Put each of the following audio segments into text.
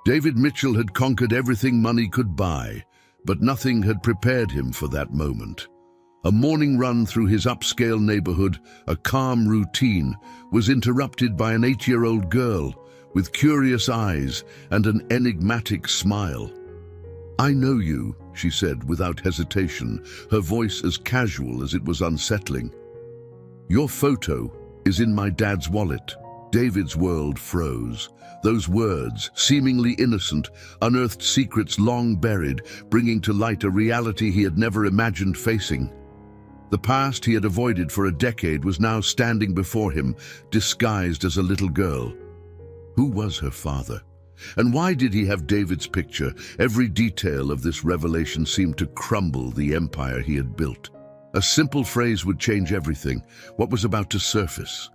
David Mitchell had conquered everything money could buy, but nothing had prepared him for that moment. A morning run through his upscale neighborhood, a calm routine, was interrupted by an 8-year-old girl with curious eyes and an enigmatic smile. "I know you," she said without hesitation, her voice as casual as it was unsettling. "Your photo is in my dad's wallet." David's world froze. Those words, seemingly innocent, unearthed secrets long buried, bringing to light a reality he had never imagined facing. The past he had avoided for a decade was now standing before him, disguised as a little girl. Who was her father? And why did he have David's picture? Every detail of this revelation seemed to crumble the empire he had built. A simple phrase would change everything. What was about to surface?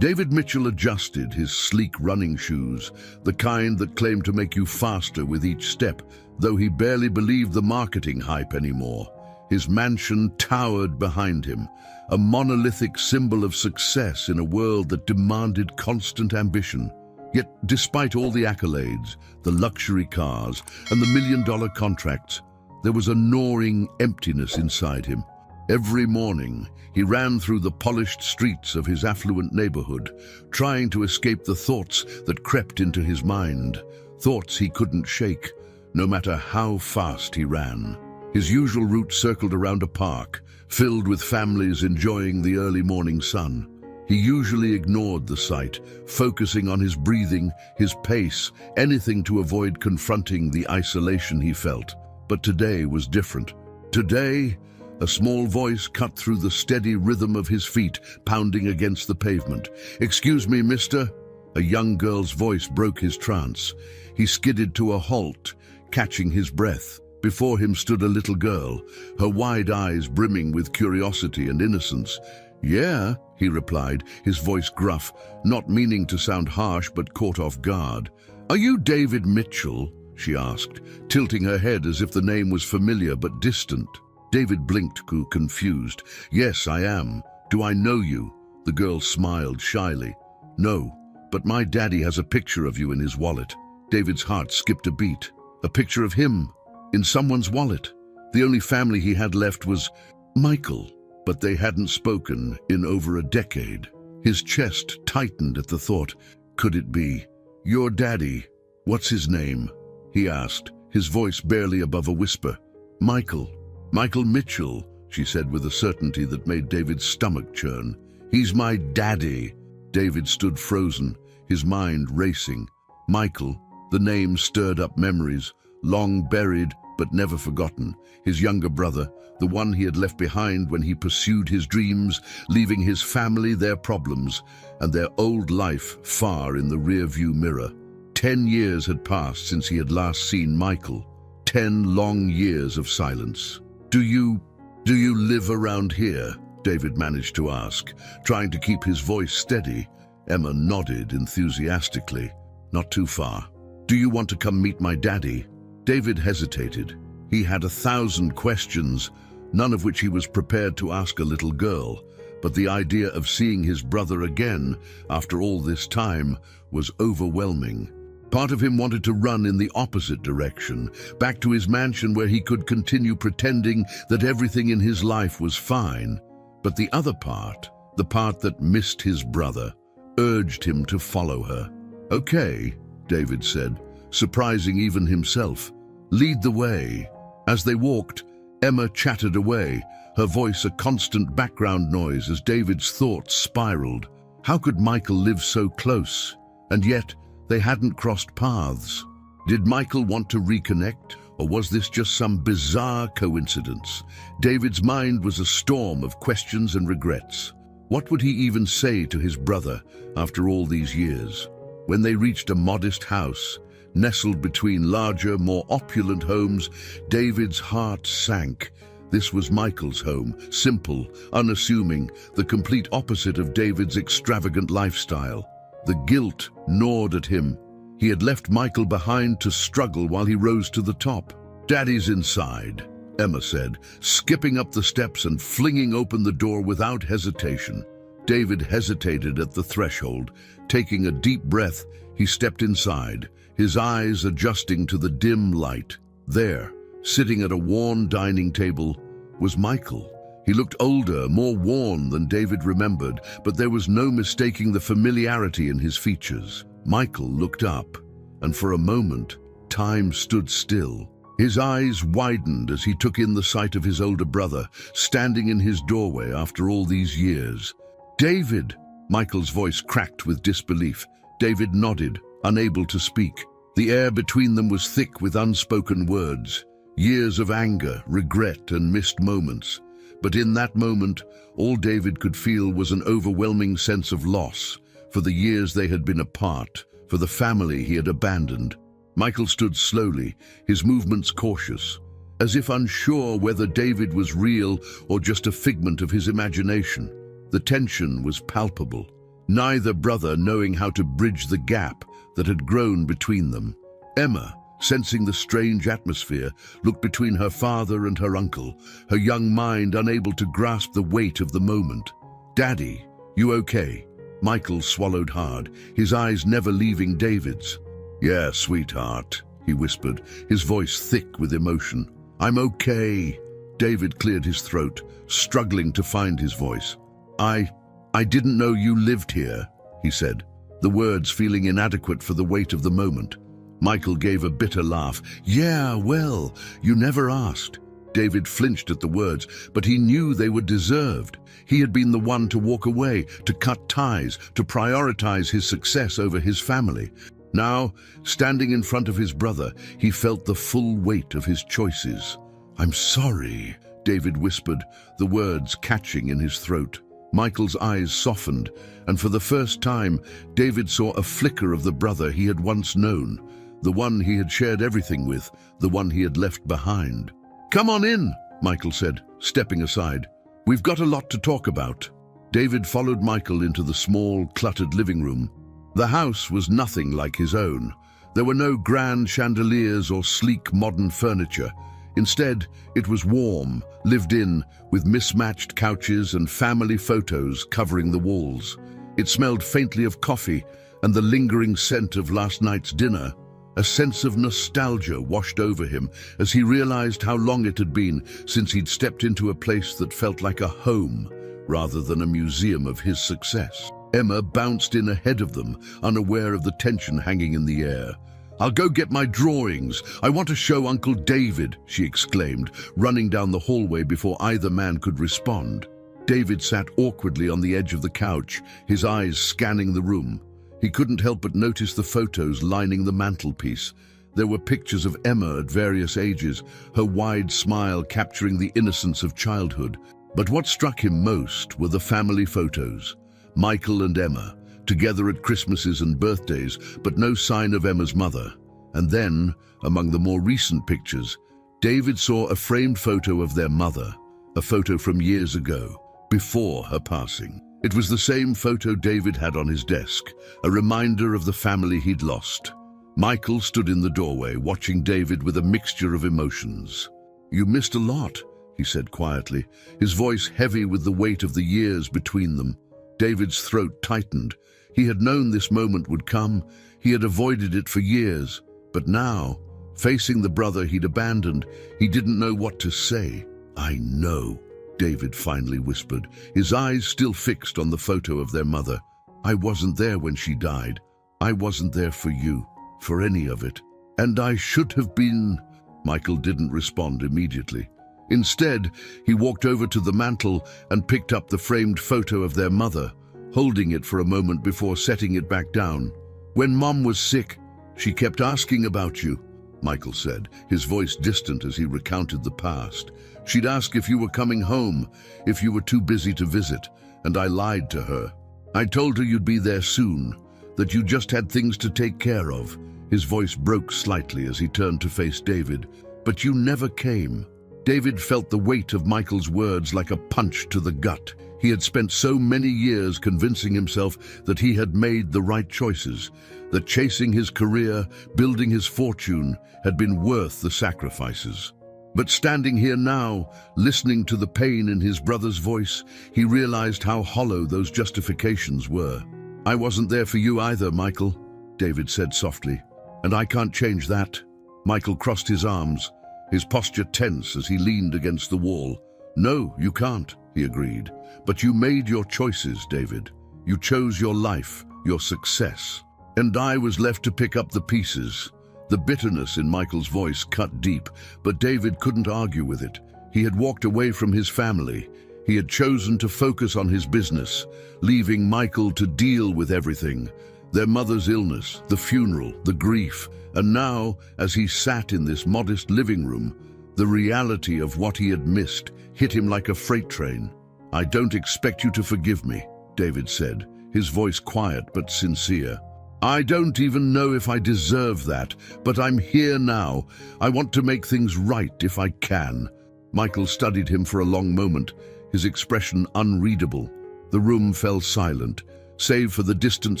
David Mitchell adjusted his sleek running shoes, the kind that claimed to make you faster with each step, though he barely believed the marketing hype anymore. His mansion towered behind him, a monolithic symbol of success in a world that demanded constant ambition. Yet, despite all the accolades, the luxury cars, and the million-dollar contracts, there was a gnawing emptiness inside him. Every morning, he ran through the polished streets of his affluent neighborhood, trying to escape the thoughts that crept into his mind, thoughts he couldn't shake, no matter how fast he ran. His usual route circled around a park, filled with families enjoying the early morning sun. He usually ignored the sight, focusing on his breathing, his pace, anything to avoid confronting the isolation he felt. But today was different. Today, a small voice cut through the steady rhythm of his feet, pounding against the pavement. "Excuse me, mister?" A young girl's voice broke his trance. He skidded to a halt, catching his breath. Before him stood a little girl, her wide eyes brimming with curiosity and innocence. "Yeah," he replied, his voice gruff, not meaning to sound harsh but caught off guard. "Are you David Mitchell?" she asked, tilting her head as if the name was familiar but distant. David blinked, confused. "Yes, I am. Do I know you?" The girl smiled shyly. "No, but my daddy has a picture of you in his wallet." David's heart skipped a beat. A picture of him in someone's wallet. The only family he had left was Michael, but they hadn't spoken in over a decade. His chest tightened at the thought. Could it be? "Your daddy, what's his name?" he asked, his voice barely above a whisper. Michael Mitchell," she said with a certainty that made David's stomach churn. "He's my daddy." David stood frozen, his mind racing. Michael, the name stirred up memories, long buried but never forgotten. His younger brother, the one he had left behind when he pursued his dreams, leaving his family their problems and their old life far in the rear-view mirror. 10 years had passed since he had last seen Michael. 10 long years of silence. Do you live around here?" David managed to ask, trying to keep his voice steady. Emma nodded enthusiastically. "Not too far. Do you want to come meet my daddy?" David hesitated. He had 1,000 questions, none of which he was prepared to ask a little girl, but the idea of seeing his brother again after all this time was overwhelming. Part of him wanted to run in the opposite direction, back to his mansion where he could continue pretending that everything in his life was fine. But the other part, the part that missed his brother, urged him to follow her. "Okay," David said, surprising even himself. "Lead the way." As they walked, Emma chattered away, her voice a constant background noise as David's thoughts spiraled. How could Michael live so close? And yet, they hadn't crossed paths. Did Michael want to reconnect, or was this just some bizarre coincidence? David's mind was a storm of questions and regrets. What would he even say to his brother after all these years? When they reached a modest house, nestled between larger, more opulent homes, David's heart sank. This was Michael's home, simple, unassuming, the complete opposite of David's extravagant lifestyle. The guilt gnawed at him. He had left Michael behind to struggle while he rose to the top. "Daddy's inside," Emma said, skipping up the steps and flinging open the door without hesitation. David hesitated at the threshold. Taking a deep breath, he stepped inside, his eyes adjusting to the dim light. There, sitting at a worn dining table, was Michael. He looked older, more worn than David remembered, but there was no mistaking the familiarity in his features. Michael looked up, and for a moment, time stood still. His eyes widened as he took in the sight of his older brother, standing in his doorway after all these years. "David!" Michael's voice cracked with disbelief. David nodded, unable to speak. The air between them was thick with unspoken words, years of anger, regret, and missed moments. But in that moment, all David could feel was an overwhelming sense of loss, for the years they had been apart, for the family he had abandoned. Michael stood slowly, his movements cautious, as if unsure whether David was real or just a figment of his imagination. The tension was palpable, neither brother knowing how to bridge the gap that had grown between them. Emma, sensing the strange atmosphere, looked between her father and her uncle, her young mind unable to grasp the weight of the moment. "Daddy, you okay?" Michael swallowed hard, his eyes never leaving David's. "Yeah, sweetheart," he whispered, his voice thick with emotion. "I'm okay." David cleared his throat, struggling to find his voice. I didn't know you lived here," he said, the words feeling inadequate for the weight of the moment. Michael gave a bitter laugh. "Yeah, well, you never asked." David flinched at the words, but he knew they were deserved. He had been the one to walk away, to cut ties, to prioritize his success over his family. Now, standing in front of his brother, he felt the full weight of his choices. "I'm sorry," David whispered, the words catching in his throat. Michael's eyes softened, and for the first time, David saw a flicker of the brother he had once known, the one he had shared everything with, the one he had left behind. "Come on in," Michael said, stepping aside. "We've got a lot to talk about." David followed Michael into the small, cluttered living room. The house was nothing like his own. There were no grand chandeliers or sleek modern furniture. Instead, it was warm, lived in, with mismatched couches and family photos covering the walls. It smelled faintly of coffee and the lingering scent of last night's dinner. A sense of nostalgia washed over him as he realized how long it had been since he'd stepped into a place that felt like a home rather than a museum of his success. Emma bounced in ahead of them, unaware of the tension hanging in the air. "I'll go get my drawings. I want to show Uncle David," she exclaimed, running down the hallway before either man could respond. David sat awkwardly on the edge of the couch, his eyes scanning the room. He couldn't help but notice the photos lining the mantelpiece. There were pictures of Emma at various ages, her wide smile capturing the innocence of childhood. But what struck him most were the family photos. Michael and Emma, together at Christmases and birthdays, but no sign of Emma's mother. And then, among the more recent pictures, David saw a framed photo of their mother, a photo from years ago, before her passing. It was the same photo David had on his desk, a reminder of the family he'd lost. Michael stood in the doorway, watching David with a mixture of emotions. "You missed a lot," he said quietly, his voice heavy with the weight of the years between them. David's throat tightened. He had known this moment would come. He had avoided it for years. But now, facing the brother he'd abandoned, he didn't know what to say. "I know," David finally whispered, his eyes still fixed on the photo of their mother. "I wasn't there when she died. I wasn't there for you, for any of it. And I should have been." Michael didn't respond immediately. Instead, he walked over to the mantel and picked up the framed photo of their mother, holding it for a moment before setting it back down. "When Mom was sick, she kept asking about you," Michael said, his voice distant as he recounted the past. "She'd ask if you were coming home, if you were too busy to visit, and I lied to her. I told her you'd be there soon, that you just had things to take care of." His voice broke slightly as he turned to face David. "But you never came." David felt the weight of Michael's words like a punch to the gut. He had spent so many years convincing himself that he had made the right choices, that chasing his career, building his fortune, had been worth the sacrifices. But standing here now, listening to the pain in his brother's voice, he realized how hollow those justifications were. "I wasn't there for you either, Michael," David said softly. And I can't change that. Michael crossed his arms, his posture tense as he leaned against the wall. No, you can't, he agreed. But you made your choices, David. You chose your life, your success. And I was left to pick up the pieces. The bitterness in Michael's voice cut deep, but David couldn't argue with it. He had walked away from his family. He had chosen to focus on his business, leaving Michael to deal with everything. Their mother's illness, the funeral, the grief. And now, as he sat in this modest living room, the reality of what he had missed hit him like a freight train. I don't expect you to forgive me, David said, his voice quiet but sincere. I don't even know if I deserve that, but I'm here now. I want to make things right if I can. Michael studied him for a long moment, his expression unreadable. The room fell silent, save for the distant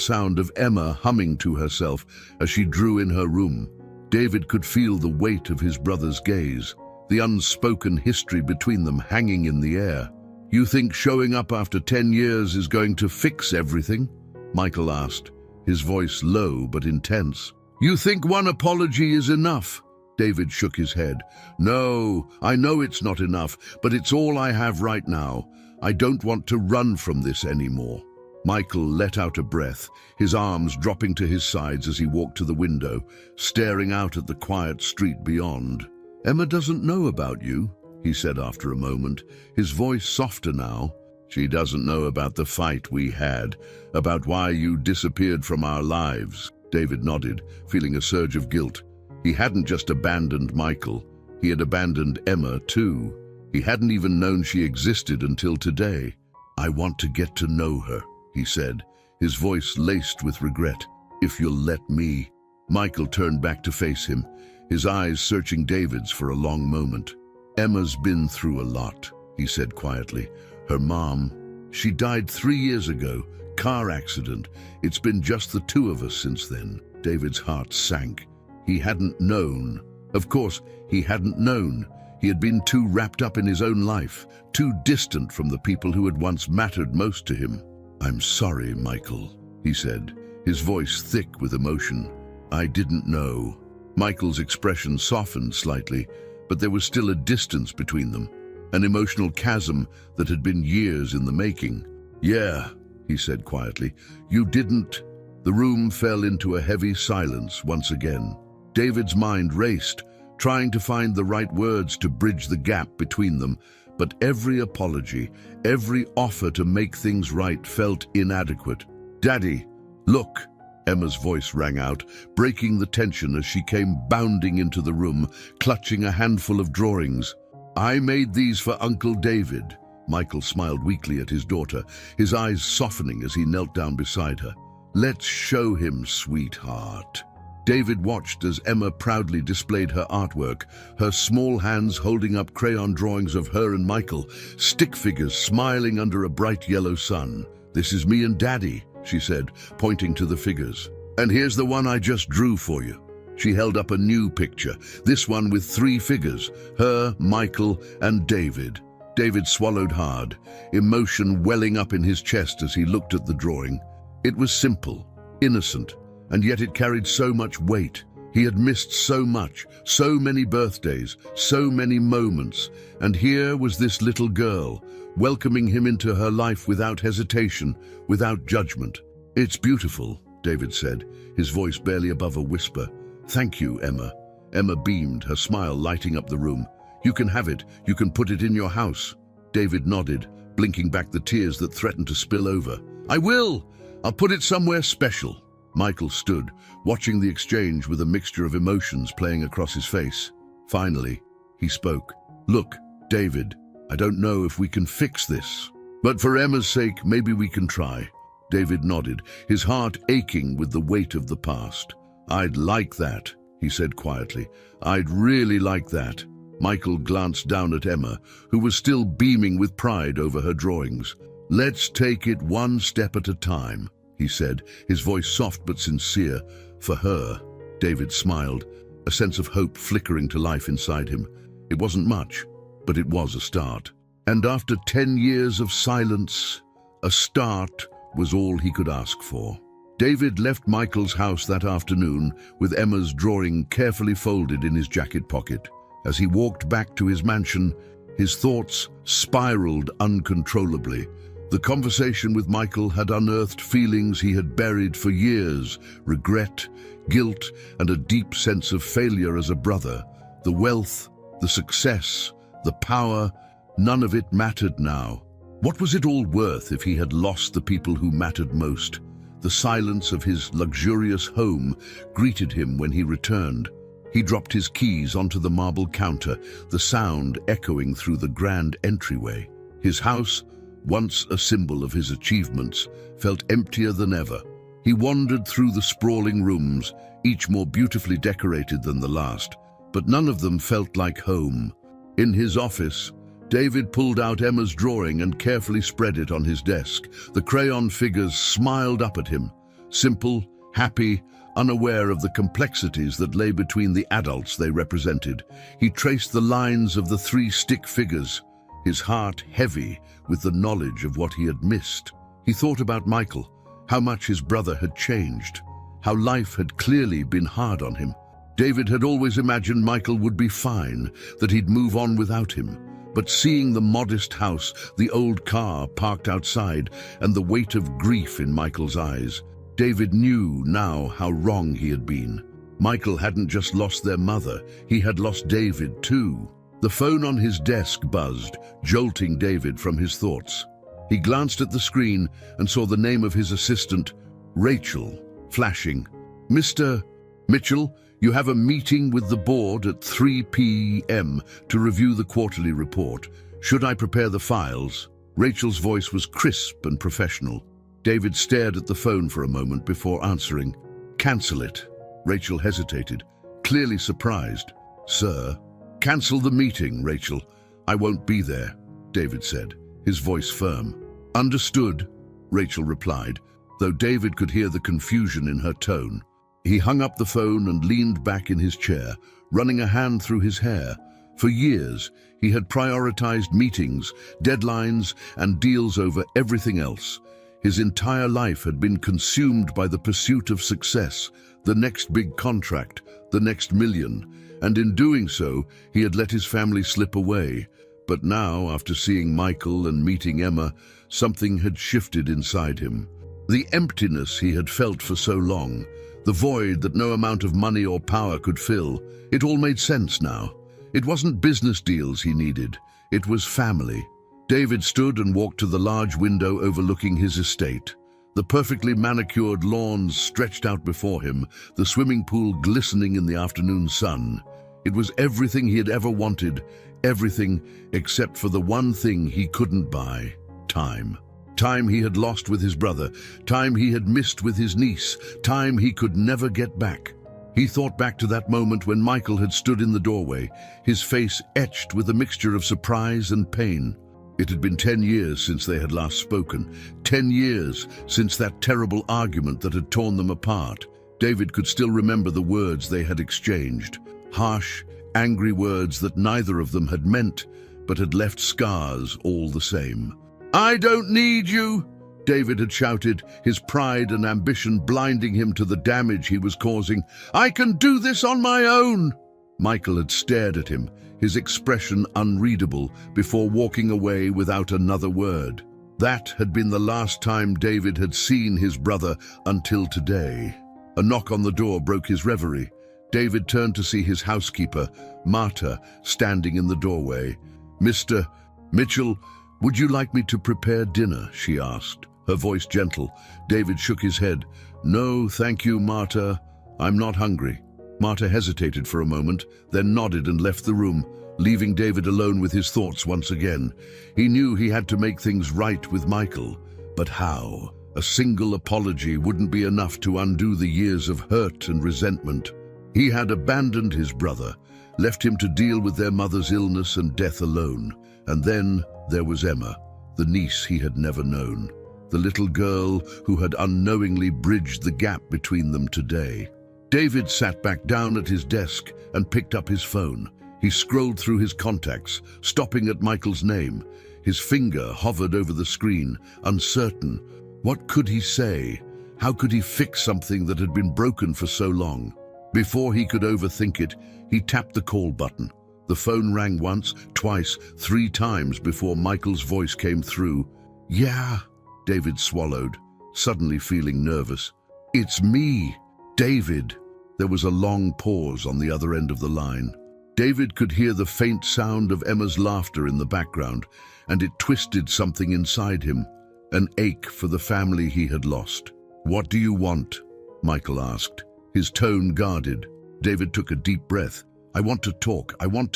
sound of Emma humming to herself as she drew in her room. David could feel the weight of his brother's gaze, the unspoken history between them hanging in the air. You think showing up after 10 years is going to fix everything? Michael asked, his voice low but intense. You think one apology is enough? David shook his head. No, I know it's not enough, but it's all I have right now. I don't want to run from this anymore. Michael let out a breath, his arms dropping to his sides as he walked to the window, staring out at the quiet street beyond. Emma doesn't know about you, he said after a moment, his voice softer now. She doesn't know about the fight we had, about why you disappeared from our lives. David nodded, feeling a surge of guilt. He hadn't just abandoned Michael, he had abandoned Emma too. He hadn't even known she existed until today. I want to get to know her, he said, his voice laced with regret. If you'll let me. Michael turned back to face him, his eyes searching David's for a long moment. Emma's been through a lot, he said quietly. Her mom, she died 3 years ago, car accident. It's been just the two of us since then. David's heart sank. He hadn't known. Of course, he hadn't known. He had been too wrapped up in his own life, too distant from the people who had once mattered most to him. I'm sorry, Michael, he said, his voice thick with emotion. I didn't know. Michael's expression softened slightly, but there was still a distance between them, an emotional chasm that had been years in the making. Yeah, he said quietly, you didn't. The room fell into a heavy silence once again. David's mind raced, trying to find the right words to bridge the gap between them, but every apology, every offer to make things right felt inadequate. Daddy, look, Emma's voice rang out, breaking the tension as she came bounding into the room, clutching a handful of drawings. I made these for Uncle David. Michael smiled weakly at his daughter, his eyes softening as he knelt down beside her. Let's show him, sweetheart. David watched as Emma proudly displayed her artwork, her small hands holding up crayon drawings of her and Michael, stick figures smiling under a bright yellow sun. This is me and Daddy, she said, pointing to the figures. And here's the one I just drew for you. She held up a new picture, this one with 3 figures, her, Michael, and David. David swallowed hard, emotion welling up in his chest as he looked at the drawing. It was simple, innocent, and yet it carried so much weight. He had missed so much, so many birthdays, so many moments, and here was this little girl, welcoming him into her life without hesitation, without judgment. It's beautiful, David said, his voice barely above a whisper. Thank you, Emma. Emma beamed, her smile lighting up the room. You can have it. You can put it in your house. David nodded, blinking back the tears that threatened to spill over. I will. I'll put it somewhere special. Michael stood, watching the exchange with a mixture of emotions playing across his face. Finally, he spoke. Look, David, I don't know if we can fix this, but for Emma's sake, maybe we can try. David nodded, his heart aching with the weight of the past. I'd like that, he said quietly. I'd really like that. Michael glanced down at Emma, who was still beaming with pride over her drawings. Let's take it one step at a time, he said, his voice soft but sincere. For her, David smiled, a sense of hope flickering to life inside him. It wasn't much, but it was a start. And after 10 years of silence, a start was all he could ask for. David left Michael's house that afternoon with Emma's drawing carefully folded in his jacket pocket. As he walked back to his mansion, his thoughts spiraled uncontrollably. The conversation with Michael had unearthed feelings he had buried for years: regret, guilt, and a deep sense of failure as a brother. The wealth, the success, the power, none of it mattered now. What was it all worth if he had lost the people who mattered most? The silence of his luxurious home greeted him when he returned. He dropped his keys onto the marble counter, the sound echoing through the grand entryway. His house, once a symbol of his achievements, felt emptier than ever. He wandered through the sprawling rooms, each more beautifully decorated than the last, but none of them felt like home. In his office, David pulled out Emma's drawing and carefully spread it on his desk. The crayon figures smiled up at him, simple, happy, unaware of the complexities that lay between the adults they represented. He traced the lines of the 3 stick figures, his heart heavy with the knowledge of what he had missed. He thought about Michael, how much his brother had changed, how life had clearly been hard on him. David had always imagined Michael would be fine, that he'd move on without him. But seeing the modest house, the old car parked outside, and the weight of grief in Michael's eyes, David knew now how wrong he had been. Michael hadn't just lost their mother, he had lost David too. The phone on his desk buzzed, jolting David from his thoughts. He glanced at the screen and saw the name of his assistant, Rachel, flashing. "Mr. Mitchell, you have a meeting with the board at 3 p.m. to review the quarterly report. Should I prepare the files?" Rachel's voice was crisp and professional. David stared at the phone for a moment before answering. "Cancel it." Rachel hesitated, clearly surprised. "Sir?" "Cancel the meeting, Rachel. I won't be there," David said, his voice firm. "Understood," Rachel replied, though David could hear the confusion in her tone. He hung up the phone and leaned back in his chair, running a hand through his hair. For years, he had prioritized meetings, deadlines, and deals over everything else. His entire life had been consumed by the pursuit of success, the next big contract, the next million, and in doing so, he had let his family slip away. But now, after seeing Michael and meeting Emma, something had shifted inside him. The emptiness he had felt for so long, the void that no amount of money or power could fill, it all made sense now. It wasn't business deals he needed, it was family. David stood and walked to the large window overlooking his estate. The perfectly manicured lawns stretched out before him, the swimming pool glistening in the afternoon sun. It was everything he had ever wanted, everything except for the one thing he couldn't buy: time. Time he had lost with his brother, time he had missed with his niece, time he could never get back. He thought back to that moment when Michael had stood in the doorway, his face etched with a mixture of surprise and pain. It had been 10 years since they had last spoken, 10 years since that terrible argument that had torn them apart. David could still remember the words they had exchanged, harsh, angry words that neither of them had meant, but had left scars all the same. "I don't need you," David had shouted, his pride and ambition blinding him to the damage he was causing. "I can do this on my own." Michael had stared at him, his expression unreadable, before walking away without another word. That had been the last time David had seen his brother until today. A knock on the door broke his reverie. David turned to see his housekeeper, Marta, standing in the doorway. "Mr. Mitchell, would you like me to prepare dinner?" she asked, her voice gentle. David shook his head. "No, thank you, Marta. I'm not hungry." Marta hesitated for a moment, then nodded and left the room, leaving David alone with his thoughts once again. He knew he had to make things right with Michael, but how? A single apology wouldn't be enough to undo the years of hurt and resentment. He had abandoned his brother, left him to deal with their mother's illness and death alone. And then there was Emma, the niece he had never known, the little girl who had unknowingly bridged the gap between them today. David sat back down at his desk and picked up his phone. He scrolled through his contacts, stopping at Michael's name. His finger hovered over the screen, uncertain. What could he say? How could he fix something that had been broken for so long? Before he could overthink it, he tapped the call button. The phone rang once, twice, 3 times before Michael's voice came through. "Yeah," David swallowed, suddenly feeling nervous. "It's me, David." There was a long pause on the other end of the line. David could hear the faint sound of Emma's laughter in the background, and it twisted something inside him, an ache for the family he had lost. "What do you want?" Michael asked, his tone guarded. David took a deep breath. "I want to talk. I want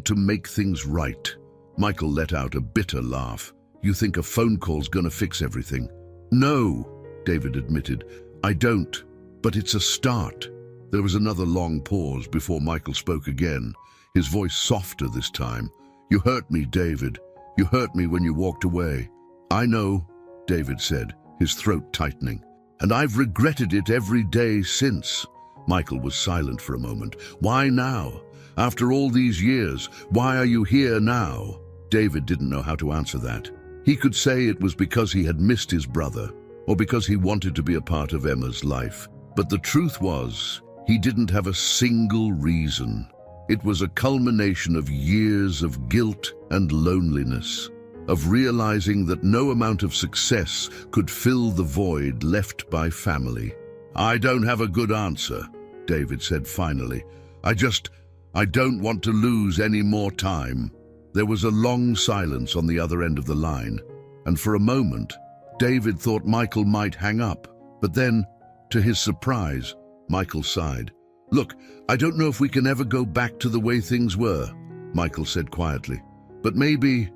to make things right." Michael let out a bitter laugh. "You think a phone call's gonna fix everything?" "No," David admitted. "I don't. But it's a start." There was another long pause before Michael spoke again, his voice softer this time. "You hurt me, David. You hurt me when you walked away." "I know," David said, his throat tightening. "And I've regretted it every day since." Michael was silent for a moment. "Why now? After all these years, why are you here now?" David didn't know how to answer that. He could say it was because he had missed his brother, or because he wanted to be a part of Emma's life. But the truth was, he didn't have a single reason. It was a culmination of years of guilt and loneliness, of realizing that no amount of success could fill the void left by family. "I don't have a good answer," David said finally. I don't want to lose any more time." There was a long silence on the other end of the line, and for a moment, David thought Michael might hang up. But then, to his surprise, Michael sighed. "Look, I don't know if we can ever go back to the way things were," Michael said quietly. "But maybe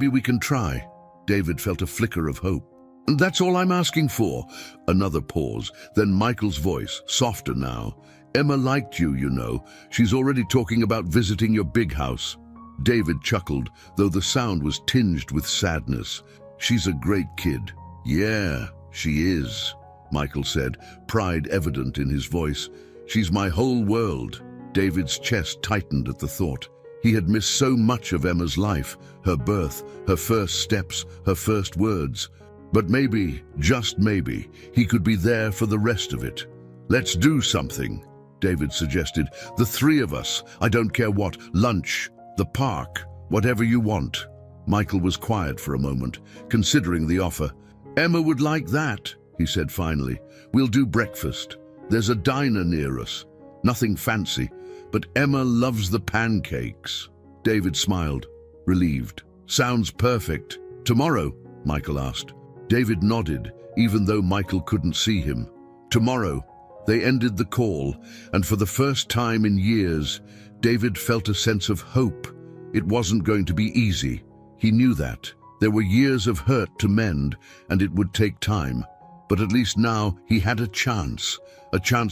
we can try." David felt a flicker of hope. "And that's all I'm asking for." Another pause, then Michael's voice, softer now. "Emma liked you, you know. She's already talking about visiting your big house." David chuckled, though the sound was tinged with sadness. "She's a great kid." "Yeah, she is," Michael said, pride evident in his voice. "She's my whole world." David's chest tightened at the thought. He had missed so much of Emma's life, her birth, her first steps, her first words. But maybe, just maybe, he could be there for the rest of it. "Let's do something," David suggested. "The 3 of us, I don't care what, lunch, the park, whatever you want." Michael was quiet for a moment, considering the offer. "Emma would like that," he said finally. "We'll do breakfast. There's a diner near us. Nothing fancy, but Emma loves the pancakes." David smiled, relieved. "Sounds perfect. Tomorrow?" Michael asked. David nodded, even though Michael couldn't see him. "Tomorrow." They ended the call, and for the first time in years, David felt a sense of hope. It wasn't going to be easy. He knew that. There were years of hurt to mend, and it would take time. But at least now he had a chance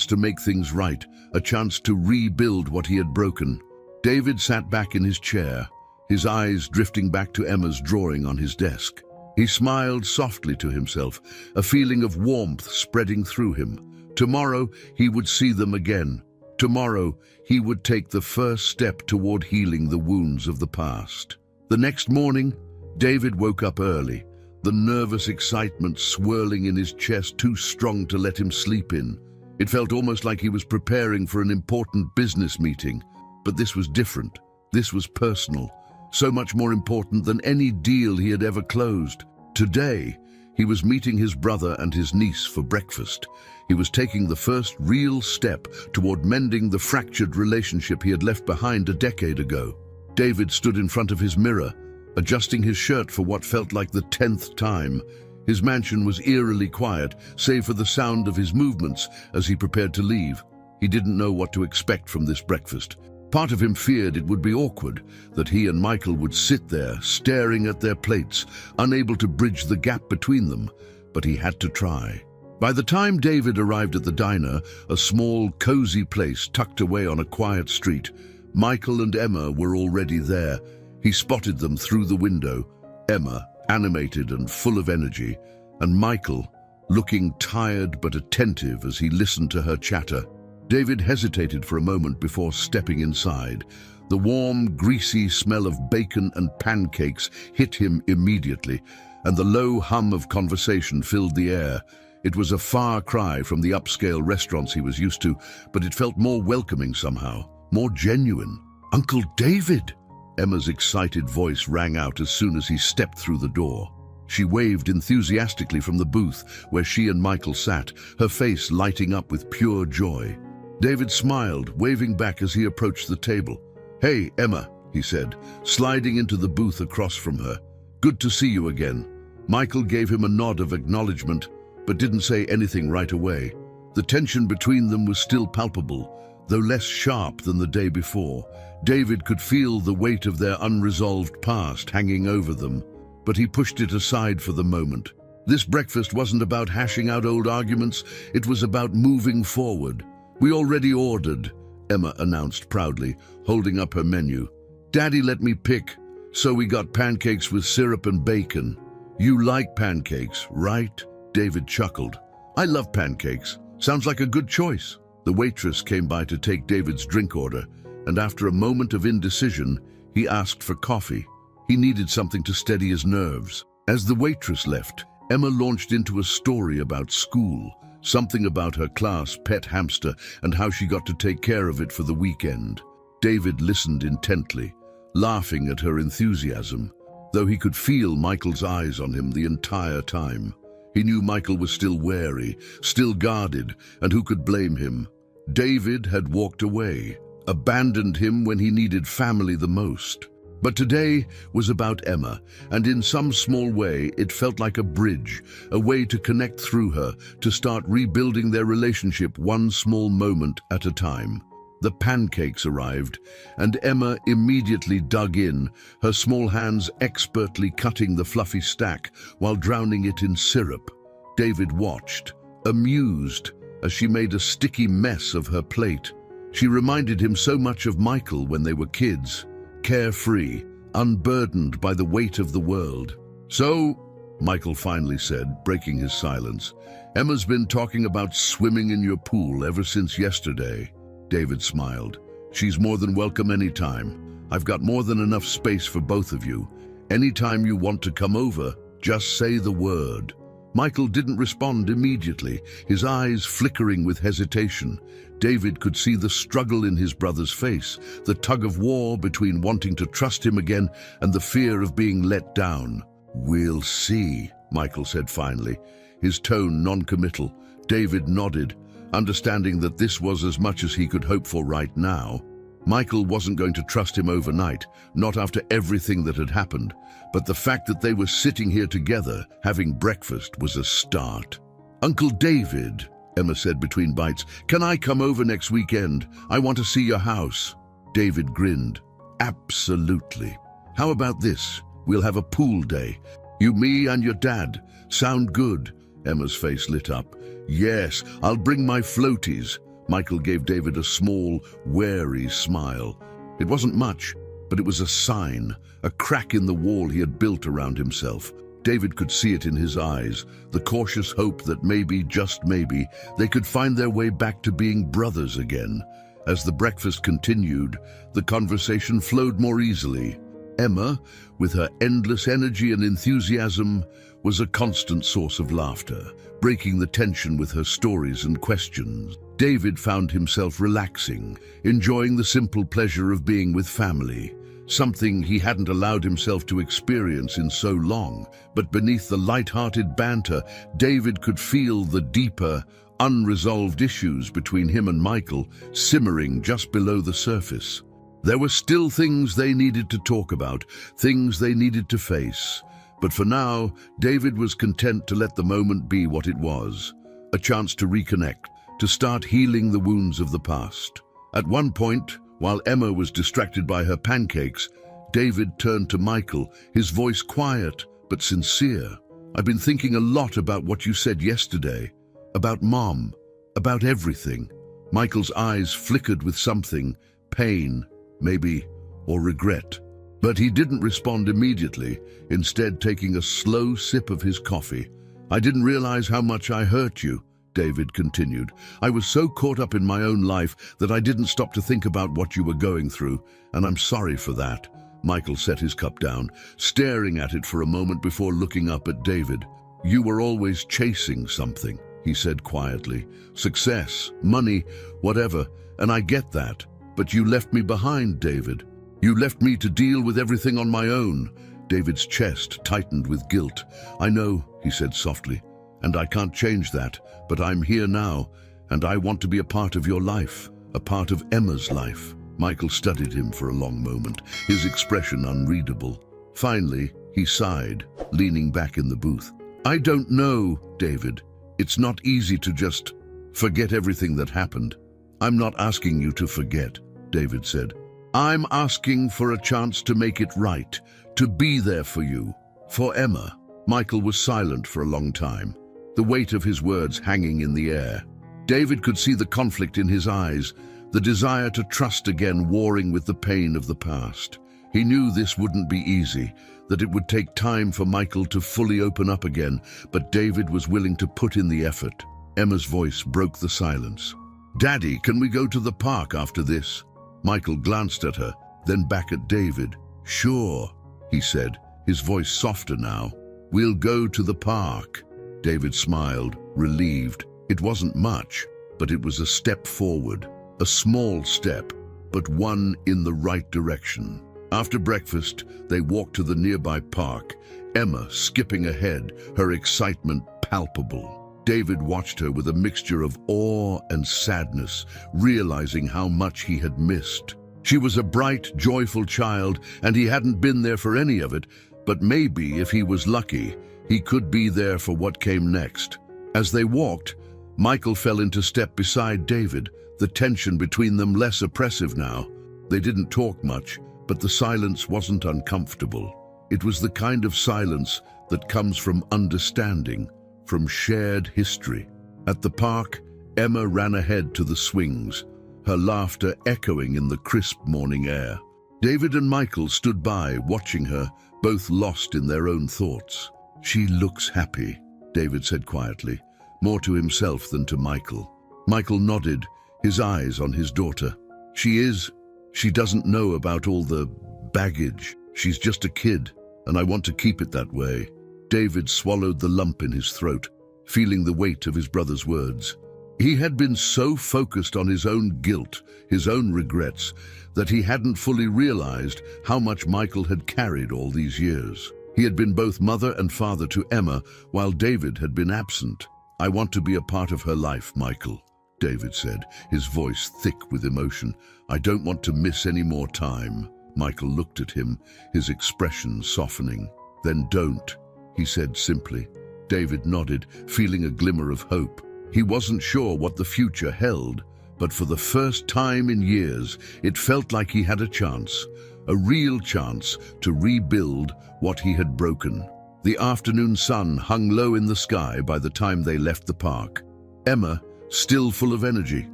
to make things right, a chance to rebuild what he had broken. David sat back in his chair, his eyes drifting back to Emma's drawing on his desk. He smiled softly to himself, a feeling of warmth spreading through him. Tomorrow he would see them again. Tomorrow he would take the first step toward healing the wounds of the past. The next morning, David woke up early, the nervous excitement swirling in his chest too strong to let him sleep in. It felt almost like he was preparing for an important business meeting. But this was different. This was personal, so much more important than any deal he had ever closed. Today, he was meeting his brother and his niece for breakfast. He was taking the first real step toward mending the fractured relationship he had left behind a decade ago. David stood in front of his mirror, adjusting his shirt for what felt like the 10th time. His mansion was eerily quiet, save for the sound of his movements as he prepared to leave. He didn't know what to expect from this breakfast. Part of him feared it would be awkward, that he and Michael would sit there, staring at their plates, unable to bridge the gap between them. But he had to try. By the time David arrived at the diner, a small, cozy place tucked away on a quiet street, Michael and Emma were already there. He spotted them through the window, Emma, animated and full of energy, and Michael, looking tired but attentive as he listened to her chatter. David hesitated for a moment before stepping inside. The warm, greasy smell of bacon and pancakes hit him immediately, and the low hum of conversation filled the air. It was a far cry from the upscale restaurants he was used to, but it felt more welcoming somehow, more genuine. "Uncle David!" Emma's excited voice rang out as soon as he stepped through the door. She waved enthusiastically from the booth where she and Michael sat, her face lighting up with pure joy. David smiled, waving back as he approached the table. "Hey, Emma," he said, sliding into the booth across from her. "Good to see you again." Michael gave him a nod of acknowledgement, but didn't say anything right away. The tension between them was still palpable, though less sharp than the day before. David could feel the weight of their unresolved past hanging over them, but he pushed it aside for the moment. This breakfast wasn't about hashing out old arguments, it was about moving forward. "We already ordered," Emma announced proudly, holding up her menu. "Daddy let me pick, so we got pancakes with syrup and bacon." "You like pancakes, right?" David chuckled. "I love pancakes. Sounds like a good choice." The waitress came by to take David's drink order, and after a moment of indecision, he asked for coffee. He needed something to steady his nerves. As the waitress left, Emma launched into a story about school, something about her class pet hamster and how she got to take care of it for the weekend. David listened intently, laughing at her enthusiasm, though he could feel Michael's eyes on him the entire time. He knew Michael was still wary, still guarded, and who could blame him? David had walked away, abandoned him when he needed family the most. But today was about Emma, and in some small way it felt like a bridge, a way to connect through her, to start rebuilding their relationship one small moment at a time. The pancakes arrived, and Emma immediately dug in, her small hands expertly cutting the fluffy stack while drowning it in syrup. David watched, amused, as she made a sticky mess of her plate. She reminded him so much of Michael when they were kids, carefree, unburdened by the weight of the world. "So," Michael finally said, breaking his silence, "Emma's been talking about swimming in your pool ever since yesterday." David smiled. "She's more than welcome anytime. I've got more than enough space for both of you. Anytime you want to come over, just say the word." Michael didn't respond immediately, his eyes flickering with hesitation. David could see the struggle in his brother's face, the tug-of-war between wanting to trust him again and the fear of being let down. "We'll see," Michael said finally, his tone non-committal. David nodded, understanding that this was as much as he could hope for right now. Michael wasn't going to trust him overnight, not after everything that had happened, but the fact that they were sitting here together, having breakfast, was a start. "Uncle David," Emma said between bites, "can I come over next weekend? I want to see your house." David grinned. "Absolutely. How about this? We'll have a pool day. You, me, and your dad. Sound good?" Emma's face lit up. "Yes, I'll bring my floaties." Michael gave David a small, wary smile. It wasn't much, but it was a sign, a crack in the wall he had built around himself. David could see it in his eyes, the cautious hope that maybe, just maybe, they could find their way back to being brothers again. As the breakfast continued, the conversation flowed more easily. Emma, with her endless energy and enthusiasm, was a constant source of laughter, breaking the tension with her stories and questions. David found himself relaxing, enjoying the simple pleasure of being with family, something he hadn't allowed himself to experience in so long. But beneath the light-hearted banter, David could feel the deeper, unresolved issues between him and Michael simmering just below the surface. There were still things they needed to talk about, things they needed to face. But for now, David was content to let the moment be what it was, a chance to reconnect, to start healing the wounds of the past. At one point, while Emma was distracted by her pancakes, David turned to Michael, his voice quiet but sincere. "I've been thinking a lot about what you said yesterday, about Mom, about everything." Michael's eyes flickered with something, pain, maybe, or regret. But he didn't respond immediately, instead taking a slow sip of his coffee. "I didn't realize how much I hurt you," David continued. "I was so caught up in my own life that I didn't stop to think about what you were going through, and I'm sorry for that." Michael set his cup down, staring at it for a moment before looking up at David. "You were always chasing something." he said quietly. Success, money, whatever, and I get that. But you left me behind, David. You left me to deal with everything on my own. David's chest tightened with guilt. I know, he said softly, and I can't change that, but I'm here now, and I want to be a part of your life, a part of Emma's life. Michael studied him for a long moment, his expression unreadable. Finally, he sighed, leaning back in the booth. I don't know, David. It's not easy to just forget everything that happened. I'm not asking you to forget, David said. I'm asking for a chance to make it right, to be there for you, for Emma. Michael was silent for a long time, the weight of his words hanging in the air. David could see the conflict in his eyes, the desire to trust again warring with the pain of the past. He knew this wouldn't be easy, that it would take time for Michael to fully open up again, but David was willing to put in the effort. Emma's voice broke the silence. Daddy, can we go to the park after this? Michael glanced at her, then back at David. Sure, he said, his voice softer now. We'll go to the park. David smiled, relieved. It wasn't much, but it was a step forward. A small step, but one in the right direction. After breakfast, they walked to the nearby park, Emma skipping ahead, her excitement palpable. David watched her with a mixture of awe and sadness, realizing how much he had missed. She was a bright, joyful child, and he hadn't been there for any of it, but maybe, if he was lucky, he could be there for what came next. As they walked, Michael fell into step beside David, the tension between them less oppressive now. They didn't talk much, but the silence wasn't uncomfortable. It was the kind of silence that comes from understanding, from shared history. At the park, Emma ran ahead to the swings, her laughter echoing in the crisp morning air. David and Michael stood by, watching her, both lost in their own thoughts. She looks happy, David said quietly, more to himself than to Michael. Michael nodded, his eyes on his daughter. She is. She doesn't know about all the baggage. She's just a kid, and I want to keep it that way. David swallowed the lump in his throat, feeling the weight of his brother's words. He had been so focused on his own guilt, his own regrets, that he hadn't fully realized how much Michael had carried all these years. He had been both mother and father to Emma, while David had been absent. I want to be a part of her life, Michael, David said, his voice thick with emotion. I don't want to miss any more time. Michael looked at him, his expression softening. Then don't, he said simply. David nodded, feeling a glimmer of hope. He wasn't sure what the future held, but for the first time in years, it felt like he had a chance, a real chance to rebuild what he had broken. The afternoon sun hung low in the sky by the time they left the park. Emma, still full of energy,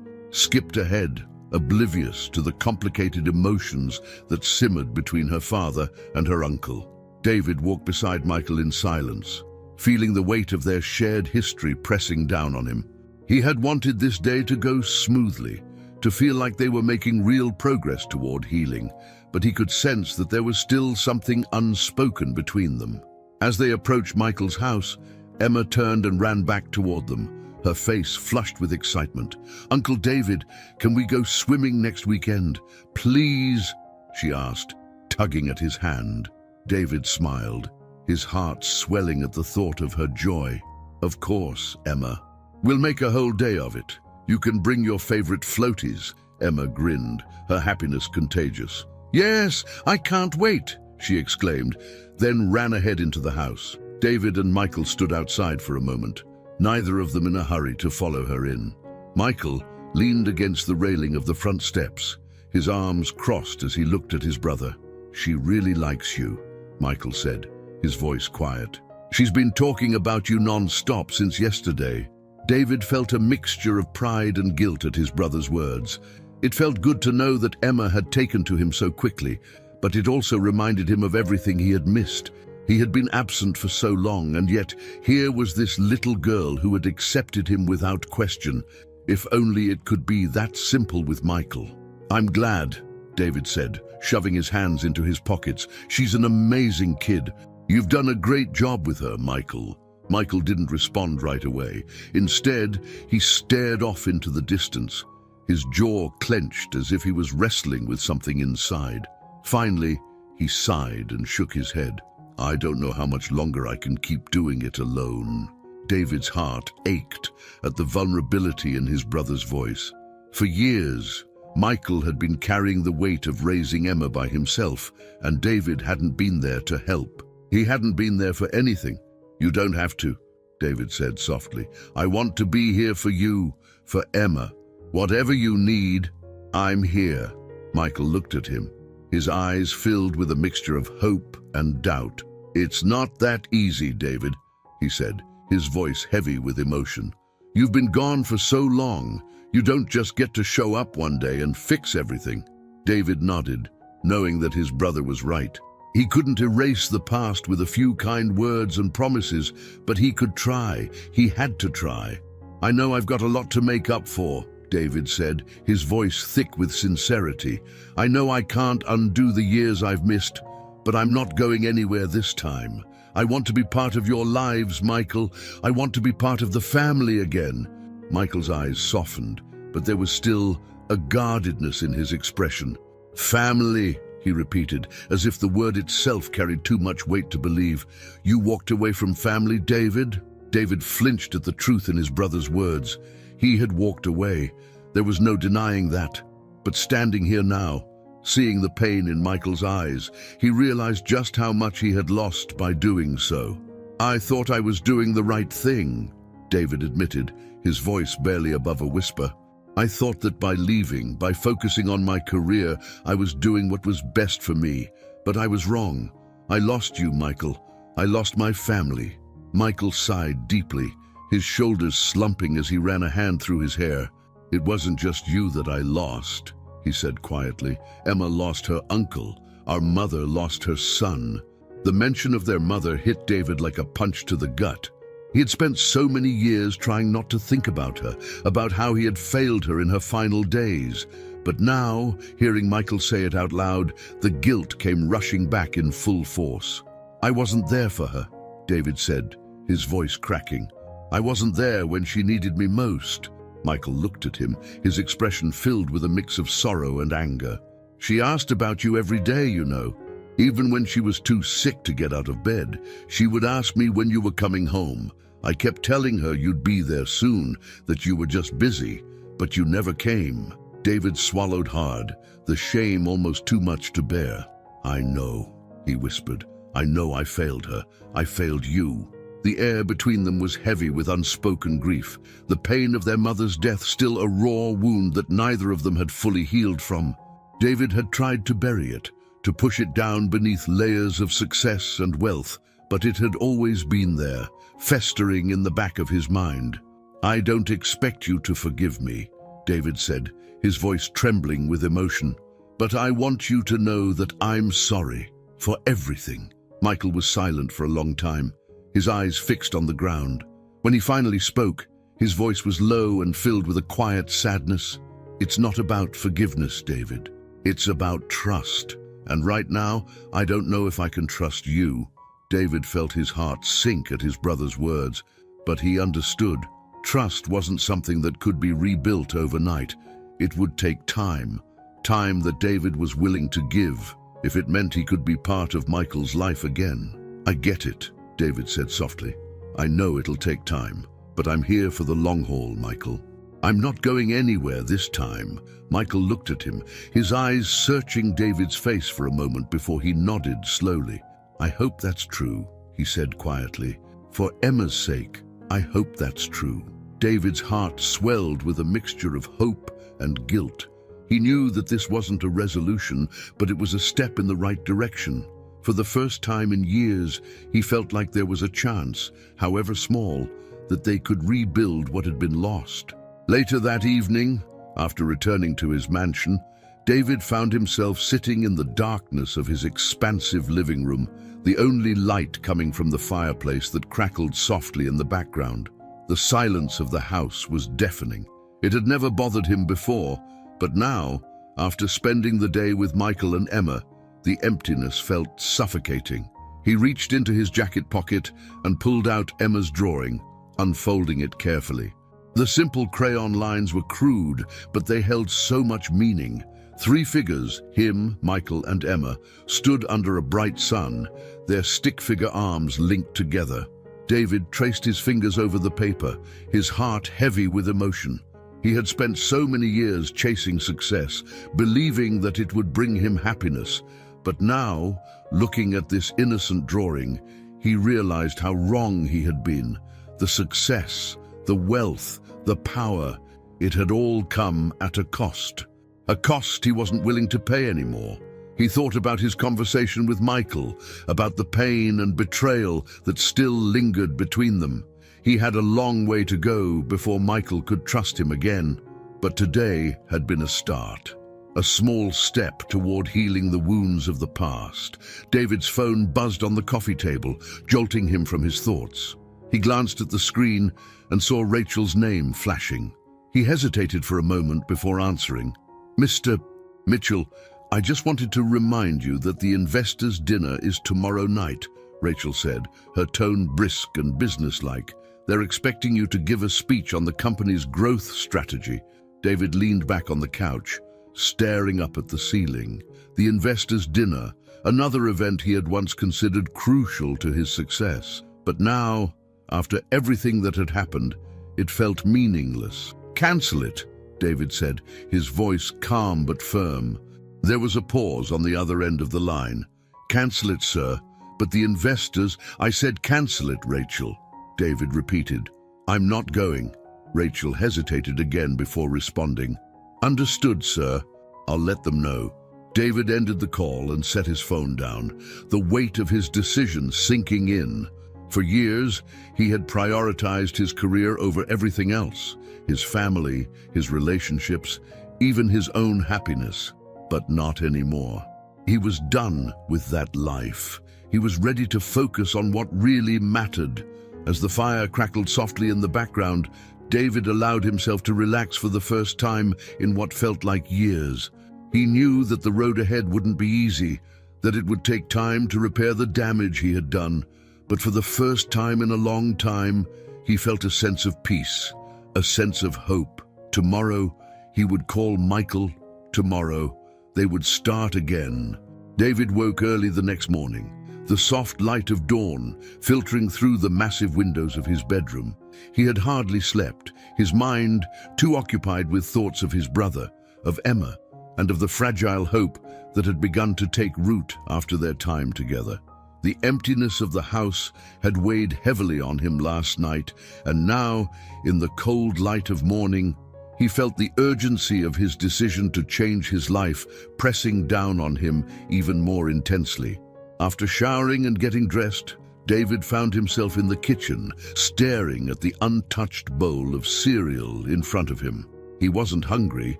skipped ahead, oblivious to the complicated emotions that simmered between her father and her uncle. David walked beside Michael in silence, feeling the weight of their shared history pressing down on him. He had wanted this day to go smoothly, to feel like they were making real progress toward healing, but he could sense that there was still something unspoken between them. As they approached Michael's house, Emma turned and ran back toward them, her face flushed with excitement. Uncle David, can we go swimming next weekend? Please, she asked, tugging at his hand. David smiled, his heart swelling at the thought of her joy. Of course, Emma. We'll make a whole day of it. You can bring your favorite floaties. Emma grinned, her happiness contagious. Yes, I can't wait, she exclaimed, then ran ahead into the house. David and Michael stood outside for a moment, neither of them in a hurry to follow her in. Michael leaned against the railing of the front steps, his arms crossed as he looked at his brother. She really likes you, Michael said, his voice quiet. She's been talking about you non-stop since yesterday. David felt a mixture of pride and guilt at his brother's words. It felt good to know that Emma had taken to him so quickly, but it also reminded him of everything he had missed. He had been absent for so long, and yet here was this little girl who had accepted him without question. If only it could be that simple with Michael. I'm glad, David said, shoving his hands into his pockets. She's an amazing kid. You've done a great job with her, Michael. Michael didn't respond right away. Instead, he stared off into the distance, his jaw clenched as if he was wrestling with something inside. Finally, he sighed and shook his head. "I don't know how much longer I can keep doing it alone." David's heart ached at the vulnerability in his brother's voice. For years, Michael had been carrying the weight of raising Emma by himself, and David hadn't been there to help. He hadn't been there for anything. "You don't have to," David said softly. "I want to be here for you, for Emma. Whatever you need, I'm here." Michael looked at him, his eyes filled with a mixture of hope and doubt. "It's not that easy, David," he said, his voice heavy with emotion. "You've been gone for so long. You don't just get to show up one day and fix everything." David nodded, knowing that his brother was right. He couldn't erase the past with a few kind words and promises, but he could try. He had to try. "I know I've got a lot to make up for," David said, his voice thick with sincerity. "I know I can't undo the years I've missed, but I'm not going anywhere this time. I want to be part of your lives, Michael. I want to be part of the family again." Michael's eyes softened, but there was still a guardedness in his expression. "Family," he repeated, as if the word itself carried too much weight to believe. "You walked away from family, David?" David flinched at the truth in his brother's words. He had walked away. There was no denying that. But standing here now, seeing the pain in Michael's eyes, he realized just how much he had lost by doing so. "I thought I was doing the right thing," David admitted, his voice barely above a whisper. "I thought that by leaving, by focusing on my career, I was doing what was best for me. But I was wrong. I lost you, Michael. I lost my family." Michael sighed deeply, his shoulders slumping as he ran a hand through his hair. "It wasn't just you that I lost," he said quietly. "Emma lost her uncle. Our mother lost her son." The mention of their mother hit David like a punch to the gut. He had spent so many years trying not to think about her, about how he had failed her in her final days. But now, hearing Michael say it out loud, the guilt came rushing back in full force. "I wasn't there for her," David said, his voice cracking. "I wasn't there when she needed me most." Michael looked at him, his expression filled with a mix of sorrow and anger. "She asked about you every day, you know. Even when she was too sick to get out of bed, she would ask me when you were coming home. I kept telling her you'd be there soon, that you were just busy, but you never came." David swallowed hard, the shame almost too much to bear. "I know," he whispered. "I know I failed her. I failed you." The air between them was heavy with unspoken grief, the pain of their mother's death still a raw wound that neither of them had fully healed from. David had tried to bury it, to push it down beneath layers of success and wealth, but it had always been there, festering in the back of his mind. "I don't expect you to forgive me," David said, his voice trembling with emotion. "But I want you to know that I'm sorry for everything." Michael was silent for a long time, his eyes fixed on the ground. When he finally spoke, his voice was low and filled with a quiet sadness. "It's not about forgiveness, David. It's about trust. And right now, I don't know if I can trust you." David felt his heart sink at his brother's words, but he understood. Trust wasn't something that could be rebuilt overnight. It would take time, time that David was willing to give, if it meant he could be part of Michael's life again. "I get it," David said softly. "I know it'll take time, but I'm here for the long haul, Michael. I'm not going anywhere this time." Michael looked at him, his eyes searching David's face for a moment before he nodded slowly. "I hope that's true," he said quietly. "For Emma's sake, I hope that's true." David's heart swelled with a mixture of hope and guilt. He knew that this wasn't a resolution, but it was a step in the right direction. For the first time in years, he felt like there was a chance, however small, that they could rebuild what had been lost. Later that evening, after returning to his mansion, David found himself sitting in the darkness of his expansive living room, the only light coming from the fireplace that crackled softly in the background. The silence of the house was deafening. It had never bothered him before, but now, after spending the day with Michael and Emma, the emptiness felt suffocating. He reached into his jacket pocket and pulled out Emma's drawing, unfolding it carefully. The simple crayon lines were crude, but they held so much meaning. 3 figures, him, Michael, and Emma, stood under a bright sun, their stick-figure arms linked together. David traced his fingers over the paper, his heart heavy with emotion. He had spent so many years chasing success, believing that it would bring him happiness. But now, looking at this innocent drawing, he realized how wrong he had been. The success, the wealth, the power, it had all come at a cost. A cost he wasn't willing to pay anymore. He thought about his conversation with Michael, about the pain and betrayal that still lingered between them. He had a long way to go before Michael could trust him again. But today had been a start. A small step toward healing the wounds of the past. David's phone buzzed on the coffee table, jolting him from his thoughts. He glanced at the screen and saw Rachel's name flashing. He hesitated for a moment before answering. "Mr. Mitchell, I just wanted to remind you that the investors' dinner is tomorrow night," Rachel said, her tone brisk and businesslike. "They're expecting you to give a speech on the company's growth strategy." David leaned back on the couch, staring up at the ceiling. The investors' dinner, another event he had once considered crucial to his success. But now, after everything that had happened, it felt meaningless. "Cancel it," David said, his voice calm but firm. There was a pause on the other end of the line. "Cancel it, sir. But the investors—" "I said cancel it, Rachel," David repeated. "I'm not going." Rachel hesitated again before responding. "Understood, sir. I'll let them know." David ended the call and set his phone down, the weight of his decision sinking in. For years, he had prioritized his career over everything else, his family, his relationships, even his own happiness. But not anymore. He was done with that life. He was ready to focus on what really mattered. As the fire crackled softly in the background, David allowed himself to relax for the first time in what felt like years. He knew that the road ahead wouldn't be easy, that it would take time to repair the damage he had done. But for the first time in a long time, he felt a sense of peace, a sense of hope. Tomorrow, he would call Michael. Tomorrow, they would start again. David woke early the next morning, the soft light of dawn filtering through the massive windows of his bedroom. He had hardly slept, his mind too occupied with thoughts of his brother, of Emma, and of the fragile hope that had begun to take root after their time together. The emptiness of the house had weighed heavily on him last night, and now, in the cold light of morning, he felt the urgency of his decision to change his life pressing down on him even more intensely. After showering and getting dressed, David found himself in the kitchen, staring at the untouched bowl of cereal in front of him. He wasn't hungry,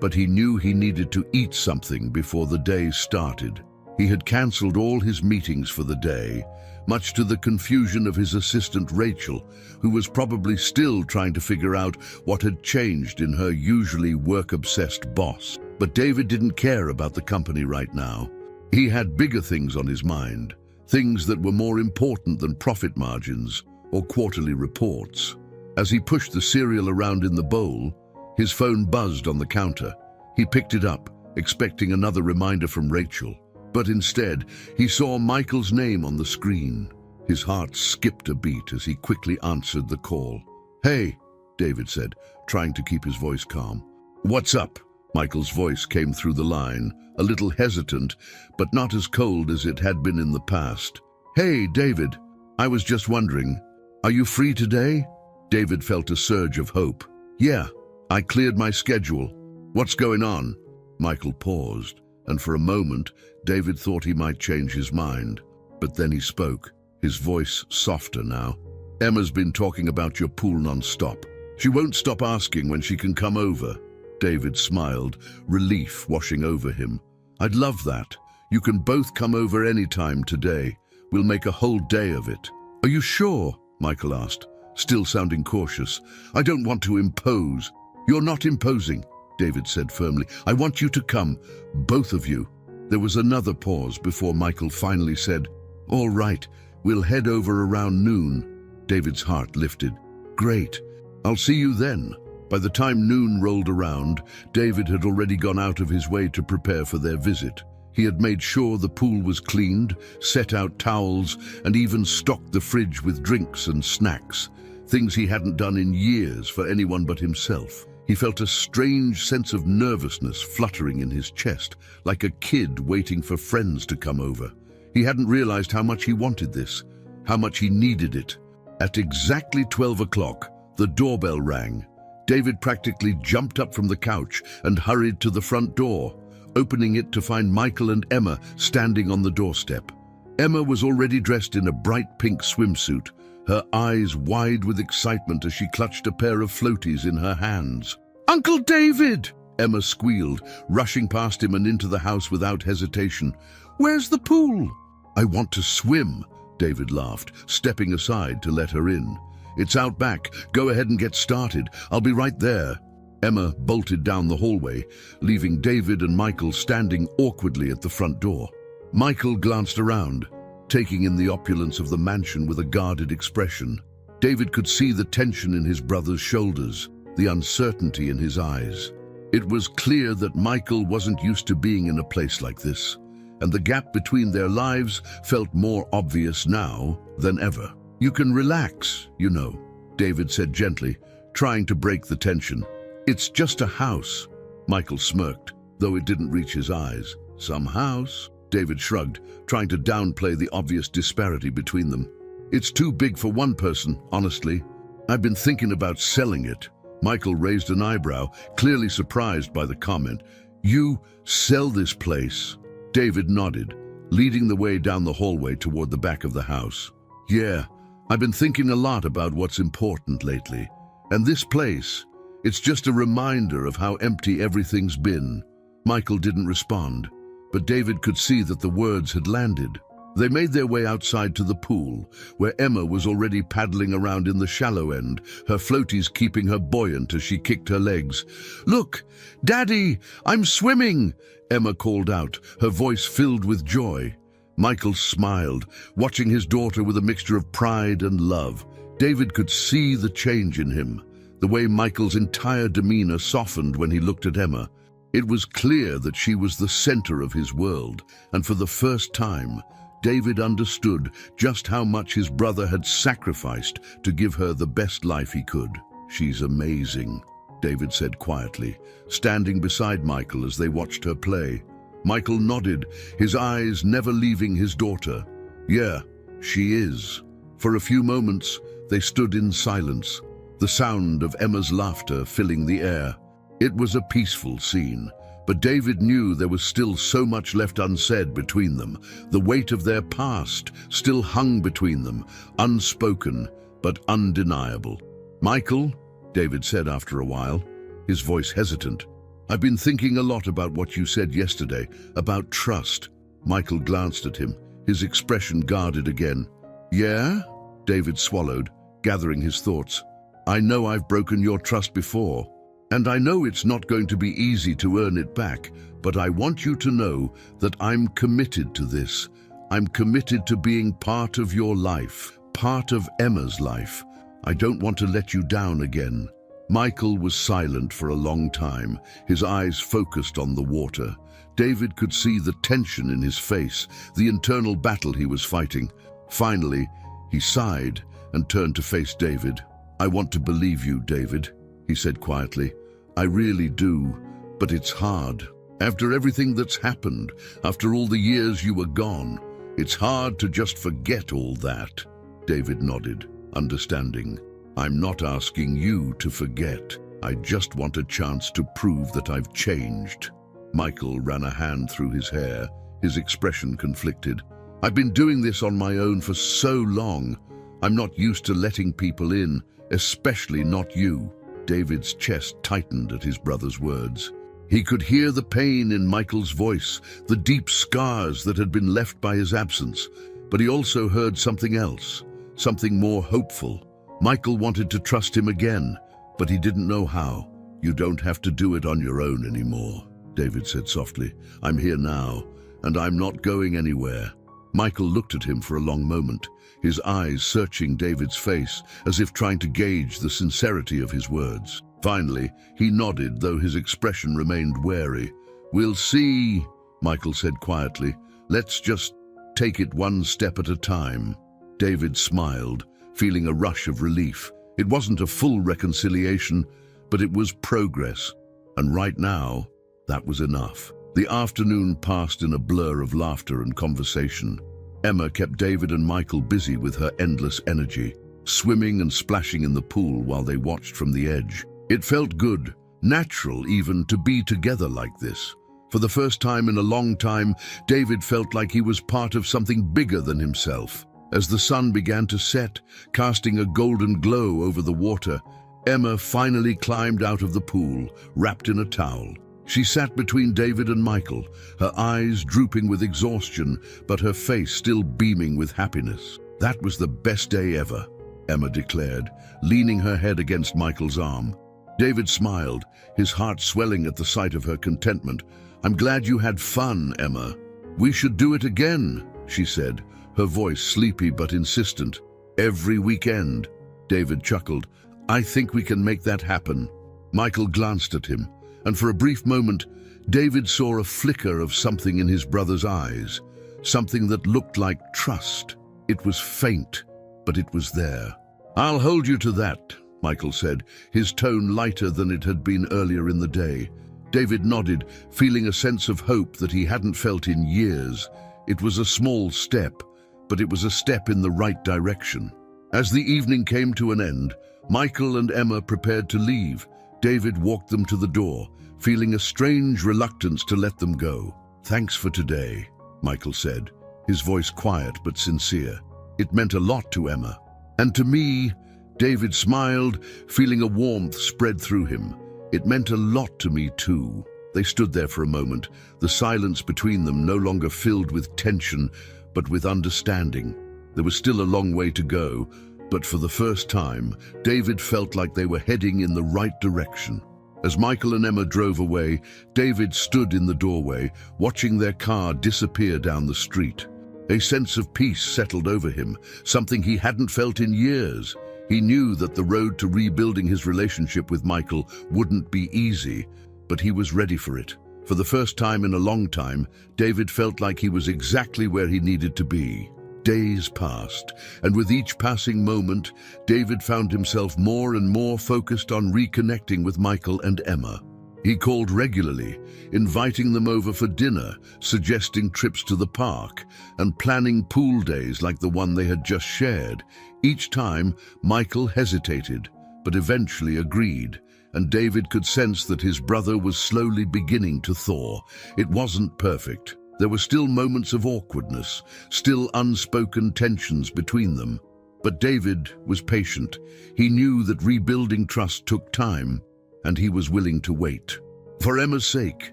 but he knew he needed to eat something before the day started. He had cancelled all his meetings for the day, much to the confusion of his assistant Rachel, who was probably still trying to figure out what had changed in her usually work-obsessed boss. But David didn't care about the company right now. He had bigger things on his mind, things that were more important than profit margins or quarterly reports. As he pushed the cereal around in the bowl, his phone buzzed on the counter. He picked it up, expecting another reminder from Rachel. But instead, he saw Michael's name on the screen. His heart skipped a beat as he quickly answered the call. "Hey," David said, trying to keep his voice calm. "What's up?" Michael's voice came through the line, a little hesitant, but not as cold as it had been in the past. "Hey, David, I was just wondering, are you free today?" David felt a surge of hope. "Yeah, I cleared my schedule. What's going on?" Michael paused, and for a moment, David thought he might change his mind. But then he spoke, his voice softer now. "Emma's been talking about your pool non-stop. She won't stop asking when she can come over." David smiled, relief washing over him. "I'd love that. You can both come over any time today. We'll make a whole day of it." "Are you sure?" Michael asked, still sounding cautious. "I don't want to impose." "You're not imposing," David said firmly. "I want you to come, both of you." There was another pause before Michael finally said, All right, we'll head over around noon. David's heart lifted. Great. I'll see you then. By the time noon rolled around, David had already gone out of his way to prepare for their visit. He had made sure the pool was cleaned, set out towels, and even stocked the fridge with drinks and snacks, things he hadn't done in years for anyone but himself. He felt a strange sense of nervousness fluttering in his chest, like a kid waiting for friends to come over. He hadn't realized how much he wanted this, how much he needed it. At exactly 12 o'clock, the doorbell rang. David practically jumped up from the couch and hurried to the front door, opening it to find Michael and Emma standing on the doorstep. Emma was already dressed in a bright pink swimsuit, her eyes wide with excitement as she clutched a pair of floaties in her hands. "Uncle David!" Emma squealed, rushing past him and into the house without hesitation. "Where's the pool?" "I want to swim," David laughed, stepping aside to let her in. "It's out back. Go ahead and get started. I'll be right there." Emma bolted down the hallway, leaving David and Michael standing awkwardly at the front door. Michael glanced around, taking in the opulence of the mansion with a guarded expression. David could see the tension in his brother's shoulders, the uncertainty in his eyes. It was clear that Michael wasn't used to being in a place like this, and the gap between their lives felt more obvious now than ever. "You can relax, you know," David said gently, trying to break the tension. "It's just a house." Michael smirked, though it didn't reach his eyes. "Some house?" David shrugged, trying to downplay the obvious disparity between them. "It's too big for one person, honestly. I've been thinking about selling it." Michael raised an eyebrow, clearly surprised by the comment. "You sell this place?" David nodded, leading the way down the hallway toward the back of the house. "Yeah, I've been thinking a lot about what's important lately. And this place, it's just a reminder of how empty everything's been." Michael didn't respond, but David could see that the words had landed. They made their way outside to the pool, where Emma was already paddling around in the shallow end, her floaties keeping her buoyant as she kicked her legs. "Look, Daddy, I'm swimming!" Emma called out, her voice filled with joy. Michael smiled, watching his daughter with a mixture of pride and love. David could see the change in him, the way Michael's entire demeanor softened when he looked at Emma. It was clear that she was the center of his world, and for the first time, David understood just how much his brother had sacrificed to give her the best life he could. "She's amazing," David said quietly, standing beside Michael as they watched her play. Michael nodded, his eyes never leaving his daughter. "Yeah, she is." For a few moments, they stood in silence, the sound of Emma's laughter filling the air. It was a peaceful scene, but David knew there was still so much left unsaid between them. The weight of their past still hung between them, unspoken but undeniable. "Michael," David said after a while, his voice hesitant, "I've been thinking a lot about what you said yesterday, about trust." Michael glanced at him, his expression guarded again. "Yeah?" David swallowed, gathering his thoughts. "I know I've broken your trust before. And I know it's not going to be easy to earn it back, but I want you to know that I'm committed to this. I'm committed to being part of your life, part of Emma's life. I don't want to let you down again." Michael was silent for a long time, his eyes focused on the water. David could see the tension in his face, the internal battle he was fighting. Finally, he sighed and turned to face David. "I want to believe you, David," he said quietly. "I really do, but it's hard. After everything that's happened, after all the years you were gone, it's hard to just forget all that." David nodded, understanding. "I'm not asking you to forget. I just want a chance to prove that I've changed." Michael ran a hand through his hair, his expression conflicted. "I've been doing this on my own for so long. I'm not used to letting people in, especially not you." David's chest tightened at his brother's words. He could hear the pain in Michael's voice, the deep scars that had been left by his absence, but he also heard something else, something more hopeful. Michael wanted to trust him again, but he didn't know how. "You don't have to do it on your own anymore," David said softly. "I'm here now, and I'm not going anywhere." Michael looked at him for a long moment, his eyes searching David's face as if trying to gauge the sincerity of his words. Finally, he nodded, though his expression remained wary. "We'll see," Michael said quietly. "Let's just take it one step at a time." David smiled, feeling a rush of relief. It wasn't a full reconciliation, but it was progress. And right now, that was enough. The afternoon passed in a blur of laughter and conversation. Emma kept David and Michael busy with her endless energy, swimming and splashing in the pool while they watched from the edge. It felt good, natural even, to be together like this. For the first time in a long time, David felt like he was part of something bigger than himself. As the sun began to set, casting a golden glow over the water, Emma finally climbed out of the pool, wrapped in a towel. She sat between David and Michael, her eyes drooping with exhaustion, but her face still beaming with happiness. "That was the best day ever," Emma declared, leaning her head against Michael's arm. David smiled, his heart swelling at the sight of her contentment. "I'm glad you had fun, Emma." "We should do it again," she said, her voice sleepy but insistent. "Every weekend." David chuckled. "I think we can make that happen." Michael glanced at him, and for a brief moment, David saw a flicker of something in his brother's eyes, something that looked like trust. It was faint, but it was there. "I'll hold you to that," Michael said, his tone lighter than it had been earlier in the day. David nodded, feeling a sense of hope that he hadn't felt in years. It was a small step, but it was a step in the right direction. As the evening came to an end, Michael and Emma prepared to leave. David walked them to the door, feeling a strange reluctance to let them go. "Thanks for today," Michael said, his voice quiet but sincere. "It meant a lot to Emma. And to me," David smiled, feeling a warmth spread through him. "It meant a lot to me too." They stood there for a moment, the silence between them no longer filled with tension, but with understanding. There was still a long way to go, but for the first time, David felt like they were heading in the right direction. As Michael and Emma drove away, David stood in the doorway, watching their car disappear down the street. A sense of peace settled over him, something he hadn't felt in years. He knew that the road to rebuilding his relationship with Michael wouldn't be easy, but he was ready for it. For the first time in a long time, David felt like he was exactly where he needed to be. Days passed, and with each passing moment, David found himself more and more focused on reconnecting with Michael and Emma. He called regularly, inviting them over for dinner, suggesting trips to the park, and planning pool days like the one they had just shared. Each time, Michael hesitated, but eventually agreed, and David could sense that his brother was slowly beginning to thaw. It wasn't perfect. There were still moments of awkwardness, still unspoken tensions between them. But David was patient. He knew that rebuilding trust took time, and he was willing to wait. For Emma's sake,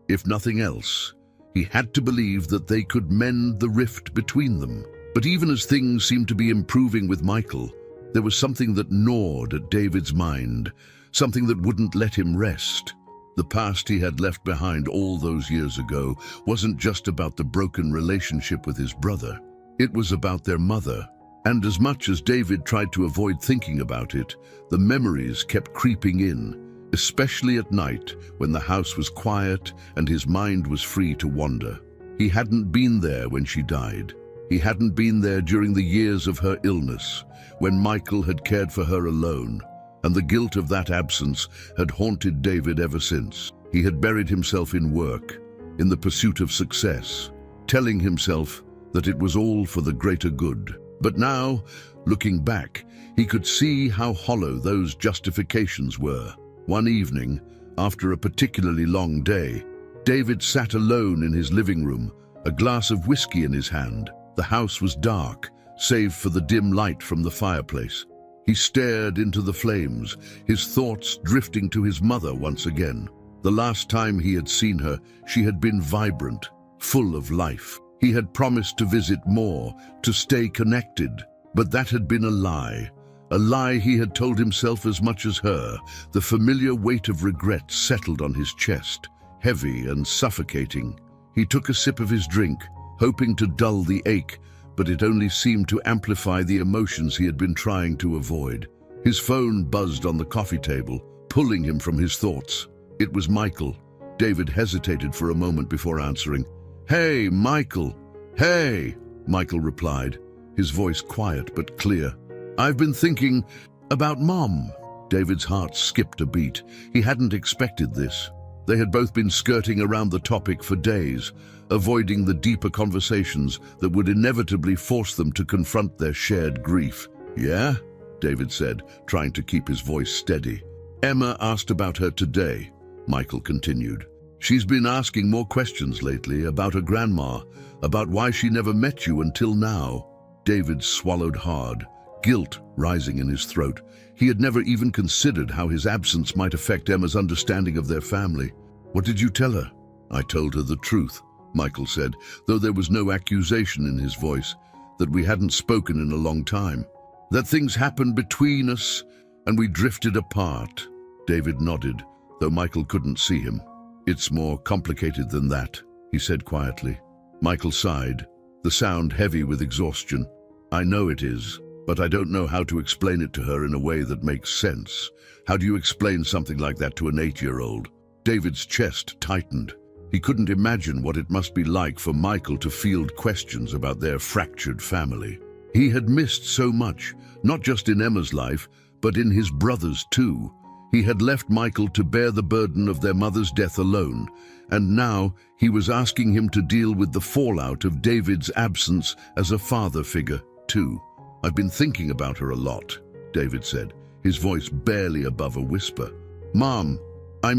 if nothing else, he had to believe that they could mend the rift between them. But even as things seemed to be improving with Michael, there was something that gnawed at David's mind, something that wouldn't let him rest. The past he had left behind all those years ago wasn't just about the broken relationship with his brother. It was about their mother. And as much as David tried to avoid thinking about it, the memories kept creeping in, especially at night when the house was quiet and his mind was free to wander. He hadn't been there when she died. He hadn't been there during the years of her illness, when Michael had cared for her alone. And the guilt of that absence had haunted David ever since. He had buried himself in work, in the pursuit of success, telling himself that it was all for the greater good. But now, looking back, he could see how hollow those justifications were. One evening, after a particularly long day, David sat alone in his living room, a glass of whiskey in his hand. The house was dark, save for the dim light from the fireplace. He stared into the flames, his thoughts drifting to his mother once again. The last time he had seen her, she had been vibrant, full of life. He had promised to visit more, to stay connected. But that had been a lie he had told himself as much as her. The familiar weight of regret settled on his chest, heavy and suffocating. He took a sip of his drink, hoping to dull the ache, but it only seemed to amplify the emotions he had been trying to avoid. His phone buzzed on the coffee table, pulling him from his thoughts. It was Michael. David hesitated for a moment before answering. "Hey, Michael." "Hey," Michael replied, his voice quiet but clear. "I've been thinking about Mom." David's heart skipped a beat. He hadn't expected this. They had both been skirting around the topic for days, avoiding the deeper conversations that would inevitably force them to confront their shared grief. "Yeah?" David said, trying to keep his voice steady. "Emma asked about her today," Michael continued. "She's been asking more questions lately about her grandma, about why she never met you until now." David swallowed hard, guilt rising in his throat. He had never even considered how his absence might affect Emma's understanding of their family. "What did you tell her?" "I told her the truth," Michael said, though there was no accusation in his voice, "that we hadn't spoken in a long time. That things happened between us and we drifted apart." David nodded, though Michael couldn't see him. "It's more complicated than that," he said quietly. Michael sighed, the sound heavy with exhaustion. "I know it is, but I don't know how to explain it to her in a way that makes sense. How do you explain something like that to an 8-year-old? David's chest tightened. He couldn't imagine what it must be like for Michael to field questions about their fractured family. He had missed so much, not just in Emma's life, but in his brother's too. He had left Michael to bear the burden of their mother's death alone, and now he was asking him to deal with the fallout of David's absence as a father figure too. "I've been thinking about her a lot," David said, his voice barely above a whisper. "Mom, I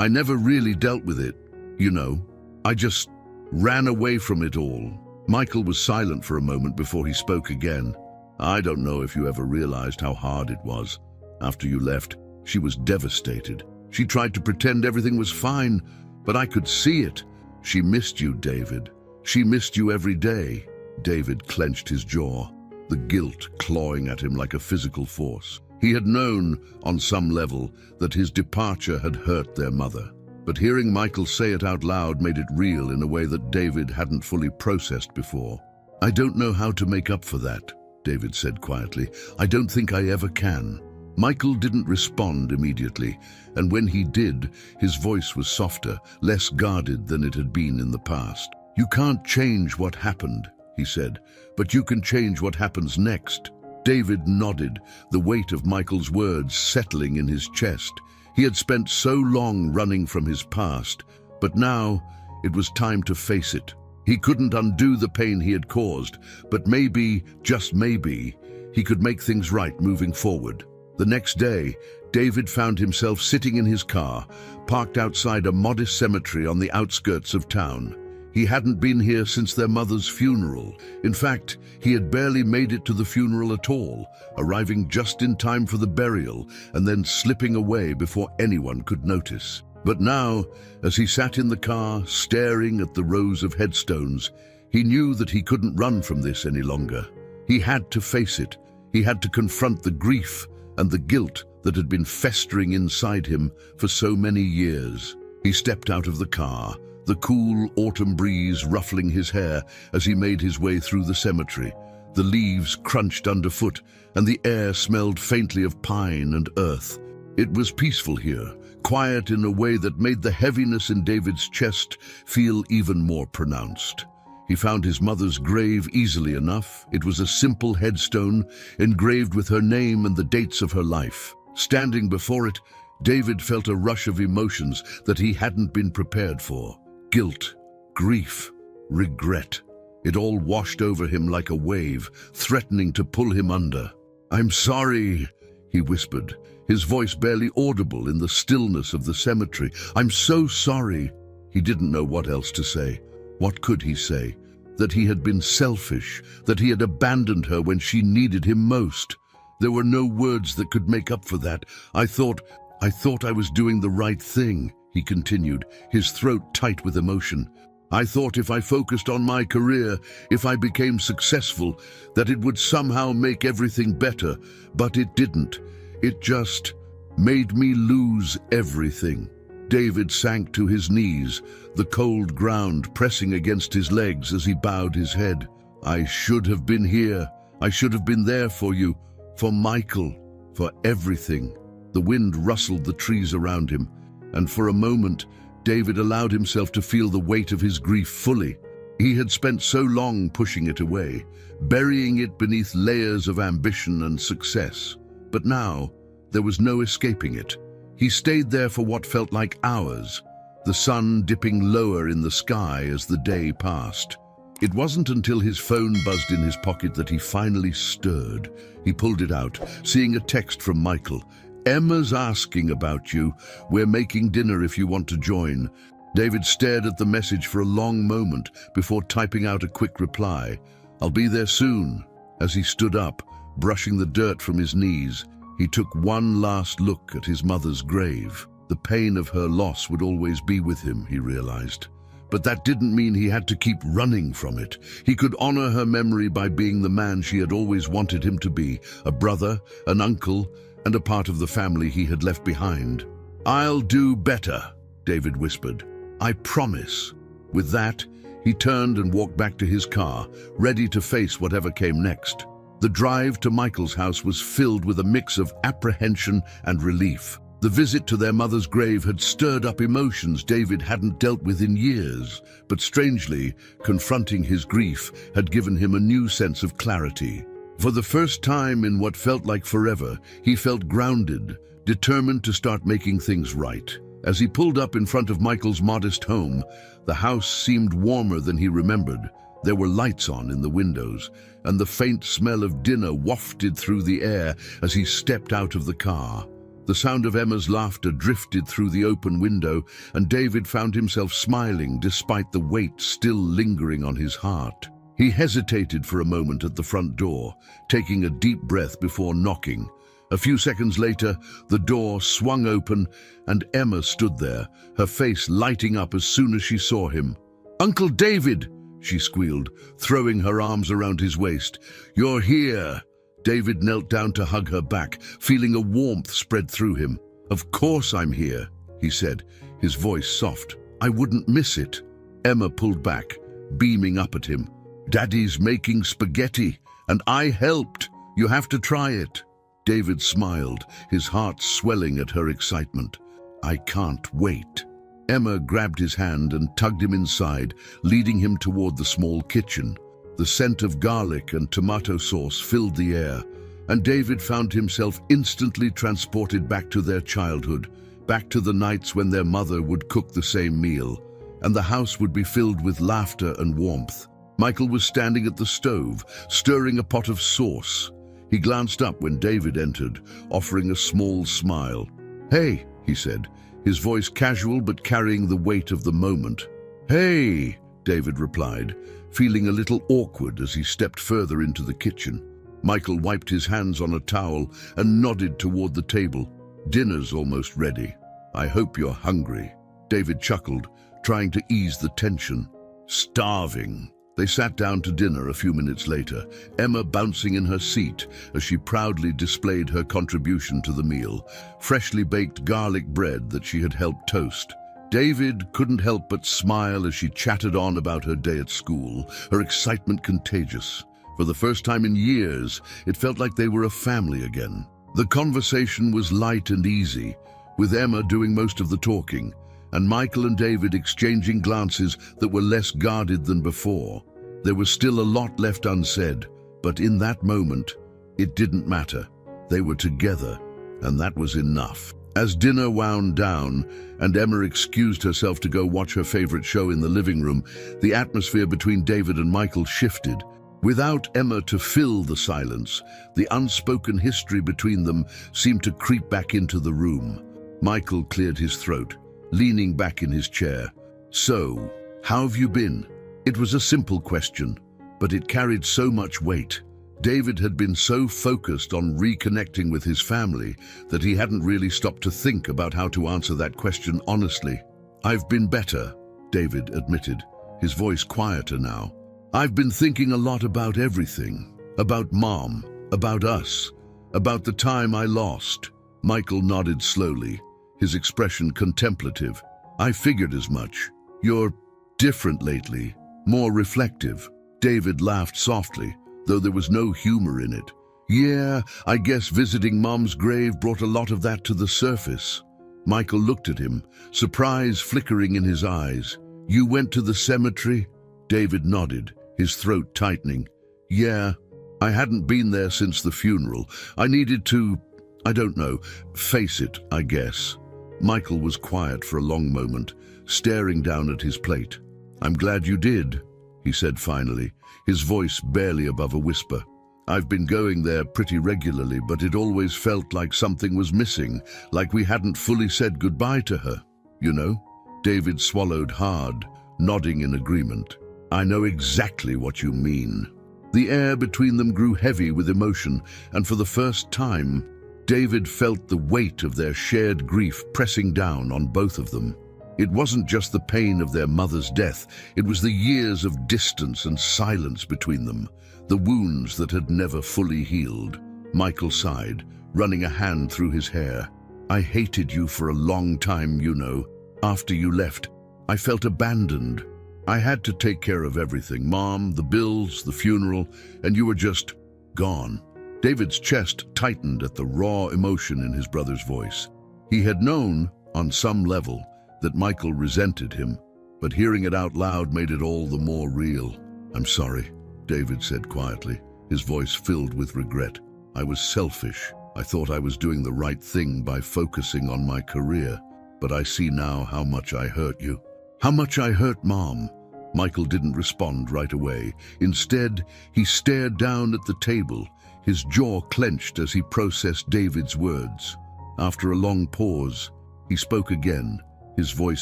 never really dealt with it, you know. I just ran away from it all." Michael was silent for a moment before he spoke again. "I don't know if you ever realized how hard it was. After you left, she was devastated. She tried to pretend everything was fine, but I could see it. She missed you, David. She missed you every day." David clenched his jaw, the guilt clawing at him like a physical force. He had known, on some level, that his departure had hurt their mother. But hearing Michael say it out loud made it real in a way that David hadn't fully processed before. "I don't know how to make up for that," David said quietly. "I don't think I ever can." Michael didn't respond immediately, and when he did, his voice was softer, less guarded than it had been in the past. "You can't change what happened," he said, "but you can change what happens next." David nodded, the weight of Michael's words settling in his chest. He had spent so long running from his past, but now it was time to face it. He couldn't undo the pain he had caused, but maybe, just maybe, he could make things right moving forward. The next day, David found himself sitting in his car, parked outside a modest cemetery on the outskirts of town. He hadn't been here since their mother's funeral. In fact, he had barely made it to the funeral at all, arriving just in time for the burial and then slipping away before anyone could notice. But now, as he sat in the car, staring at the rows of headstones, he knew that he couldn't run from this any longer. He had to face it. He had to confront the grief and the guilt that had been festering inside him for so many years. He stepped out of the car, the cool autumn breeze ruffling his hair as he made his way through the cemetery. The leaves crunched underfoot, and the air smelled faintly of pine and earth. It was peaceful here, quiet in a way that made the heaviness in David's chest feel even more pronounced. He found his mother's grave easily enough. It was a simple headstone, engraved with her name and the dates of her life. Standing before it, David felt a rush of emotions that he hadn't been prepared for. Guilt, grief, regret. It all washed over him like a wave, threatening to pull him under. "I'm sorry," he whispered, his voice barely audible in the stillness of the cemetery. "I'm so sorry." He didn't know what else to say. What could he say? That he had been selfish, that he had abandoned her when she needed him most. There were no words that could make up for that. I thought I was doing the right thing," he continued, his throat tight with emotion. "I thought if I focused on my career, if I became successful, that it would somehow make everything better, but it didn't. It just made me lose everything." David sank to his knees, the cold ground pressing against his legs as he bowed his head. "I should have been here. I should have been there for you, for Michael, for everything." The wind rustled the trees around him, and for a moment, David allowed himself to feel the weight of his grief fully. He had spent so long pushing it away, burying it beneath layers of ambition and success. But now, there was no escaping it. He stayed there for what felt like hours, the sun dipping lower in the sky as the day passed. It wasn't until his phone buzzed in his pocket that he finally stirred. He pulled it out, seeing a text from Michael. "Emma's asking about you. We're making dinner if you want to join." David stared at the message for a long moment before typing out a quick reply. "I'll be there soon." As he stood up, brushing the dirt from his knees, he took one last look at his mother's grave. The pain of her loss would always be with him, he realized. But that didn't mean he had to keep running from it. He could honor her memory by being the man she had always wanted him to be, a brother, an uncle, and a part of the family he had left behind. "I'll do better," David whispered. "I promise." With that, he turned and walked back to his car, ready to face whatever came next. The drive to Michael's house was filled with a mix of apprehension and relief. The visit to their mother's grave had stirred up emotions David hadn't dealt with in years, but strangely, confronting his grief had given him a new sense of clarity. For the first time in what felt like forever, he felt grounded, determined to start making things right. As he pulled up in front of Michael's modest home, the house seemed warmer than he remembered. There were lights on in the windows, and the faint smell of dinner wafted through the air as he stepped out of the car. The sound of Emma's laughter drifted through the open window, and David found himself smiling despite the weight still lingering on his heart. He hesitated for a moment at the front door, taking a deep breath before knocking. A few seconds later, the door swung open, and Emma stood there, her face lighting up as soon as she saw him. "Uncle David!" she squealed, throwing her arms around his waist. "You're here!" David knelt down to hug her back, feeling a warmth spread through him. "Of course I'm here," he said, his voice soft. "I wouldn't miss it." Emma pulled back, beaming up at him. "Daddy's making spaghetti, and I helped. You have to try it." David smiled, his heart swelling at her excitement. "I can't wait." Emma grabbed his hand and tugged him inside, leading him toward the small kitchen. The scent of garlic and tomato sauce filled the air, and David found himself instantly transported back to their childhood, back to the nights when their mother would cook the same meal, and the house would be filled with laughter and warmth. Michael was standing at the stove, stirring a pot of sauce. He glanced up when David entered, offering a small smile. "Hey," he said, his voice casual but carrying the weight of the moment. "Hey," David replied, feeling a little awkward as he stepped further into the kitchen. Michael wiped his hands on a towel and nodded toward the table. "Dinner's almost ready. I hope you're hungry." David chuckled, trying to ease the tension. "Starving." They sat down to dinner a few minutes later, Emma bouncing in her seat as she proudly displayed her contribution to the meal, freshly baked garlic bread that she had helped toast. David couldn't help but smile as she chatted on about her day at school, her excitement contagious. For the first time in years, it felt like they were a family again. The conversation was light and easy, with Emma doing most of the talking, and Michael and David exchanging glances that were less guarded than before. There was still a lot left unsaid, but in that moment, it didn't matter. They were together, and that was enough. As dinner wound down, and Emma excused herself to go watch her favorite show in the living room, the atmosphere between David and Michael shifted. Without Emma to fill the silence, the unspoken history between them seemed to creep back into the room. Michael cleared his throat, leaning back in his chair. "So, how have you been?" It was a simple question, but it carried so much weight. David had been so focused on reconnecting with his family that he hadn't really stopped to think about how to answer that question honestly. "I've been better," David admitted, his voice quieter now. "I've been thinking a lot about everything. About Mom, about us, about the time I lost." Michael nodded slowly, his expression contemplative. "I figured as much. You're different lately, more reflective." David laughed softly, though there was no humor in it. "Yeah, I guess visiting Mom's grave brought a lot of that to the surface." Michael looked at him, surprise flickering in his eyes. "You went to the cemetery?" David nodded, his throat tightening. "Yeah, I hadn't been there since the funeral. I needed to, I don't know, face it, I guess." Michael was quiet for a long moment, staring down at his plate. "I'm glad you did," he said finally, his voice barely above a whisper. "I've been going there pretty regularly, but it always felt like something was missing, like we hadn't fully said goodbye to her, you know?" David swallowed hard, nodding in agreement. "I know exactly what you mean." The air between them grew heavy with emotion, and for the first time, David felt the weight of their shared grief pressing down on both of them. It wasn't just the pain of their mother's death, it was the years of distance and silence between them, the wounds that had never fully healed. Michael sighed, running a hand through his hair. "I hated you for a long time, you know. After you left, I felt abandoned. I had to take care of everything, Mom, the bills, the funeral, and you were just gone." David's chest tightened at the raw emotion in his brother's voice. He had known, on some level, that Michael resented him, but hearing it out loud made it all the more real. "I'm sorry," David said quietly, his voice filled with regret. "I was selfish. I thought I was doing the right thing by focusing on my career, but I see now how much I hurt you." "How much I hurt Mom?" Michael didn't respond right away. Instead, he stared down at the table, his jaw clenched as he processed David's words. After a long pause, he spoke again, his voice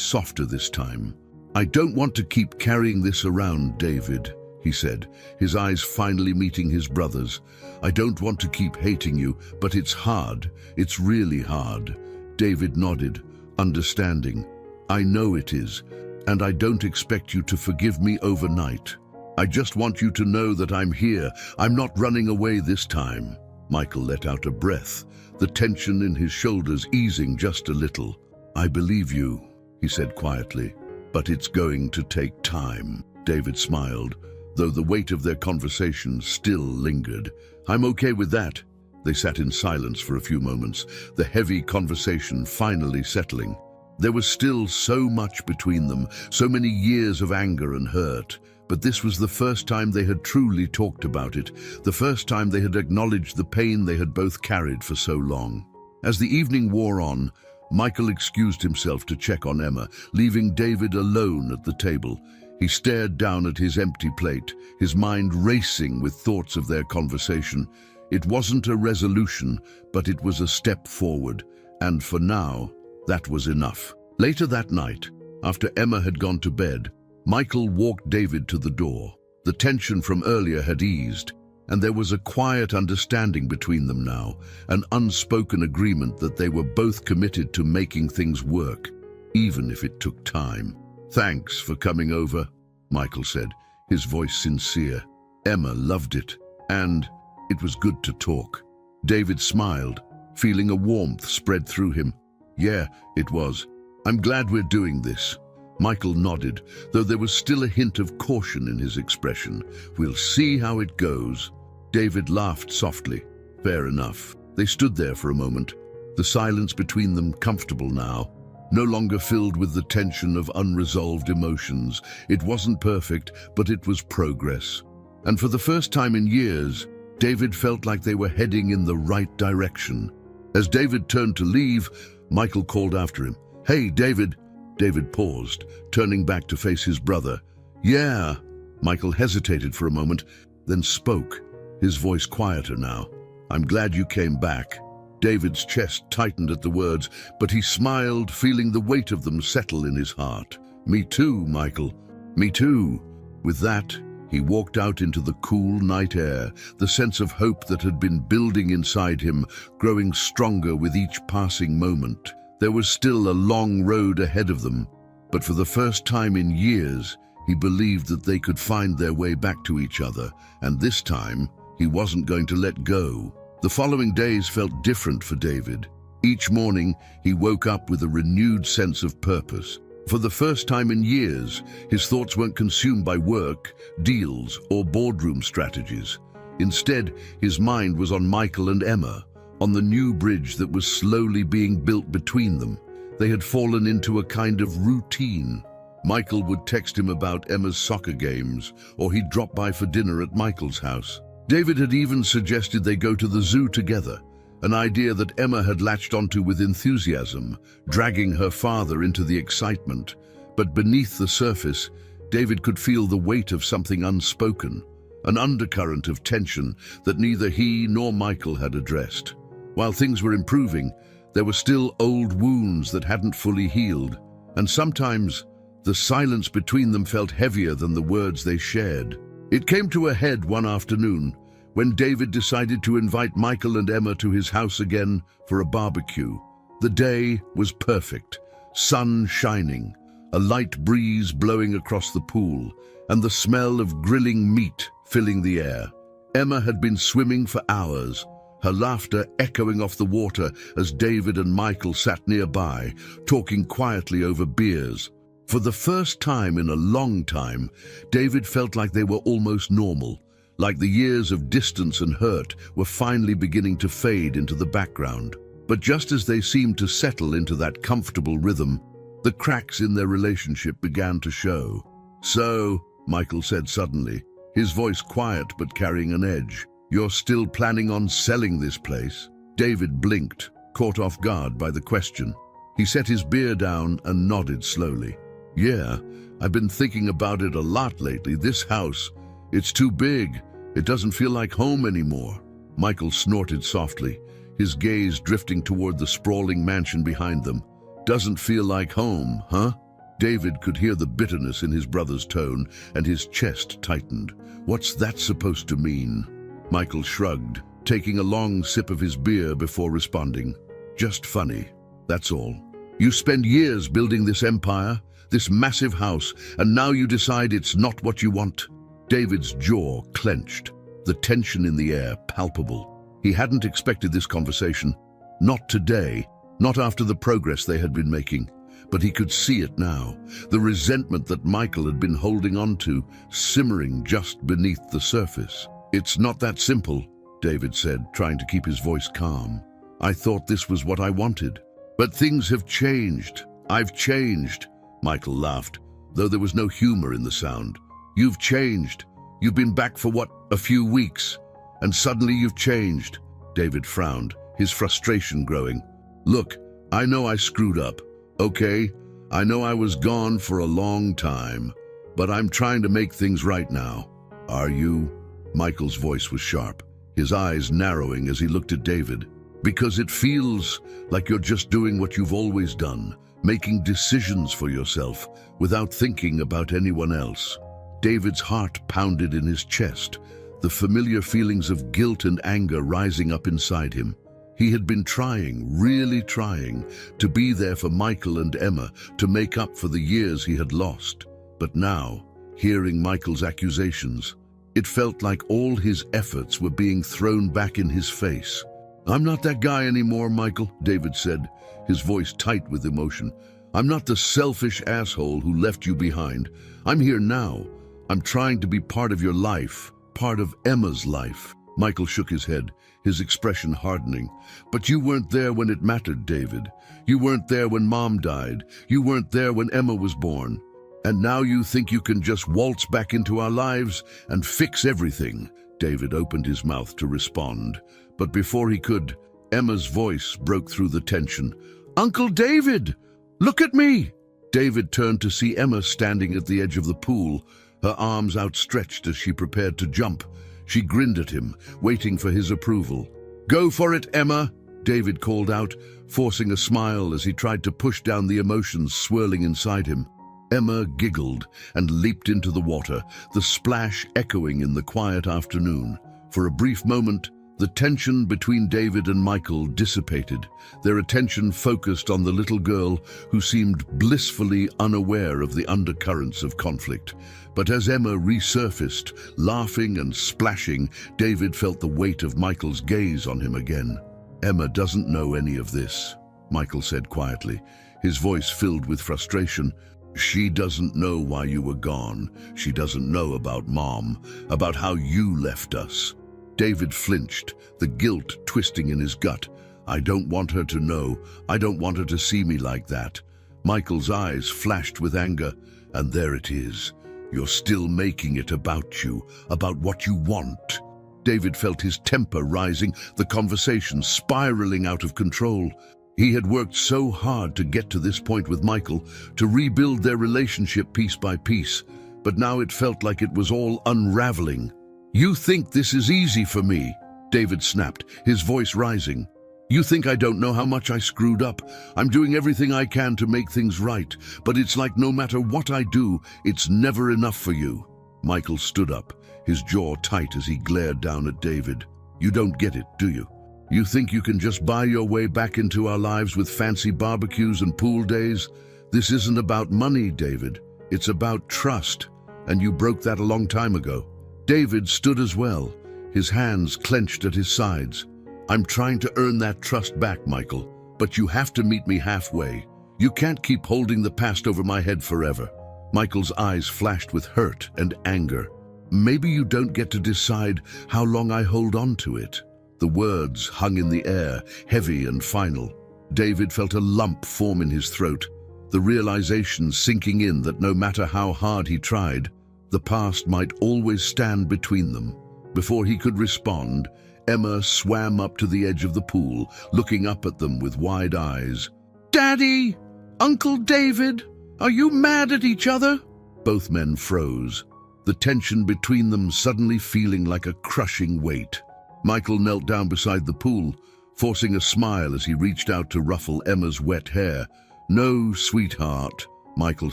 softer this time. "I don't want to keep carrying this around, David," he said, his eyes finally meeting his brother's. "I don't want to keep hating you, but it's hard. It's really hard." David nodded, understanding. "I know it is, and I don't expect you to forgive me overnight. I just want you to know that I'm here. I'm not running away this time." Michael let out a breath, the tension in his shoulders easing just a little. "I believe you," he said quietly, "but it's going to take time." David smiled, though the weight of their conversation still lingered. "I'm okay with that." They sat in silence for a few moments, the heavy conversation finally settling. There was still so much between them, so many years of anger and hurt, but this was the first time they had truly talked about it, the first time they had acknowledged the pain they had both carried for so long. As the evening wore on, Michael excused himself to check on Emma, leaving David alone at the table. He stared down at his empty plate, his mind racing with thoughts of their conversation. It wasn't a resolution, but it was a step forward, and for now, that was enough. Later that night, after Emma had gone to bed, Michael walked David to the door. The tension from earlier had eased, and there was a quiet understanding between them now, an unspoken agreement that they were both committed to making things work, even if it took time. "Thanks for coming over," Michael said, his voice sincere. Emma loved it, and it was good to talk. David smiled, feeling a warmth spread through him. "Yeah, it was. I'm glad we're doing this." Michael nodded, though there was still a hint of caution in his expression. "We'll see how it goes." David laughed softly. "Fair enough." They stood there for a moment, the silence between them comfortable now, no longer filled with the tension of unresolved emotions. It wasn't perfect, but it was progress. And for the first time in years, David felt like they were heading in the right direction. As David turned to leave, Michael called after him. "Hey, David." David paused, turning back to face his brother. "Yeah." Michael hesitated for a moment, then spoke, his voice quieter now. "I'm glad you came back." David's chest tightened at the words, but he smiled, feeling the weight of them settle in his heart. "Me too, Michael. Me too." With that, he walked out into the cool night air, the sense of hope that had been building inside him, growing stronger with each passing moment. There was still a long road ahead of them, but for the first time in years, he believed that they could find their way back to each other, and this time, he wasn't going to let go. The following days felt different for David. Each morning, he woke up with a renewed sense of purpose. For the first time in years, his thoughts weren't consumed by work, deals, or boardroom strategies. Instead, his mind was on Michael and Emma, on the new bridge that was slowly being built between them. They had fallen into a kind of routine. Michael would text him about Emma's soccer games, or he'd drop by for dinner at Michael's house. David had even suggested they go to the zoo together, an idea that Emma had latched onto with enthusiasm, dragging her father into the excitement. But beneath the surface, David could feel the weight of something unspoken, an undercurrent of tension that neither he nor Michael had addressed. While things were improving, there were still old wounds that hadn't fully healed, and sometimes the silence between them felt heavier than the words they shared. It came to a head one afternoon when David decided to invite Michael and Emma to his house again for a barbecue. The day was perfect, sun shining, a light breeze blowing across the pool, and the smell of grilling meat filling the air. Emma had been swimming for hours, her laughter echoing off the water as David and Michael sat nearby, talking quietly over beers. For the first time in a long time, David felt like they were almost normal, like the years of distance and hurt were finally beginning to fade into the background. But just as they seemed to settle into that comfortable rhythm, the cracks in their relationship began to show. "So," Michael said suddenly, his voice quiet but carrying an edge, "you're still planning on selling this place?" David blinked, caught off guard by the question. He set his beer down and nodded slowly. "Yeah, I've been thinking about it a lot lately. This house, it's too big. It doesn't feel like home anymore." Michael snorted softly, his gaze drifting toward the sprawling mansion behind them. "Doesn't feel like home, huh?" David could hear the bitterness in his brother's tone, and his chest tightened. "What's that supposed to mean?" Michael shrugged, taking a long sip of his beer before responding. "Just funny, that's all. You spend years building this empire, this massive house, and now you decide it's not what you want." David's jaw clenched, the tension in the air palpable. He hadn't expected this conversation. Not today, not after the progress they had been making. But he could see it now, the resentment that Michael had been holding on to, simmering just beneath the surface. "It's not that simple," David said, trying to keep his voice calm. "I thought this was what I wanted. But things have changed. I've changed." Michael laughed, though there was no humor in the sound. "You've changed. You've been back for what, a few weeks? And suddenly you've changed." David frowned, his frustration growing. "Look, I know I screwed up. Okay, I know I was gone for a long time, but I'm trying to make things right now." "Are you?" Michael's voice was sharp, his eyes narrowing as he looked at David. "Because it feels like you're just doing what you've always done, making decisions for yourself without thinking about anyone else." David's heart pounded in his chest, the familiar feelings of guilt and anger rising up inside him. He had been trying, really trying, to be there for Michael and Emma, to make up for the years he had lost. But now, hearing Michael's accusations, it felt like all his efforts were being thrown back in his face. "I'm not that guy anymore, Michael," David said, his voice tight with emotion. "I'm not the selfish asshole who left you behind. I'm here now. I'm trying to be part of your life, part of Emma's life." Michael shook his head, his expression hardening. "But you weren't there when it mattered, David. You weren't there when Mom died. You weren't there when Emma was born. And now you think you can just waltz back into our lives and fix everything." David opened his mouth to respond, but before he could, Emma's voice broke through the tension. "Uncle David, look at me!" David turned to see Emma standing at the edge of the pool, her arms outstretched as she prepared to jump. She grinned at him, waiting for his approval. "Go for it, Emma," David called out, forcing a smile as he tried to push down the emotions swirling inside him. Emma giggled and leaped into the water, the splash echoing in the quiet afternoon. For a brief moment, the tension between David and Michael dissipated, their attention focused on the little girl who seemed blissfully unaware of the undercurrents of conflict. But as Emma resurfaced, laughing and splashing, David felt the weight of Michael's gaze on him again. Emma doesn't know any of this, Michael said quietly, his voice filled with frustration. She doesn't know why you were gone. She doesn't know about Mom, about how you left us. David flinched, the guilt twisting in his gut. I don't want her to know. I don't want her to see me like that. Michael's eyes flashed with anger. And there it is. You're still making it about you, about what you want. David felt his temper rising, the conversation spiraling out of control. He had worked so hard to get to this point with Michael, to rebuild their relationship piece by piece, but now it felt like it was all unraveling. You think this is easy for me, David snapped, his voice rising. You think I don't know how much I screwed up. I'm doing everything I can to make things right, but it's like no matter what I do, it's never enough for you. Michael stood up, his jaw tight as he glared down at David. You don't get it, do you? You think you can just buy your way back into our lives with fancy barbecues and pool days? This isn't about money, David. It's about trust, and you broke that a long time ago. David stood as well, his hands clenched at his sides. I'm trying to earn that trust back, Michael, but you have to meet me halfway. You can't keep holding the past over my head forever. Michael's eyes flashed with hurt and anger. Maybe you don't get to decide how long I hold on to it. The words hung in the air, heavy and final. David felt a lump form in his throat, the realization sinking in that no matter how hard he tried, the past might always stand between them. Before he could respond, Emma swam up to the edge of the pool, looking up at them with wide eyes. Daddy! Uncle David! Are you mad at each other? Both men froze, the tension between them suddenly feeling like a crushing weight. Michael knelt down beside the pool, forcing a smile as he reached out to ruffle Emma's wet hair. No, sweetheart, Michael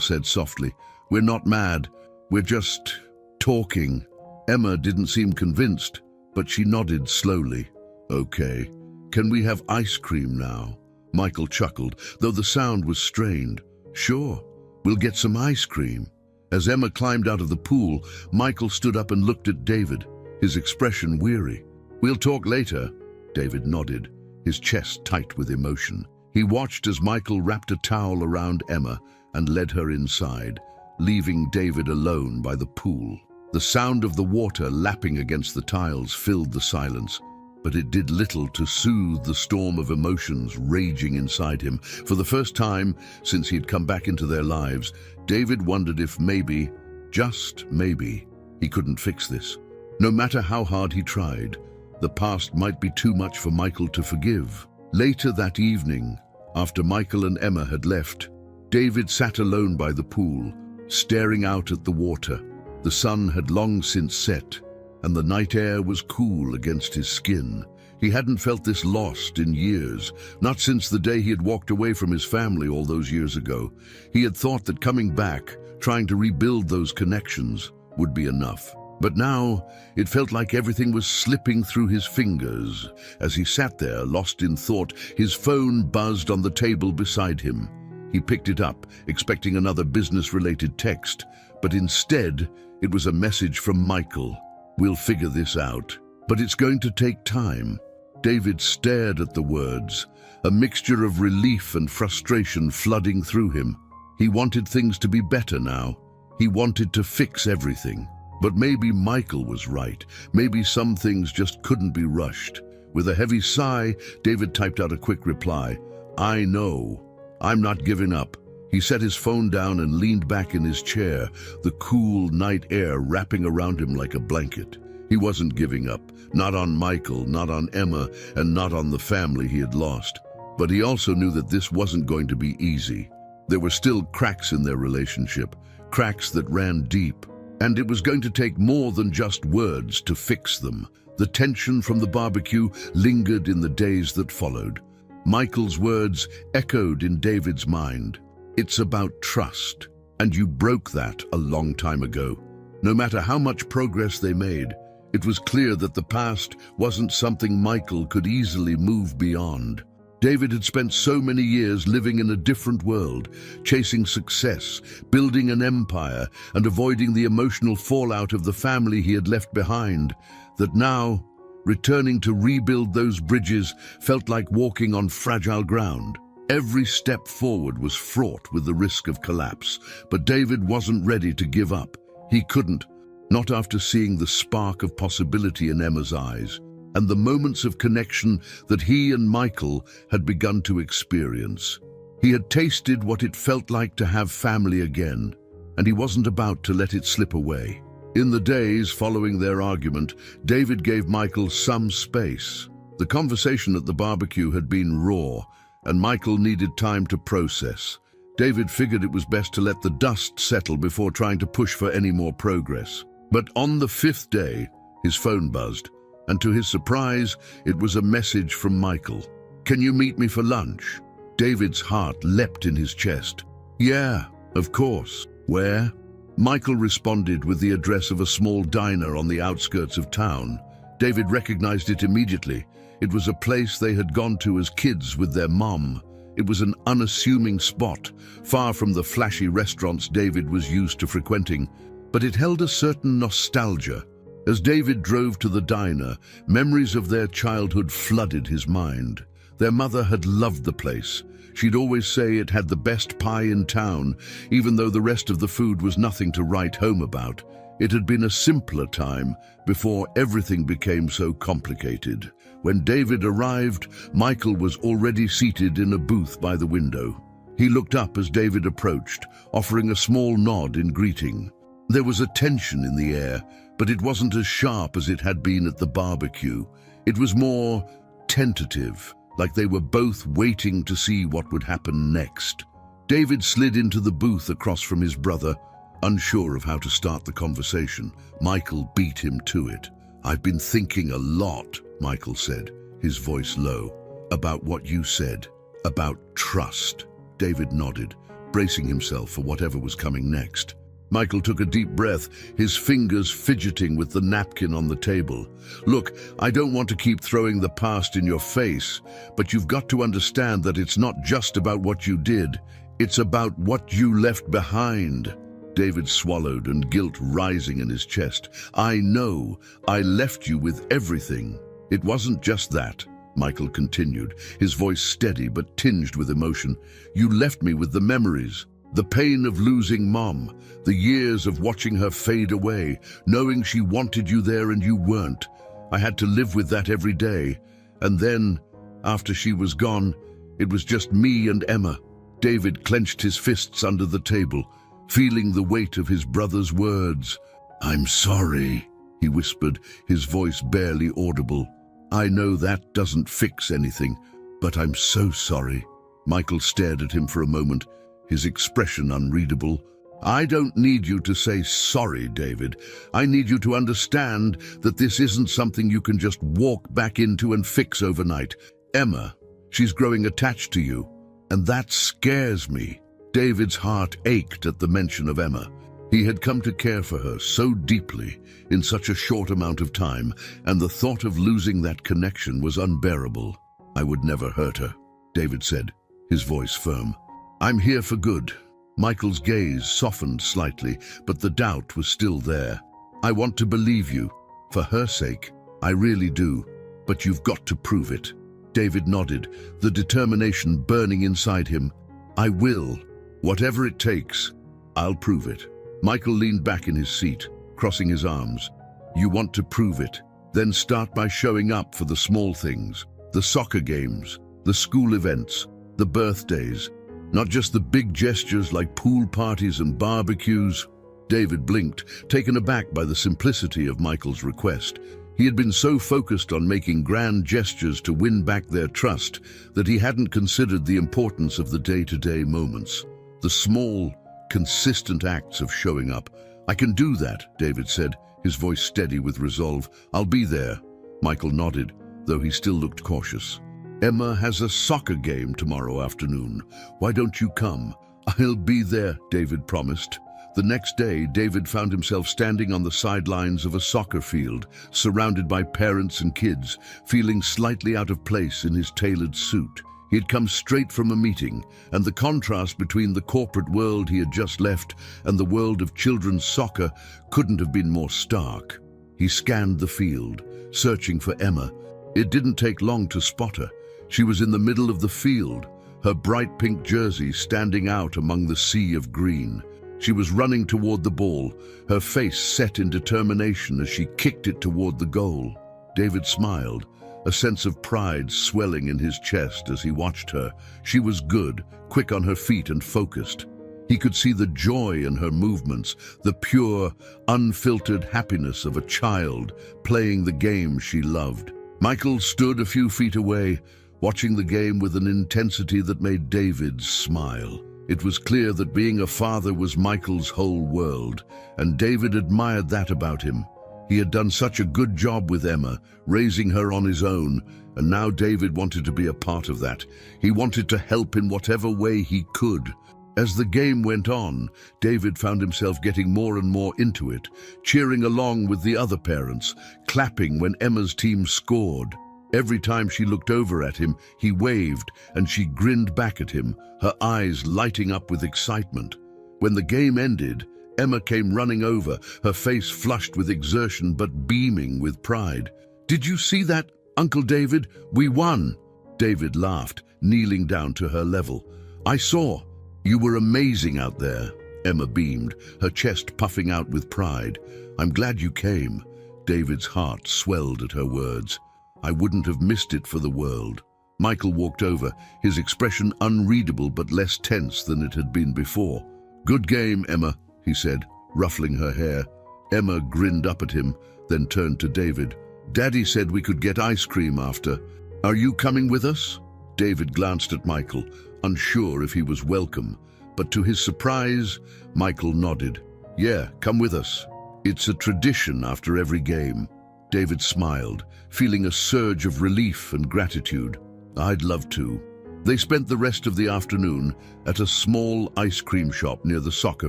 said softly. We're not mad. We're just talking. Emma didn't seem convinced, but she nodded slowly. Okay. Can we have ice cream now? Michael chuckled, though the sound was strained. Sure. We'll get some ice cream. As Emma climbed out of the pool, Michael stood up and looked at David, his expression weary. We'll talk later, David nodded, his chest tight with emotion. He watched as Michael wrapped a towel around Emma and led her inside, leaving David alone by the pool. The sound of the water lapping against the tiles filled the silence, but it did little to soothe the storm of emotions raging inside him. For the first time since he had come back into their lives, David wondered if maybe, just maybe, he couldn't fix this. No matter how hard he tried, the past might be too much for Michael to forgive. Later that evening, after Michael and Emma had left, David sat alone by the pool, staring out at the water. The sun had long since set, and the night air was cool against his skin. He hadn't felt this lost in years, not since the day he had walked away from his family all those years ago. He had thought that coming back, trying to rebuild those connections, would be enough. But now, it felt like everything was slipping through his fingers. As he sat there, lost in thought, his phone buzzed on the table beside him. He picked it up, expecting another business-related text, but instead, it was a message from Michael. We'll figure this out, but it's going to take time. David stared at the words, a mixture of relief and frustration flooding through him. He wanted things to be better now. He wanted to fix everything. But maybe Michael was right. Maybe some things just couldn't be rushed. With a heavy sigh, David typed out a quick reply. I know. I'm not giving up. He set his phone down and leaned back in his chair, the cool night air wrapping around him like a blanket. He wasn't giving up. Not on Michael, not on Emma, and not on the family he had lost. But he also knew that this wasn't going to be easy. There were still cracks in their relationship, cracks that ran deep. And it was going to take more than just words to fix them. The tension from the barbecue lingered in the days that followed. Michael's words echoed in David's mind. It's about trust, and you broke that a long time ago. No matter how much progress they made, it was clear that the past wasn't something Michael could easily move beyond. David had spent so many years living in a different world, chasing success, building an empire, and avoiding the emotional fallout of the family he had left behind, that now Returning to rebuild those bridges felt like walking on fragile ground. Every step forward was fraught with the risk of collapse, but David wasn't ready to give up. He couldn't, not after seeing the spark of possibility in Emma's eyes, and the moments of connection that he and Michael had begun to experience. He had tasted what it felt like to have family again, and he wasn't about to let it slip away. In the days following their argument, David gave Michael some space. The conversation at the barbecue had been raw, and Michael needed time to process. David figured it was best to let the dust settle before trying to push for any more progress. But on the 5th day, his phone buzzed, and to his surprise, it was a message from Michael. "Can you meet me for lunch?" David's heart leapt in his chest. "Yeah, of course. Where?" Michael responded with the address of a small diner on the outskirts of town. David recognized it immediately. It was a place they had gone to as kids with their mom. It was an unassuming spot, far from the flashy restaurants David was used to frequenting, but it held a certain nostalgia. As David drove to the diner, memories of their childhood flooded his mind. Their mother had loved the place. She'd always say it had the best pie in town, even though the rest of the food was nothing to write home about. It had been a simpler time before everything became so complicated. When David arrived, Michael was already seated in a booth by the window. He looked up as David approached, offering a small nod in greeting. There was a tension in the air, but it wasn't as sharp as it had been at the barbecue. It was more tentative, like they were both waiting to see what would happen next. David slid into the booth across from his brother, unsure of how to start the conversation. Michael beat him to it. "I've been thinking a lot," Michael said, his voice low. "About what you said, about trust." David nodded, bracing himself for whatever was coming next. Michael took a deep breath, his fingers fidgeting with the napkin on the table. "Look, I don't want to keep throwing the past in your face, but you've got to understand that it's not just about what you did. It's about what you left behind." David swallowed, and guilt rising in his chest. "I know. I left you with everything." "It wasn't just that," Michael continued, his voice steady but tinged with emotion. "You left me with the memories. The pain of losing Mom, the years of watching her fade away, knowing she wanted you there and you weren't. I had to live with that every day. And then, after she was gone, it was just me and Emma." David clenched his fists under the table, feeling the weight of his brother's words. "I'm sorry," he whispered, his voice barely audible. "I know that doesn't fix anything, but I'm so sorry." Michael stared at him for a moment, his expression unreadable. "I don't need you to say sorry, David. I need you to understand that this isn't something you can just walk back into and fix overnight. Emma, she's growing attached to you, and that scares me." David's heart ached at the mention of Emma. He had come to care for her so deeply in such a short amount of time, and the thought of losing that connection was unbearable. "I would never hurt her," David said, his voice firm. "I'm here for good." Michael's gaze softened slightly, but the doubt was still there. "I want to believe you. For her sake, I really do. But you've got to prove it." David nodded, the determination burning inside him. "I will. Whatever it takes, I'll prove it." Michael leaned back in his seat, crossing his arms. "You want to prove it? Then start by showing up for the small things. The soccer games, the school events, the birthdays. Not just the big gestures like pool parties and barbecues." David blinked, taken aback by the simplicity of Michael's request. He had been so focused on making grand gestures to win back their trust that he hadn't considered the importance of the day-to-day moments. The small, consistent acts of showing up. "I can do that," David said, his voice steady with resolve. "I'll be there." Michael nodded, though he still looked cautious. "Emma has a soccer game tomorrow afternoon. Why don't you come?" "I'll be there," David promised. The next day, David found himself standing on the sidelines of a soccer field, surrounded by parents and kids, feeling slightly out of place in his tailored suit. He had come straight from a meeting, and the contrast between the corporate world he had just left and the world of children's soccer couldn't have been more stark. He scanned the field, searching for Emma. It didn't take long to spot her. She was in the middle of the field, her bright pink jersey standing out among the sea of green. She was running toward the ball, her face set in determination as she kicked it toward the goal. David smiled, a sense of pride swelling in his chest as he watched her. She was good, quick on her feet and focused. He could see the joy in her movements, the pure, unfiltered happiness of a child playing the game she loved. Michael stood a few feet away, watching the game with an intensity that made David smile. It was clear that being a father was Michael's whole world, and David admired that about him. He had done such a good job with Emma, raising her on his own, and now David wanted to be a part of that. He wanted to help in whatever way he could. As the game went on, David found himself getting more and more into it, cheering along with the other parents, clapping when Emma's team scored. Every time she looked over at him, he waved, and she grinned back at him, her eyes lighting up with excitement. When the game ended, Emma came running over, her face flushed with exertion but beaming with pride. "Did you see that, Uncle David? We won!" David laughed, kneeling down to her level. "I saw. You were amazing out there." Emma beamed, her chest puffing out with pride. "I'm glad you came." David's heart swelled at her words. "I wouldn't have missed it for the world." Michael walked over, his expression unreadable but less tense than it had been before. "Good game, Emma," he said, ruffling her hair. Emma grinned up at him, then turned to David. "Daddy said we could get ice cream after. Are you coming with us?" David glanced at Michael, unsure if he was welcome, but to his surprise, Michael nodded. "Yeah, come with us. It's a tradition after every game." David smiled, feeling a surge of relief and gratitude. "I'd love to." They spent the rest of the afternoon at a small ice cream shop near the soccer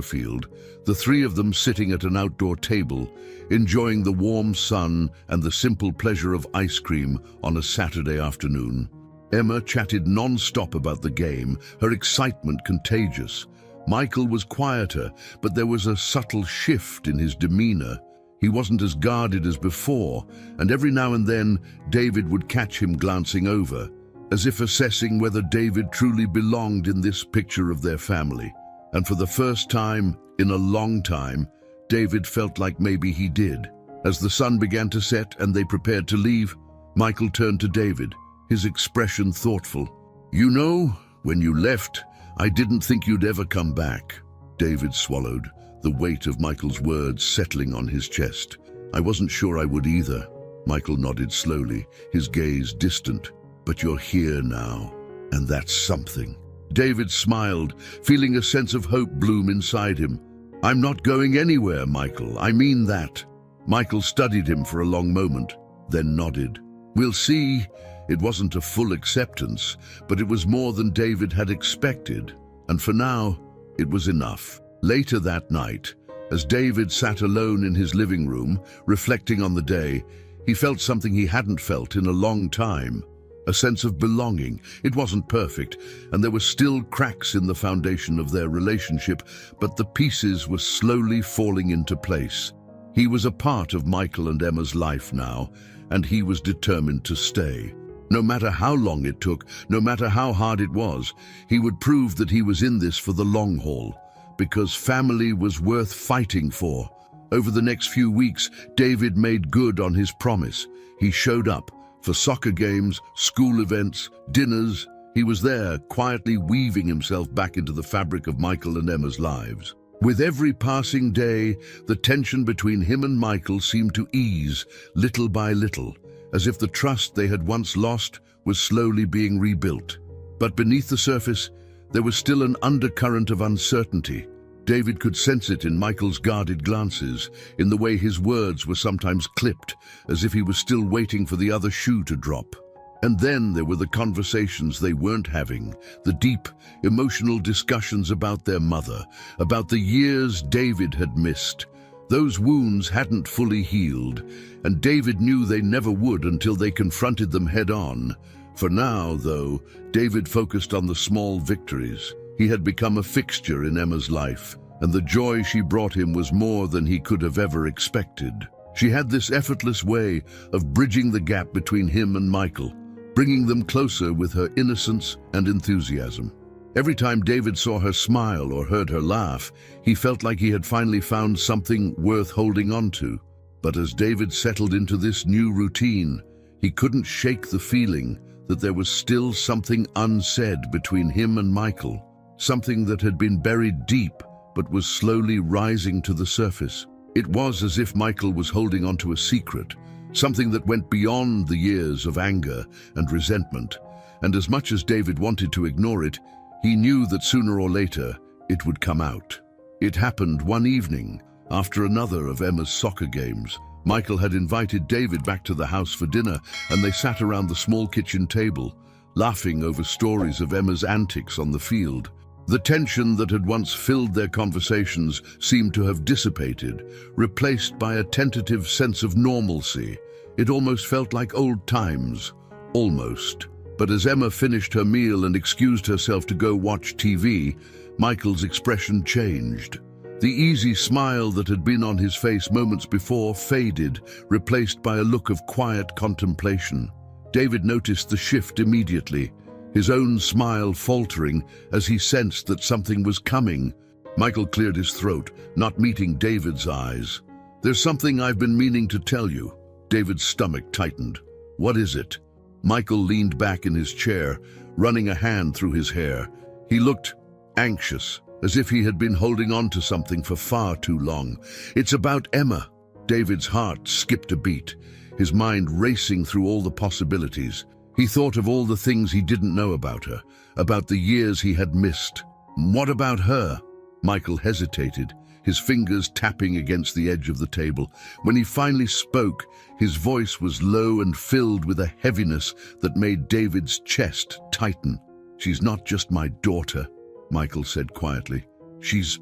field, the three of them sitting at an outdoor table, enjoying the warm sun and the simple pleasure of ice cream on a Saturday afternoon. Emma chatted non-stop about the game, her excitement contagious. Michael was quieter, but there was a subtle shift in his demeanor. He wasn't as guarded as before, and every now and then David would catch him glancing over, as if assessing whether David truly belonged in this picture of their family. And for the first time in a long time, David felt like maybe he did. As the sun began to set and they prepared to leave, Michael turned to David, his expression thoughtful. "You know, when you left, I didn't think you'd ever come back." David swallowed, the weight of Michael's words settling on his chest. "I wasn't sure I would either." Michael nodded slowly, his gaze distant. "But you're here now, and that's something." David smiled, feeling a sense of hope bloom inside him. "I'm not going anywhere, Michael. I mean that." Michael studied him for a long moment, then nodded. "We'll see." It wasn't a full acceptance, but it was more than David had expected, and for now, it was enough. Later that night, as David sat alone in his living room, reflecting on the day, he felt something he hadn't felt in a long time. A sense of belonging. It wasn't perfect, and there were still cracks in the foundation of their relationship, but the pieces were slowly falling into place. He was a part of Michael and Emma's life now, and he was determined to stay. No matter how long it took, no matter how hard it was, he would prove that he was in this for the long haul, because family was worth fighting for. Over the next few weeks, David made good on his promise. He showed up for soccer games, school events, dinners. He was there, quietly weaving himself back into the fabric of Michael and Emma's lives. With every passing day, the tension between him and Michael seemed to ease, little by little, as if the trust they had once lost was slowly being rebuilt. But beneath the surface, there was still an undercurrent of uncertainty. David could sense it in Michael's guarded glances, in the way his words were sometimes clipped, as if he was still waiting for the other shoe to drop. And then there were the conversations they weren't having, the deep, emotional discussions about their mother, about the years David had missed. Those wounds hadn't fully healed, and David knew they never would until they confronted them head-on. For now, though, David focused on the small victories. He had become a fixture in Emma's life, and the joy she brought him was more than he could have ever expected. She had this effortless way of bridging the gap between him and Michael, bringing them closer with her innocence and enthusiasm. Every time David saw her smile or heard her laugh, he felt like he had finally found something worth holding on to. But as David settled into this new routine, he couldn't shake the feeling that there was still something unsaid between him and Michael, something that had been buried deep but was slowly rising to the surface. It was as if Michael was holding on to a secret, something that went beyond the years of anger and resentment, and as much as David wanted to ignore it, he knew that sooner or later it would come out. It happened one evening, after another of Emma's soccer games. Michael had invited David back to the house for dinner, and they sat around the small kitchen table, laughing over stories of Emma's antics on the field. The tension that had once filled their conversations seemed to have dissipated, replaced by a tentative sense of normalcy. It almost felt like old times. Almost. But as Emma finished her meal and excused herself to go watch TV, Michael's expression changed. The easy smile that had been on his face moments before faded, replaced by a look of quiet contemplation. David noticed the shift immediately, his own smile faltering as he sensed that something was coming. Michael cleared his throat, not meeting David's eyes. "There's something I've been meaning to tell you." David's stomach tightened. "What is it?" Michael leaned back in his chair, running a hand through his hair. He looked anxious, as if he had been holding on to something for far too long. "It's about Emma." David's heart skipped a beat, his mind racing through all the possibilities. He thought of all the things he didn't know about her, about the years he had missed. "What about her?" Michael hesitated, his fingers tapping against the edge of the table. When he finally spoke, his voice was low and filled with a heaviness that made David's chest tighten. "She's not just my daughter," Michael said quietly. She's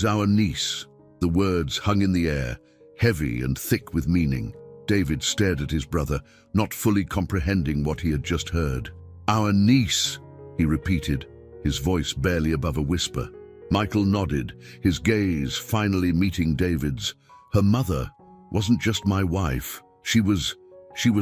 our niece." The words hung in the air, heavy and thick with meaning. David stared at his brother, not fully comprehending what he had just heard. "Our niece," he repeated, his voice barely above a whisper. Michael nodded, his gaze finally meeting David's. "Her mother wasn't just my wife. She was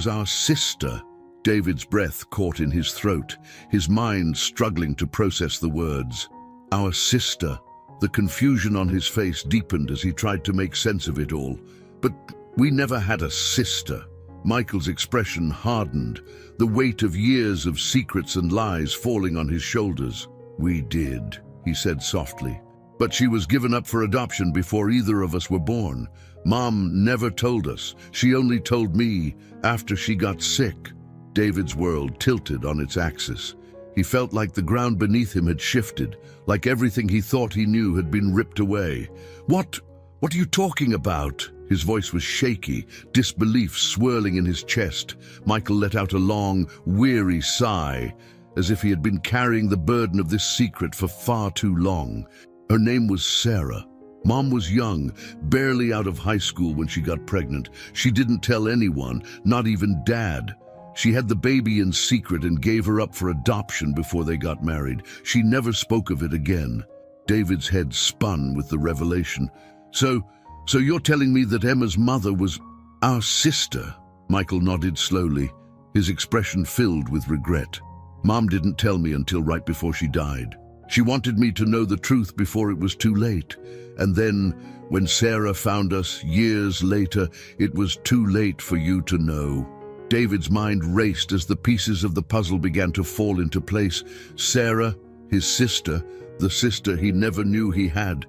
our sister." David's breath caught in his throat, his mind struggling to process the words. "Our sister." The confusion on his face deepened as he tried to make sense of it all. "But we never had a sister." Michael's expression hardened, the weight of years of secrets and lies falling on his shoulders. "We did," he said softly. "But she was given up for adoption before either of us were born. Mom never told us. She only told me after she got sick." David's world tilted on its axis. He felt like the ground beneath him had shifted, like everything he thought he knew had been ripped away. What are you talking about?" His voice was shaky, disbelief swirling in his chest. Michael let out a long, weary sigh, as if he had been carrying the burden of this secret for far too long. Her name was Sarah. Mom was young, barely out of high school when she got pregnant. She didn't tell anyone, not even Dad. She had the baby in secret and gave her up for adoption before they got married. She never spoke of it again. David's head spun with the revelation. So you're telling me that Emma's mother was our sister?" Michael nodded slowly, his expression filled with regret. "Mom didn't tell me until right before she died. She wanted me to know the truth before it was too late. And then, when Sarah found us years later, it was too late for you to know." David's mind raced as the pieces of the puzzle began to fall into place. Sarah, his sister, the sister he never knew he had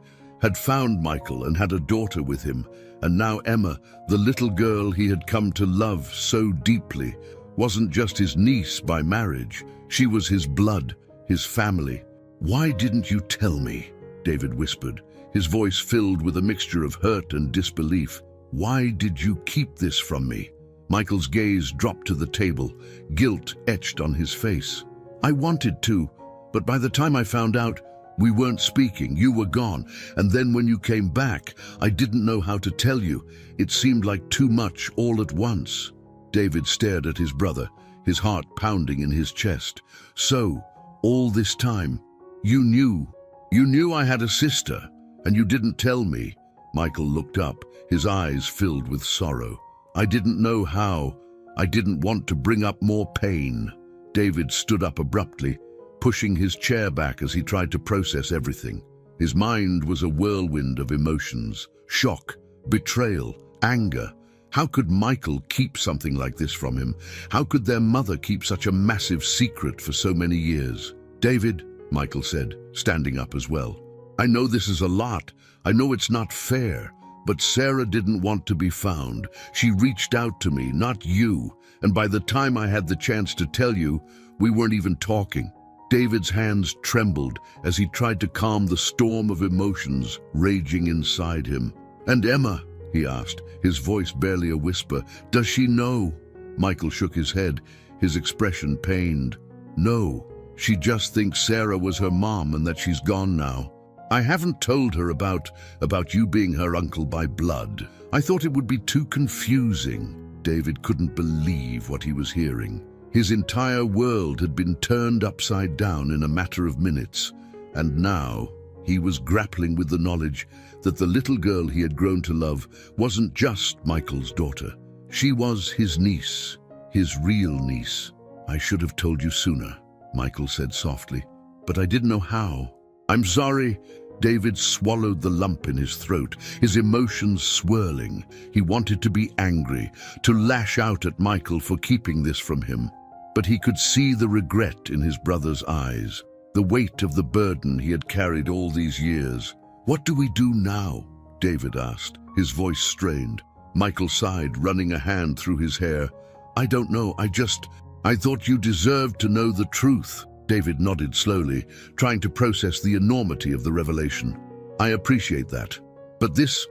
found Michael and had a daughter with him. And now Emma, the little girl he had come to love so deeply, wasn't just his niece by marriage. She was his blood, his family. "Why didn't you tell me?" David whispered, his voice filled with a mixture of hurt and disbelief. "Why did you keep this from me?" Michael's gaze dropped to the table, guilt etched on his face. "I wanted to, but by the time I found out, we weren't speaking, you were gone, and then when you came back, I didn't know how to tell you. It seemed like too much all at once." David stared at his brother, his heart pounding in his chest. "So, all this time, you knew I had a sister, and you didn't tell me." Michael looked up, his eyes filled with sorrow. I didn't know how. I didn't want to bring up more pain. David stood up abruptly, pushing his chair back as he tried to process everything. His mind was a whirlwind of emotions: shock, betrayal, anger. How could Michael keep something like this from him? How could their mother keep such a massive secret for so many years? David, Michael said, standing up as well. I know this is a lot. I know it's not fair. But Sarah didn't want to be found. She reached out to me, not you. And by the time I had the chance to tell you, we weren't even talking. David's hands trembled as he tried to calm the storm of emotions raging inside him. And Emma, he asked, his voice barely a whisper, does she know? Michael shook his head, his expression pained. No, she just thinks Sarah was her mom and that she's gone now. I haven't told her about you being her uncle by blood. I thought it would be too confusing. David couldn't believe what he was hearing. His entire world had been turned upside down in a matter of minutes, and now he was grappling with the knowledge that the little girl he had grown to love wasn't just Michael's daughter. She was his niece, his real niece. I should have told you sooner, Michael said softly, but I didn't know how. I'm sorry. David swallowed the lump in his throat, his emotions swirling. He wanted to be angry, to lash out at Michael for keeping this from him. But he could see the regret in his brother's eyes, the weight of the burden he had carried all these years. What do we do now? David asked, his voice strained. Michael sighed, running a hand through his hair. I don't know, I thought you deserved to know the truth. David nodded slowly, trying to process the enormity of the revelation. I appreciate that. But this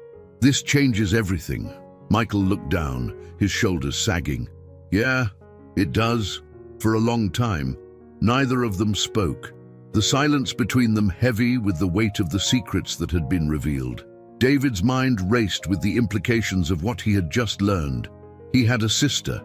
changes everything. Michael looked down, his shoulders sagging. Yeah, it does. For a long time, neither of them spoke, the silence between them heavy with the weight of the secrets that had been revealed. David's mind raced with the implications of what he had just learned. He had a sister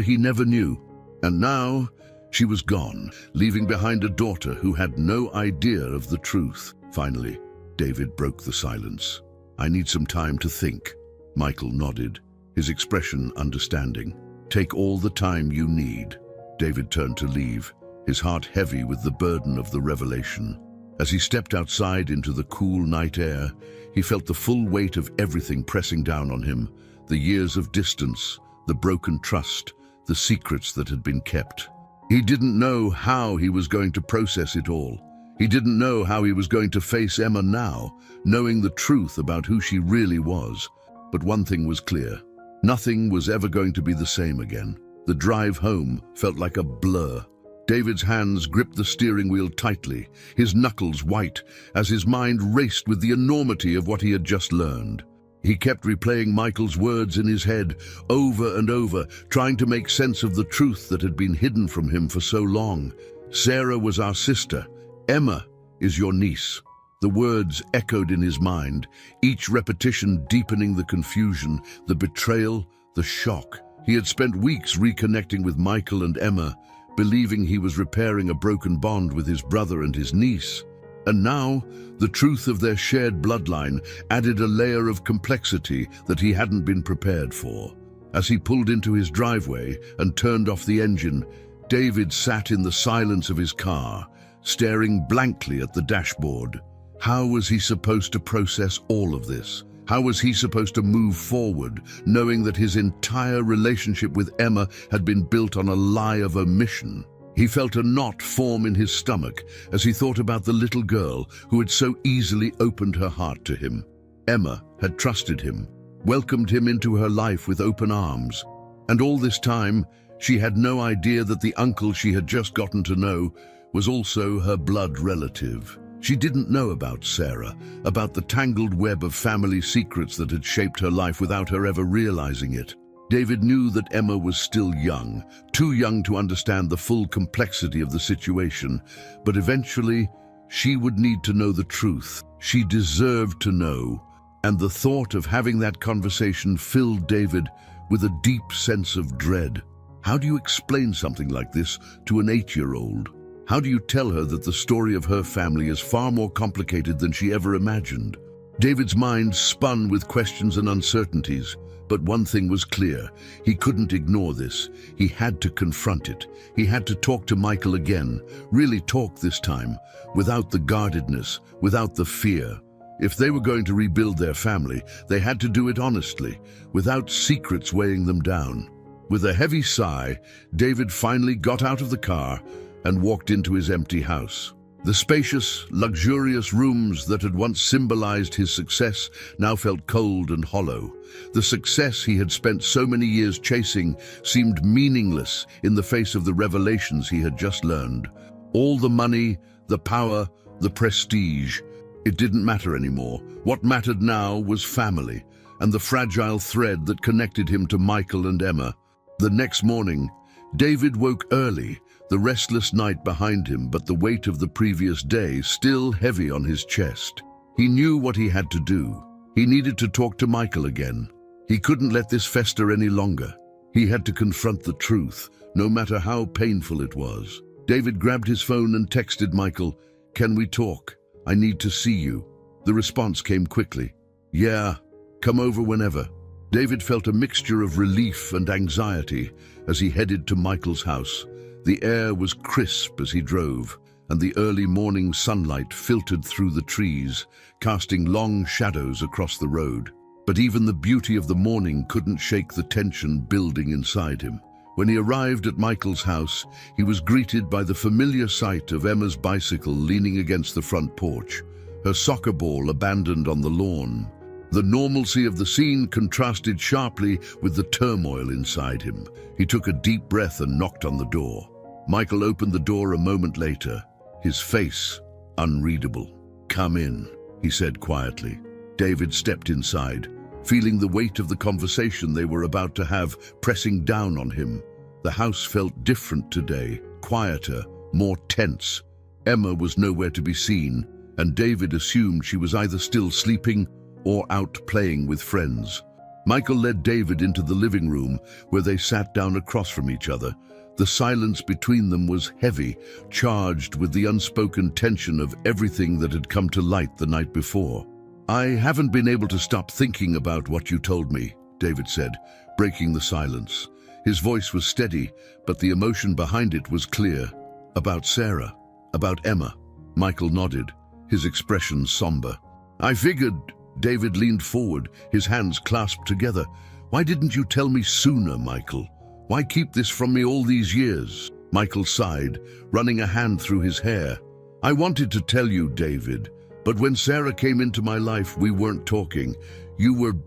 he never knew, and now she was gone, leaving behind a daughter who had no idea of the truth. Finally, David broke the silence. I need some time to think. Michael nodded, his expression understanding. Take all the time you need. David turned to leave, his heart heavy with the burden of the revelation. As he stepped outside into the cool night air, he felt the full weight of everything pressing down on him, the years of distance, the broken trust, the secrets that had been kept. He didn't know how he was going to process it all. He didn't know how he was going to face Emma now, knowing the truth about who she really was. But one thing was clear. Nothing was ever going to be the same again. The drive home felt like a blur. David's hands gripped the steering wheel tightly, his knuckles white, as his mind raced with the enormity of what he had just learned. He kept replaying Michael's words in his head, over and over, trying to make sense of the truth that had been hidden from him for so long. Sarah was our sister. Emma is your niece. The words echoed in his mind, each repetition deepening the confusion, the betrayal, the shock. He had spent weeks reconnecting with Michael and Emma, believing he was repairing a broken bond with his brother and his niece. And now, the truth of their shared bloodline added a layer of complexity that he hadn't been prepared for. As he pulled into his driveway and turned off the engine, David sat in the silence of his car, staring blankly at the dashboard. How was he supposed to process all of this? How was he supposed to move forward, knowing that his entire relationship with Emma had been built on a lie of omission? He felt a knot form in his stomach as he thought about the little girl who had so easily opened her heart to him. Emma had trusted him, welcomed him into her life with open arms. And all this time, she had no idea that the uncle she had just gotten to know was also her blood relative. She didn't know about Sarah, about the tangled web of family secrets that had shaped her life without her ever realizing it. David knew that Emma was still young, too young to understand the full complexity of the situation, but eventually she would need to know the truth. She deserved to know, and the thought of having that conversation filled David with a deep sense of dread. How do you explain something like this to an 8-year-old? How do you tell her that the story of her family is far more complicated than she ever imagined? David's mind spun with questions and uncertainties, but one thing was clear. He couldn't ignore this. He had to confront it. He had to talk to Michael again, really talk this time, without the guardedness, without the fear. If they were going to rebuild their family, they had to do it honestly, without secrets weighing them down. With a heavy sigh, David finally got out of the car and walked into his empty house. The spacious, luxurious rooms that had once symbolized his success now felt cold and hollow. The success he had spent so many years chasing seemed meaningless in the face of the revelations he had just learned. All the money, the power, the prestige, it didn't matter anymore. What mattered now was family, and the fragile thread that connected him to Michael and Emma. The next morning, David woke early, the restless night behind him, but the weight of the previous day still heavy on his chest. He knew what he had to do. He needed to talk to Michael again. He couldn't let this fester any longer. He had to confront the truth, no matter how painful it was. David grabbed his phone and texted Michael, "Can we talk? I need to see you." The response came quickly. "Yeah, come over whenever." David felt a mixture of relief and anxiety as he headed to Michael's house. The air was crisp as he drove, and the early morning sunlight filtered through the trees, casting long shadows across the road. But even the beauty of the morning couldn't shake the tension building inside him. When he arrived at Michael's house, he was greeted by the familiar sight of Emma's bicycle leaning against the front porch, her soccer ball abandoned on the lawn. The normalcy of the scene contrasted sharply with the turmoil inside him. He took a deep breath and knocked on the door. Michael opened the door a moment later, his face unreadable. "Come in," he said quietly. David stepped inside, feeling the weight of the conversation they were about to have pressing down on him. The house felt different today, quieter, more tense. Emma was nowhere to be seen, and David assumed she was either still sleeping or out playing with friends. Michael led David into the living room, where they sat down across from each other. The silence between them was heavy, charged with the unspoken tension of everything that had come to light the night before. "I haven't been able to stop thinking about what you told me," David said, breaking the silence. His voice was steady, but the emotion behind it was clear. "About Sarah, about Emma." Michael nodded, his expression somber. "I figured." David leaned forward, his hands clasped together. "Why didn't you tell me sooner, Michael? Why keep this from me all these years?" Michael sighed, running a hand through his hair. "I wanted to tell you, David, but when Sarah came into my life, we weren't talking. You were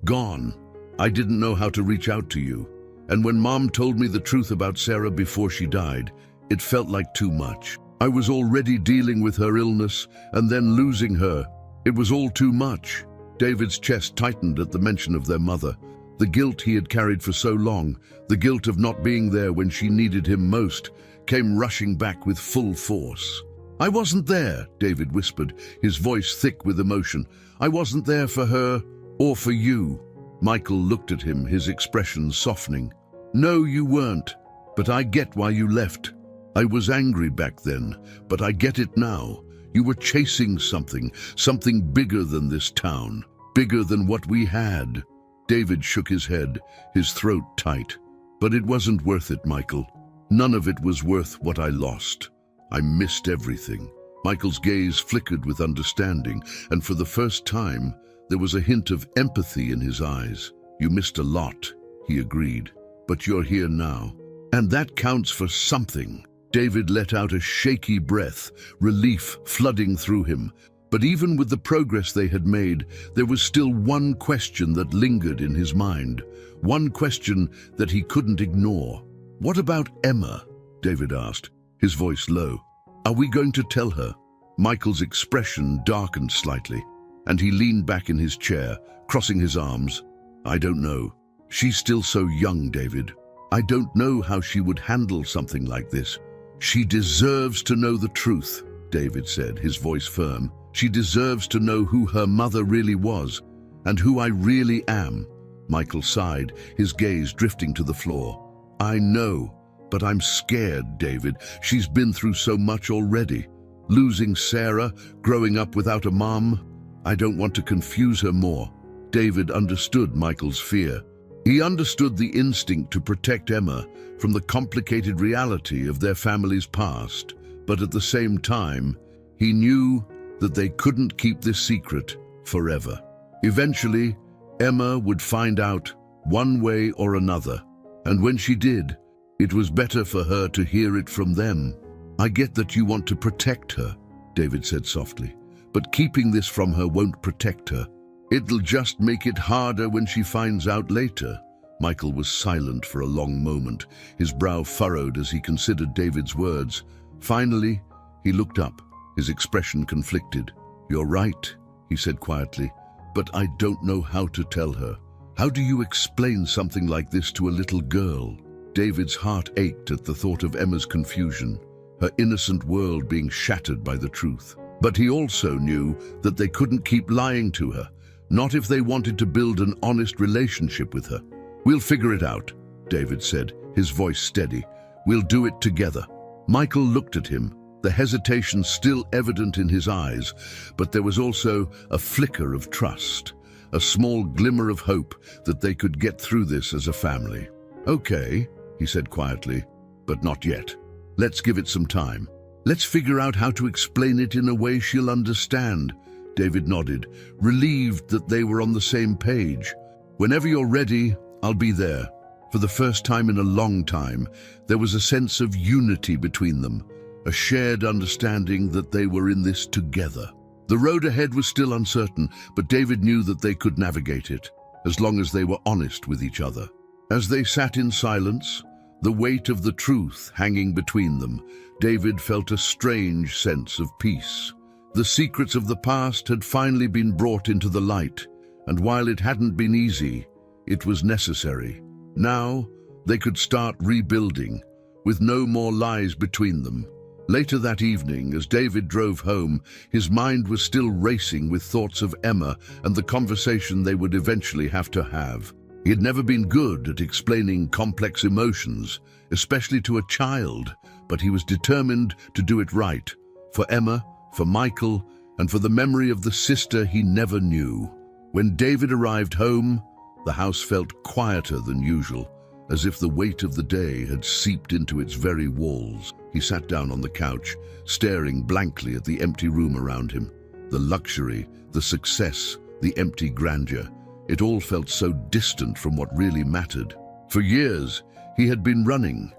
gone. I didn't know how to reach out to you. And when Mom told me the truth about Sarah before she died, it felt like too much. I was already dealing with her illness and then losing her. It was all too much." David's chest tightened at the mention of their mother. The guilt he had carried for so long, the guilt of not being there when she needed him most, came rushing back with full force. "I wasn't there," David whispered, his voice thick with emotion. "I wasn't there for her or for you." Michael looked at him, his expression softening. "No, you weren't, but I get why you left. I was angry back then, but I get it now. You were chasing something bigger than this town, bigger than what we had." David shook his head, his throat tight. "But it wasn't worth it, Michael. None of it was worth what I lost. I missed everything." Michael's gaze flickered with understanding, and for the first time, there was a hint of empathy in his eyes. "You missed a lot," he agreed, "but you're here now. And that counts for something." David let out a shaky breath, relief flooding through him. But even with the progress they had made, there was still one question that lingered in his mind, one question that he couldn't ignore. "What about Emma?" David asked, his voice low. "Are we going to tell her?" Michael's expression darkened slightly, and he leaned back in his chair, crossing his arms. "I don't know. She's still so young, David. I don't know how she would handle something like this." "She deserves to know the truth," David said, his voice firm. "She deserves to know who her mother really was, and who I really am." Michael sighed, his gaze drifting to the floor. "I know, but I'm scared, David. She's been through so much already. Losing Sarah, growing up without a mom. I don't want to confuse her more." David understood Michael's fear. He understood the instinct to protect Emma from the complicated reality of their family's past, but at the same time, he knew that they couldn't keep this secret forever. Eventually, Emma would find out one way or another, and when she did, it was better for her to hear it from them. "I get that you want to protect her," David said softly, "but keeping this from her won't protect her. It'll just make it harder when she finds out later." Michael was silent for a long moment, his brow furrowed as he considered David's words. Finally, he looked up, his expression conflicted. "You're right," he said quietly, "but I don't know how to tell her. How do you explain something like this to a little girl?" David's heart ached at the thought of Emma's confusion, her innocent world being shattered by the truth. But he also knew that they couldn't keep lying to her, not if they wanted to build an honest relationship with her. "We'll figure it out," David said, his voice steady. "We'll do it together." Michael looked at him, the hesitation still evident in his eyes, but there was also a flicker of trust, a small glimmer of hope that they could get through this as a family. "Okay," he said quietly, "but not yet. Let's give it some time. Let's figure out how to explain it in a way she'll understand." David nodded, relieved that they were on the same page. "Whenever you're ready, I'll be there." For the first time in a long time, there was a sense of unity between them, a shared understanding that they were in this together. The road ahead was still uncertain, but David knew that they could navigate it, as long as they were honest with each other. As they sat in silence, the weight of the truth hanging between them, David felt a strange sense of peace. The secrets of the past had finally been brought into the light, and while it hadn't been easy, it was necessary. Now, they could start rebuilding, with no more lies between them. Later that evening, as David drove home, his mind was still racing with thoughts of Emma and the conversation they would eventually have to have. He had never been good at explaining complex emotions, especially to a child, but he was determined to do it right, for Emma, for Michael, and for the memory of the sister he never knew. When David arrived home, the house felt quieter than usual, as if the weight of the day had seeped into its very walls. He sat down on the couch, staring blankly at the empty room around him. The luxury, the success, the empty grandeur, it all felt so distant from what really mattered. For years, he had been running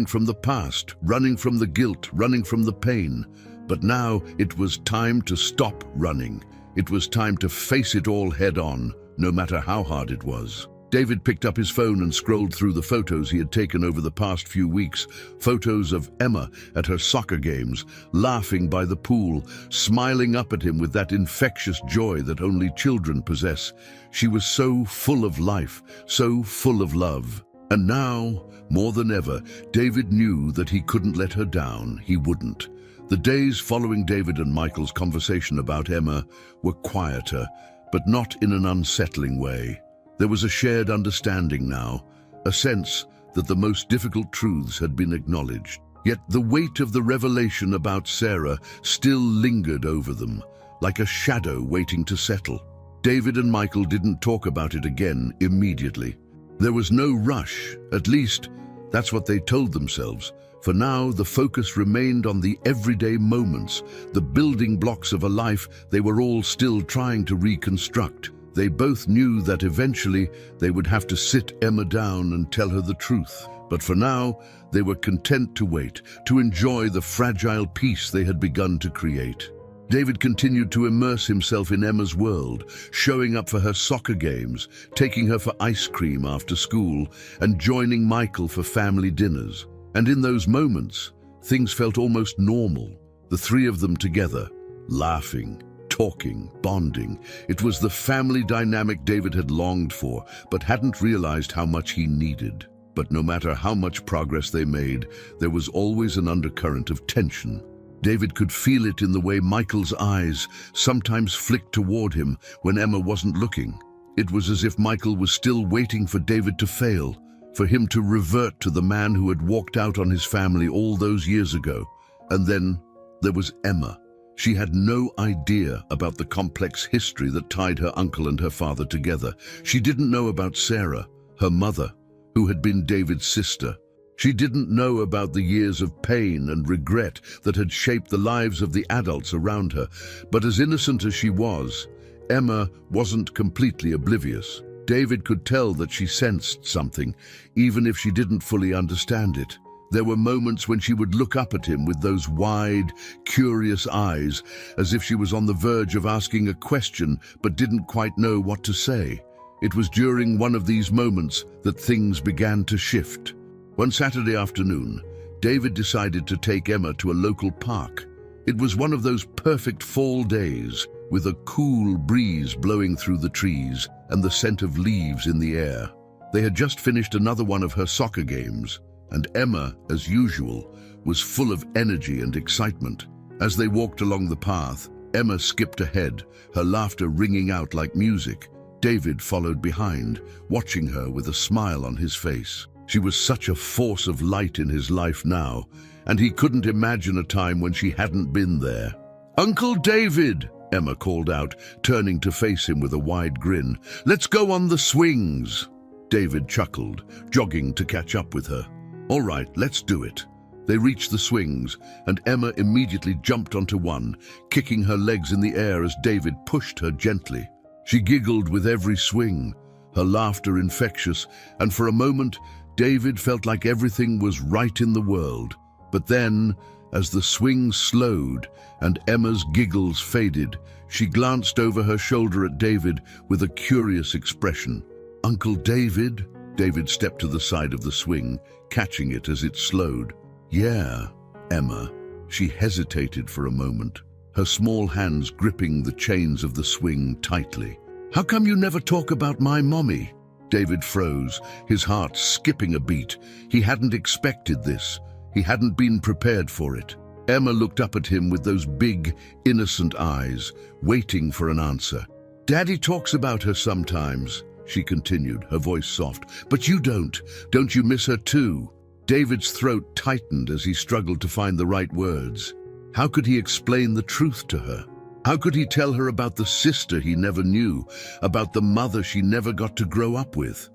from the past, running from the guilt, running from the pain. But now it was time to stop running. It was time to face it all head on, no matter how hard it was. David picked up his phone and scrolled through the photos he had taken over the past few weeks. Photos of Emma at her soccer games, laughing by the pool, smiling up at him with that infectious joy that only children possess. She was so full of life, so full of love. And now, more than ever, David knew that he couldn't let her down. He wouldn't. The days following David and Michael's conversation about Emma were quieter, but not in an unsettling way. There was a shared understanding now, a sense that the most difficult truths had been acknowledged. Yet the weight of the revelation about Sarah still lingered over them, like a shadow waiting to settle. David and Michael didn't talk about it again immediately. There was no rush, at least that's what they told themselves. For now, the focus remained on the everyday moments, the building blocks of a life they were all still trying to reconstruct. They both knew that eventually they would have to sit Emma down and tell her the truth. But for now, they were content to wait, to enjoy the fragile peace they had begun to create. David continued to immerse himself in Emma's world, showing up for her soccer games, taking her for ice cream after school, and joining Michael for family dinners. And in those moments, things felt almost normal. The three of them together, laughing, talking, bonding. It was the family dynamic David had longed for, but hadn't realized how much he needed. But no matter how much progress they made, there was always an undercurrent of tension. David could feel it in the way Michael's eyes sometimes flicked toward him when Emma wasn't looking. It was as if Michael was still waiting for David to fail, for him to revert to the man who had walked out on his family all those years ago. And then there was Emma. She had no idea about the complex history that tied her uncle and her father together. She didn't know about Sarah, her mother, who had been David's sister. She didn't know about the years of pain and regret that had shaped the lives of the adults around her. But as innocent as she was, Emma wasn't completely oblivious. David could tell that she sensed something, even if she didn't fully understand it. There were moments when she would look up at him with those wide, curious eyes, as if she was on the verge of asking a question but didn't quite know what to say. It was during one of these moments that things began to shift. One Saturday afternoon, David decided to take Emma to a local park. It was one of those perfect fall days, with a cool breeze blowing through the trees and the scent of leaves in the air. They had just finished another one of her soccer games, and Emma, as usual, was full of energy and excitement. As they walked along the path, Emma skipped ahead, her laughter ringing out like music. David followed behind, watching her with a smile on his face. She was such a force of light in his life now, and he couldn't imagine a time when she hadn't been there. "Uncle David!" Emma called out, turning to face him with a wide grin. "Let's go on the swings!" David chuckled, jogging to catch up with her. "All right, let's do it." They reached the swings, and Emma immediately jumped onto one, kicking her legs in the air as David pushed her gently. She giggled with every swing, her laughter infectious, and for a moment, David felt like everything was right in the world. But then, as the swing slowed and Emma's giggles faded, she glanced over her shoulder at David with a curious expression. "Uncle David?" David stepped to the side of the swing, catching it as it slowed. "Yeah, Emma." She hesitated for a moment, her small hands gripping the chains of the swing tightly. "How come you never talk about my mommy?" David froze, his heart skipping a beat. He hadn't expected this. He hadn't been prepared for it. Emma looked up at him with those big, innocent eyes, waiting for an answer. "Daddy talks about her sometimes," she continued, her voice soft. "But you don't. Don't you miss her too?" David's throat tightened as he struggled to find the right words. How could he explain the truth to her? How could he tell her about the sister he never knew, about the mother she never got to grow up with?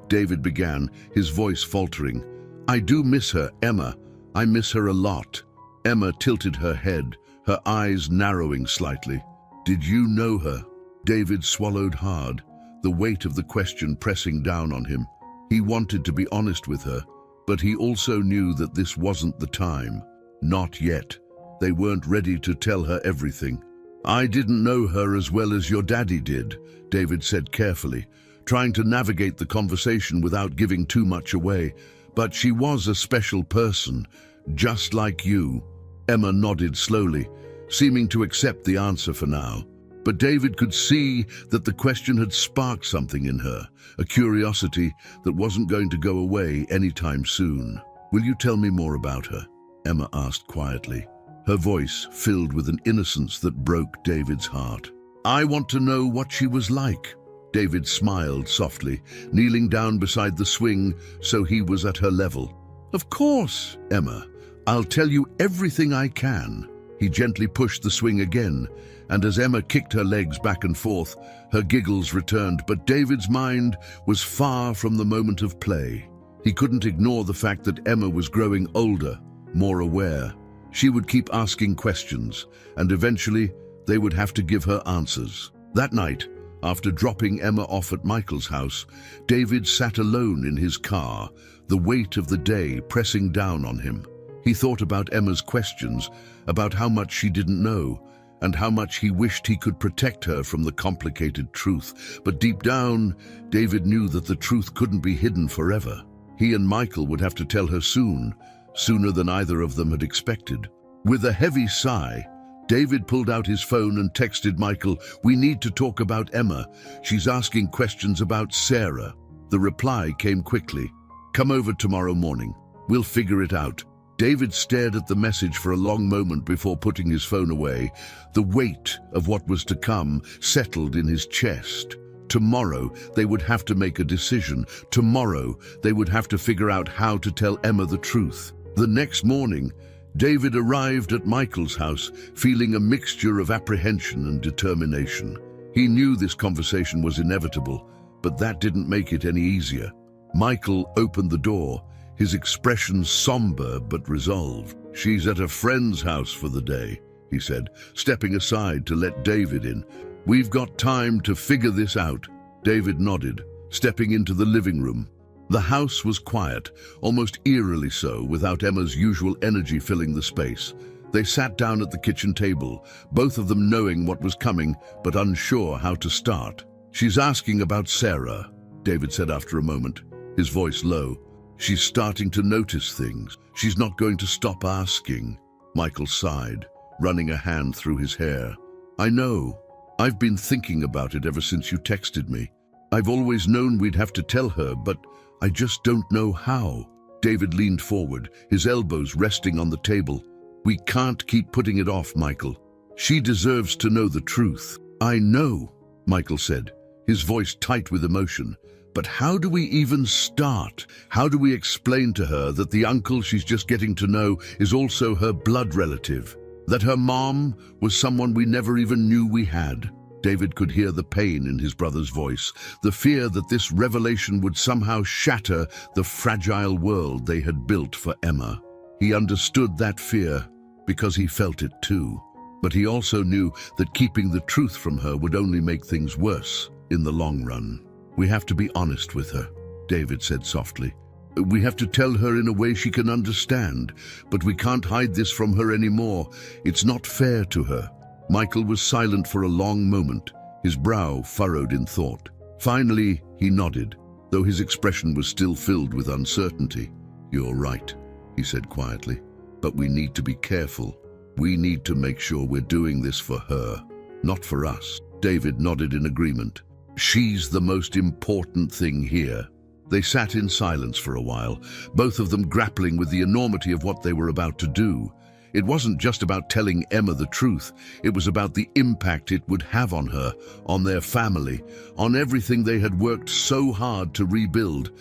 David began, his voice faltering. "I do miss her, Emma. I miss her a lot." Emma tilted her head, her eyes narrowing slightly. "Did you know her?" David swallowed hard, the weight of the question pressing down on him. He wanted to be honest with her, but he also knew that this wasn't the time. Not yet. They weren't ready to tell her everything. "I didn't know her as well as your daddy did," David said carefully, trying to navigate the conversation without giving too much away. "But she was a special person, just like you." Emma nodded slowly, seeming to accept the answer for now. But David could see that the question had sparked something in her, a curiosity that wasn't going to go away anytime soon. "Will you tell me more about her?" Emma asked quietly, her voice filled with an innocence that broke David's heart. "I want to know what she was like." David smiled softly, kneeling down beside the swing so he was at her level. "Of course, Emma. I'll tell you everything I can." He gently pushed the swing again, and as Emma kicked her legs back and forth, her giggles returned, but David's mind was far from the moment of play. He couldn't ignore the fact that Emma was growing older, more aware. She would keep asking questions, and eventually they would have to give her answers. That night, after dropping Emma off at Michael's house, David sat alone in his car, the weight of the day pressing down on him. He thought about Emma's questions, about how much she didn't know, and how much he wished he could protect her from the complicated truth. But deep down, David knew that the truth couldn't be hidden forever. He and Michael would have to tell her soon, sooner than either of them had expected. With a heavy sigh, David pulled out his phone and texted Michael, "We need to talk about Emma. She's asking questions about Sarah." The reply came quickly, "Come over tomorrow morning. We'll figure it out." David stared at the message for a long moment before putting his phone away. The weight of what was to come settled in his chest. Tomorrow, they would have to make a decision. Tomorrow, they would have to figure out how to tell Emma the truth. The next morning, David arrived at Michael's house, feeling a mixture of apprehension and determination. He knew this conversation was inevitable, but that didn't make it any easier. Michael opened the door, his expression somber but resolved. "She's at a friend's house for the day," he said, stepping aside to let David in. "We've got time to figure this out." David nodded, stepping into the living room. The house was quiet, almost eerily so, without Emma's usual energy filling the space. They sat down at the kitchen table, both of them knowing what was coming, but unsure how to start. "She's asking about Sarah," David said after a moment, his voice low. "She's starting to notice things. She's not going to stop asking." Michael sighed, running a hand through his hair. "I know. I've been thinking about it ever since you texted me. I've always known we'd have to tell her, but I just don't know how." David leaned forward, his elbows resting on the table. "We can't keep putting it off, Michael. She deserves to know the truth." "I know," Michael said, his voice tight with emotion. "But how do we even start? How do we explain to her that the uncle she's just getting to know is also her blood relative? That her mom was someone we never even knew we had?" David could hear the pain in his brother's voice, the fear that this revelation would somehow shatter the fragile world they had built for Emma. He understood that fear because he felt it too. But he also knew that keeping the truth from her would only make things worse in the long run. "We have to be honest with her," David said softly. "We have to tell her in a way she can understand, but we can't hide this from her anymore. It's not fair to her." Michael was silent for a long moment, his brow furrowed in thought. Finally, he nodded, though his expression was still filled with uncertainty. "You're right," he said quietly, "but we need to be careful. We need to make sure we're doing this for her, not for us." David nodded in agreement. "She's the most important thing here." They sat in silence for a while, both of them grappling with the enormity of what they were about to do. It wasn't just about telling Emma the truth, it was about the impact it would have on her, on their family, on everything they had worked so hard to rebuild.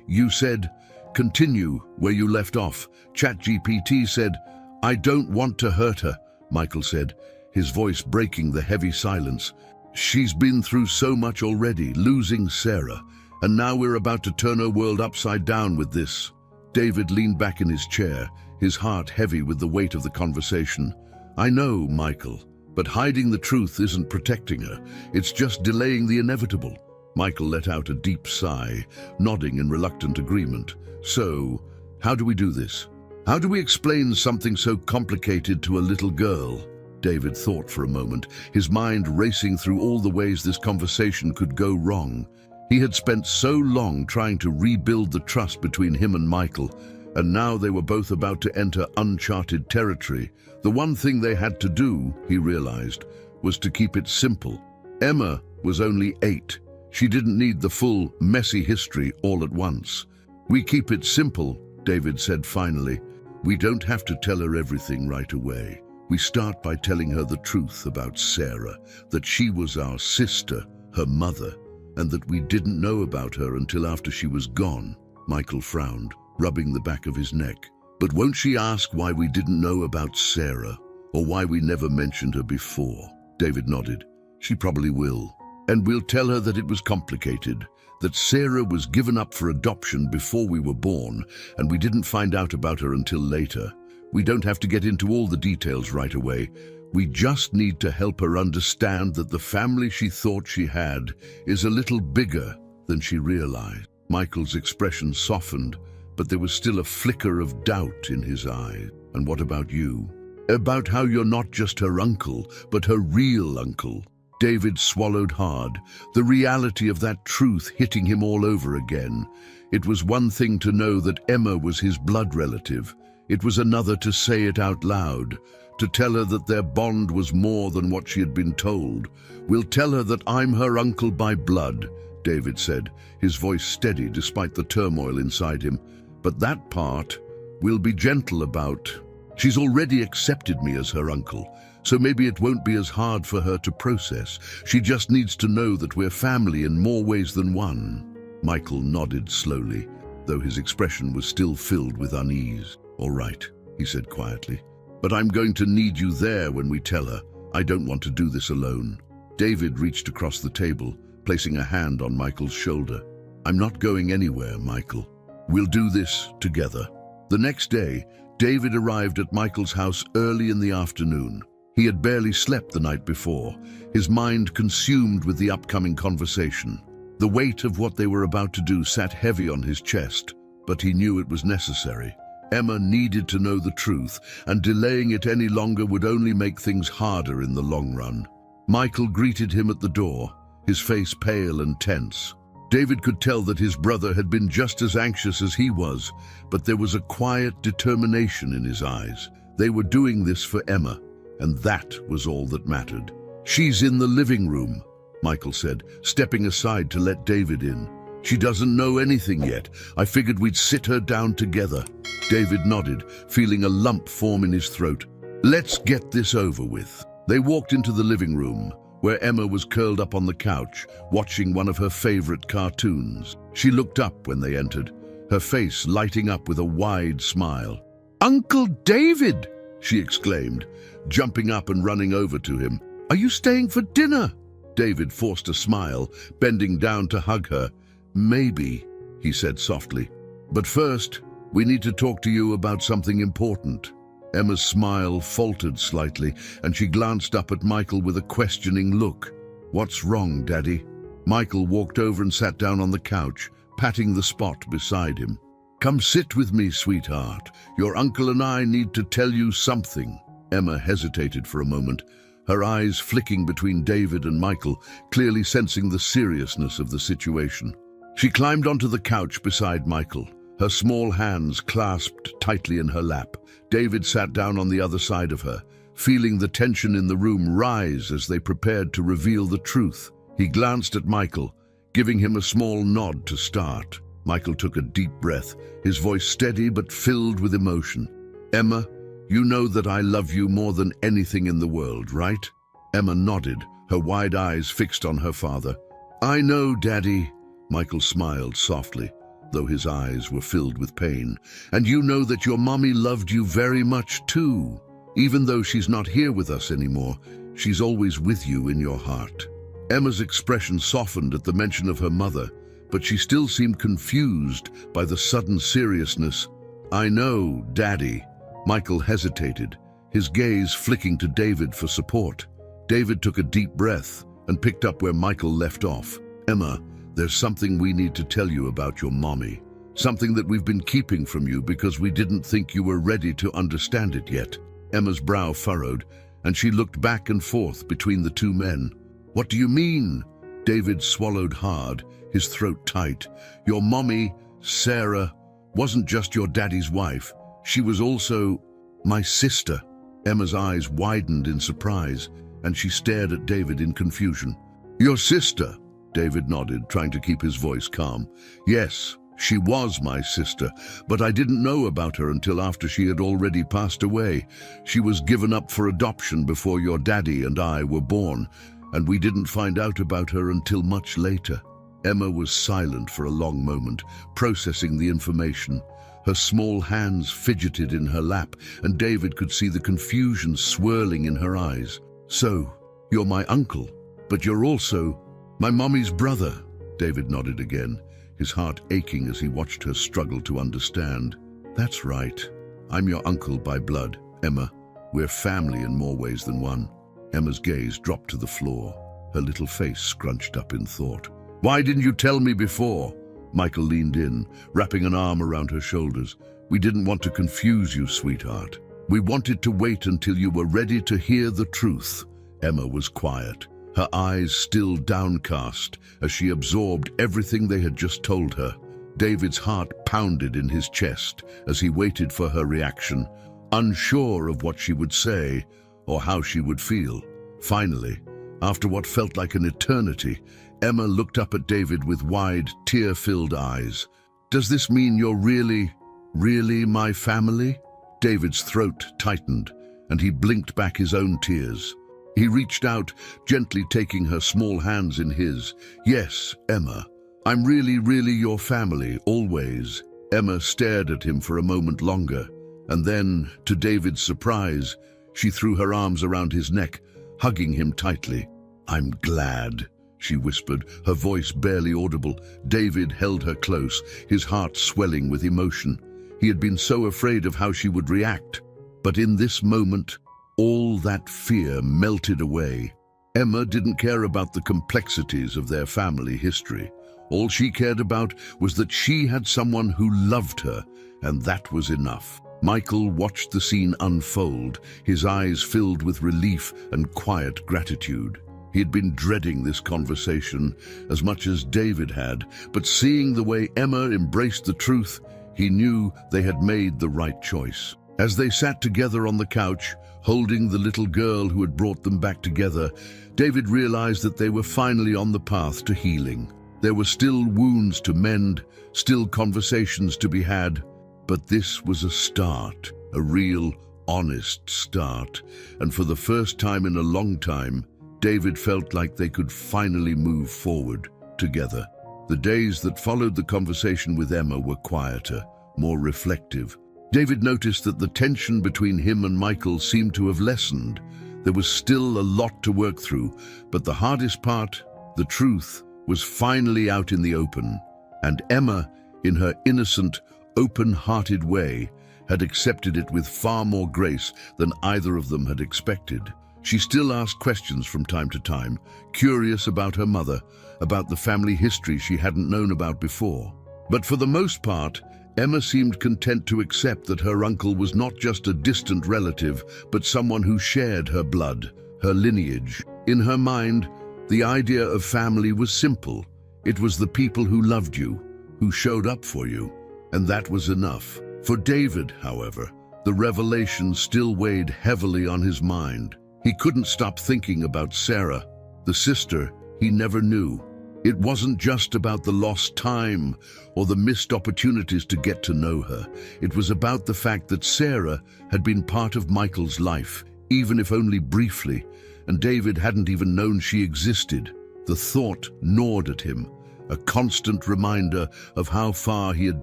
You said, continue where you left off. ChatGPT said, "I don't want to hurt her," Michael said, his voice breaking the heavy silence. "She's been through so much already, losing Sarah, and now we're about to turn her world upside down with this." David leaned back in his chair, his heart heavy with the weight of the conversation. "I know, Michael, but hiding the truth isn't protecting her. It's just delaying the inevitable." Michael let out a deep sigh, nodding in reluctant agreement. "So, how do we do this? How do we explain something so complicated to a little girl?" David thought for a moment, his mind racing through all the ways this conversation could go wrong. He had spent so long trying to rebuild the trust between him and Michael, and now they were both about to enter uncharted territory. The one thing they had to do, he realized, was to keep it simple. Emma was only 8. She didn't need the full, messy history all at once. "We keep it simple," David said finally. "We don't have to tell her everything right away. We start by telling her the truth about Sarah, that she was our sister, her mother, and that we didn't know about her until after she was gone." Michael frowned, rubbing the back of his neck. "But won't she ask why we didn't know about Sarah, or why we never mentioned her before?" David nodded. "She probably will. And we'll tell her that it was complicated, that Sarah was given up for adoption before we were born, and we didn't find out about her until later. We don't have to get into all the details right away. We just need to help her understand that the family she thought she had is a little bigger than she realized." Michael's expression softened, but there was still a flicker of doubt in his eyes. "And what about you? About how you're not just her uncle, but her real uncle?" David swallowed hard, the reality of that truth hitting him all over again. It was one thing to know that Emma was his blood relative. It was another to say it out loud, to tell her that their bond was more than what she had been told. "We'll tell her that I'm her uncle by blood," David said, his voice steady despite the turmoil inside him. "But that part we'll be gentle about. She's already accepted me as her uncle, so maybe it won't be as hard for her to process. She just needs to know that we're family in more ways than one." Michael nodded slowly, though his expression was still filled with unease. "All right," he said quietly. "But I'm going to need you there when we tell her. I don't want to do this alone." David reached across the table, placing a hand on Michael's shoulder. "I'm not going anywhere, Michael. We'll do this together." The next day, David arrived at Michael's house early in the afternoon. He had barely slept the night before, his mind consumed with the upcoming conversation. The weight of what they were about to do sat heavy on his chest, but he knew it was necessary. Emma needed to know the truth, and delaying it any longer would only make things harder in the long run. Michael greeted him at the door, his face pale and tense. David could tell that his brother had been just as anxious as he was, but there was a quiet determination in his eyes. They were doing this for Emma, and that was all that mattered. "She's in the living room," Michael said, stepping aside to let David in. "She doesn't know anything yet. I figured we'd sit her down together." David nodded, feeling a lump form in his throat. "Let's get this over with." They walked into the living room, where Emma was curled up on the couch, watching one of her favorite cartoons. She looked up when they entered, her face lighting up with a wide smile. "Uncle David!" she exclaimed, jumping up and running over to him. "Are you staying for dinner?" David forced a smile, bending down to hug her. "Maybe," he said softly. "But first, we need to talk to you about something important." Emma's smile faltered slightly, and she glanced up at Michael with a questioning look. "What's wrong, Daddy?" Michael walked over and sat down on the couch, patting the spot beside him. "Come sit with me, sweetheart. Your uncle and I need to tell you something." Emma hesitated for a moment, her eyes flicking between David and Michael, clearly sensing the seriousness of the situation. She climbed onto the couch beside Michael, her small hands clasped tightly in her lap. David sat down on the other side of her, feeling the tension in the room rise as they prepared to reveal the truth. He glanced at Michael, giving him a small nod to start. Michael took a deep breath, his voice steady but filled with emotion. "Emma, you know that I love you more than anything in the world, right?" Emma nodded, her wide eyes fixed on her father. "I know, Daddy," Michael smiled softly, though his eyes were filled with pain. "And you know that your mommy loved you very much too. Even though she's not here with us anymore, she's always with you in your heart." Emma's expression softened at the mention of her mother, but she still seemed confused by the sudden seriousness. "I know, Daddy." Michael hesitated, his gaze flicking to David for support. David took a deep breath and picked up where Michael left off. "Emma, there's something we need to tell you about your mommy. Something that we've been keeping from you because we didn't think you were ready to understand it yet." Emma's brow furrowed, and she looked back and forth between the two men. "What do you mean?" David swallowed hard, his throat tight. "Your mommy, Sarah, wasn't just your daddy's wife. She was also my sister." Emma's eyes widened in surprise, and she stared at David in confusion. "Your sister?" David nodded, trying to keep his voice calm. "Yes, she was my sister, but I didn't know about her until after she had already passed away. She was given up for adoption before your daddy and I were born, and we didn't find out about her until much later." Emma was silent for a long moment, processing the information. Her small hands fidgeted in her lap, and David could see the confusion swirling in her eyes. "So, you're my uncle, but you're also my mommy's brother." David nodded again, his heart aching as he watched her struggle to understand. "That's right. I'm your uncle by blood, Emma. We're family in more ways than one." Emma's gaze dropped to the floor, her little face scrunched up in thought. "Why didn't you tell me before?" Michael leaned in, wrapping an arm around her shoulders. "We didn't want to confuse you, sweetheart. We wanted to wait until you were ready to hear the truth." Emma was quiet, her eyes still downcast as she absorbed everything they had just told her. David's heart pounded in his chest as he waited for her reaction, unsure of what she would say or how she would feel. Finally, after what felt like an eternity, Emma looked up at David with wide, tear-filled eyes. "Does this mean you're really my family?" David's throat tightened, and he blinked back his own tears. He reached out, gently taking her small hands in his. "Yes, Emma, I'm really your family, always." Emma stared at him for a moment longer, And then, to David's surprise, she threw her arms around his neck, hugging him tightly. "I'm glad," she whispered, her voice barely audible. David held her close, his heart swelling with emotion. He had been so afraid of how she would react. But in this moment, all that fear melted away. Emma didn't care about the complexities of their family history. All she cared about was that she had someone who loved her, and that was enough. Michael watched the scene unfold, his eyes filled with relief and quiet gratitude. He had been dreading this conversation as much as David had, but seeing the way Emma embraced the truth, he knew they had made the right choice. As they sat together on the couch, holding the little girl who had brought them back together, David realized that they were finally on the path to healing. There were still wounds to mend, still conversations to be had, but this was a start, a real, honest start. And for the first time in a long time, David felt like they could finally move forward together. The days that followed the conversation with Emma were quieter, more reflective. David noticed that the tension between him and Michael seemed to have lessened. There was still a lot to work through, but the hardest part, the truth, was finally out in the open. And Emma, in her innocent, open-hearted way, had accepted it with far more grace than either of them had expected. She still asked questions from time to time, curious about her mother, about the family history she hadn't known about before. But for the most part, Emma seemed content to accept that her uncle was not just a distant relative, but someone who shared her blood, her lineage. In her mind, the idea of family was simple. It was the people who loved you, who showed up for you, and that was enough. For David, however, the revelation still weighed heavily on his mind. He couldn't stop thinking about Sarah, the sister he never knew. It wasn't just about the lost time or the missed opportunities to get to know her. It was about the fact that Sarah had been part of Michael's life, even if only briefly, and David hadn't even known she existed. The thought gnawed at him, a constant reminder of how far he had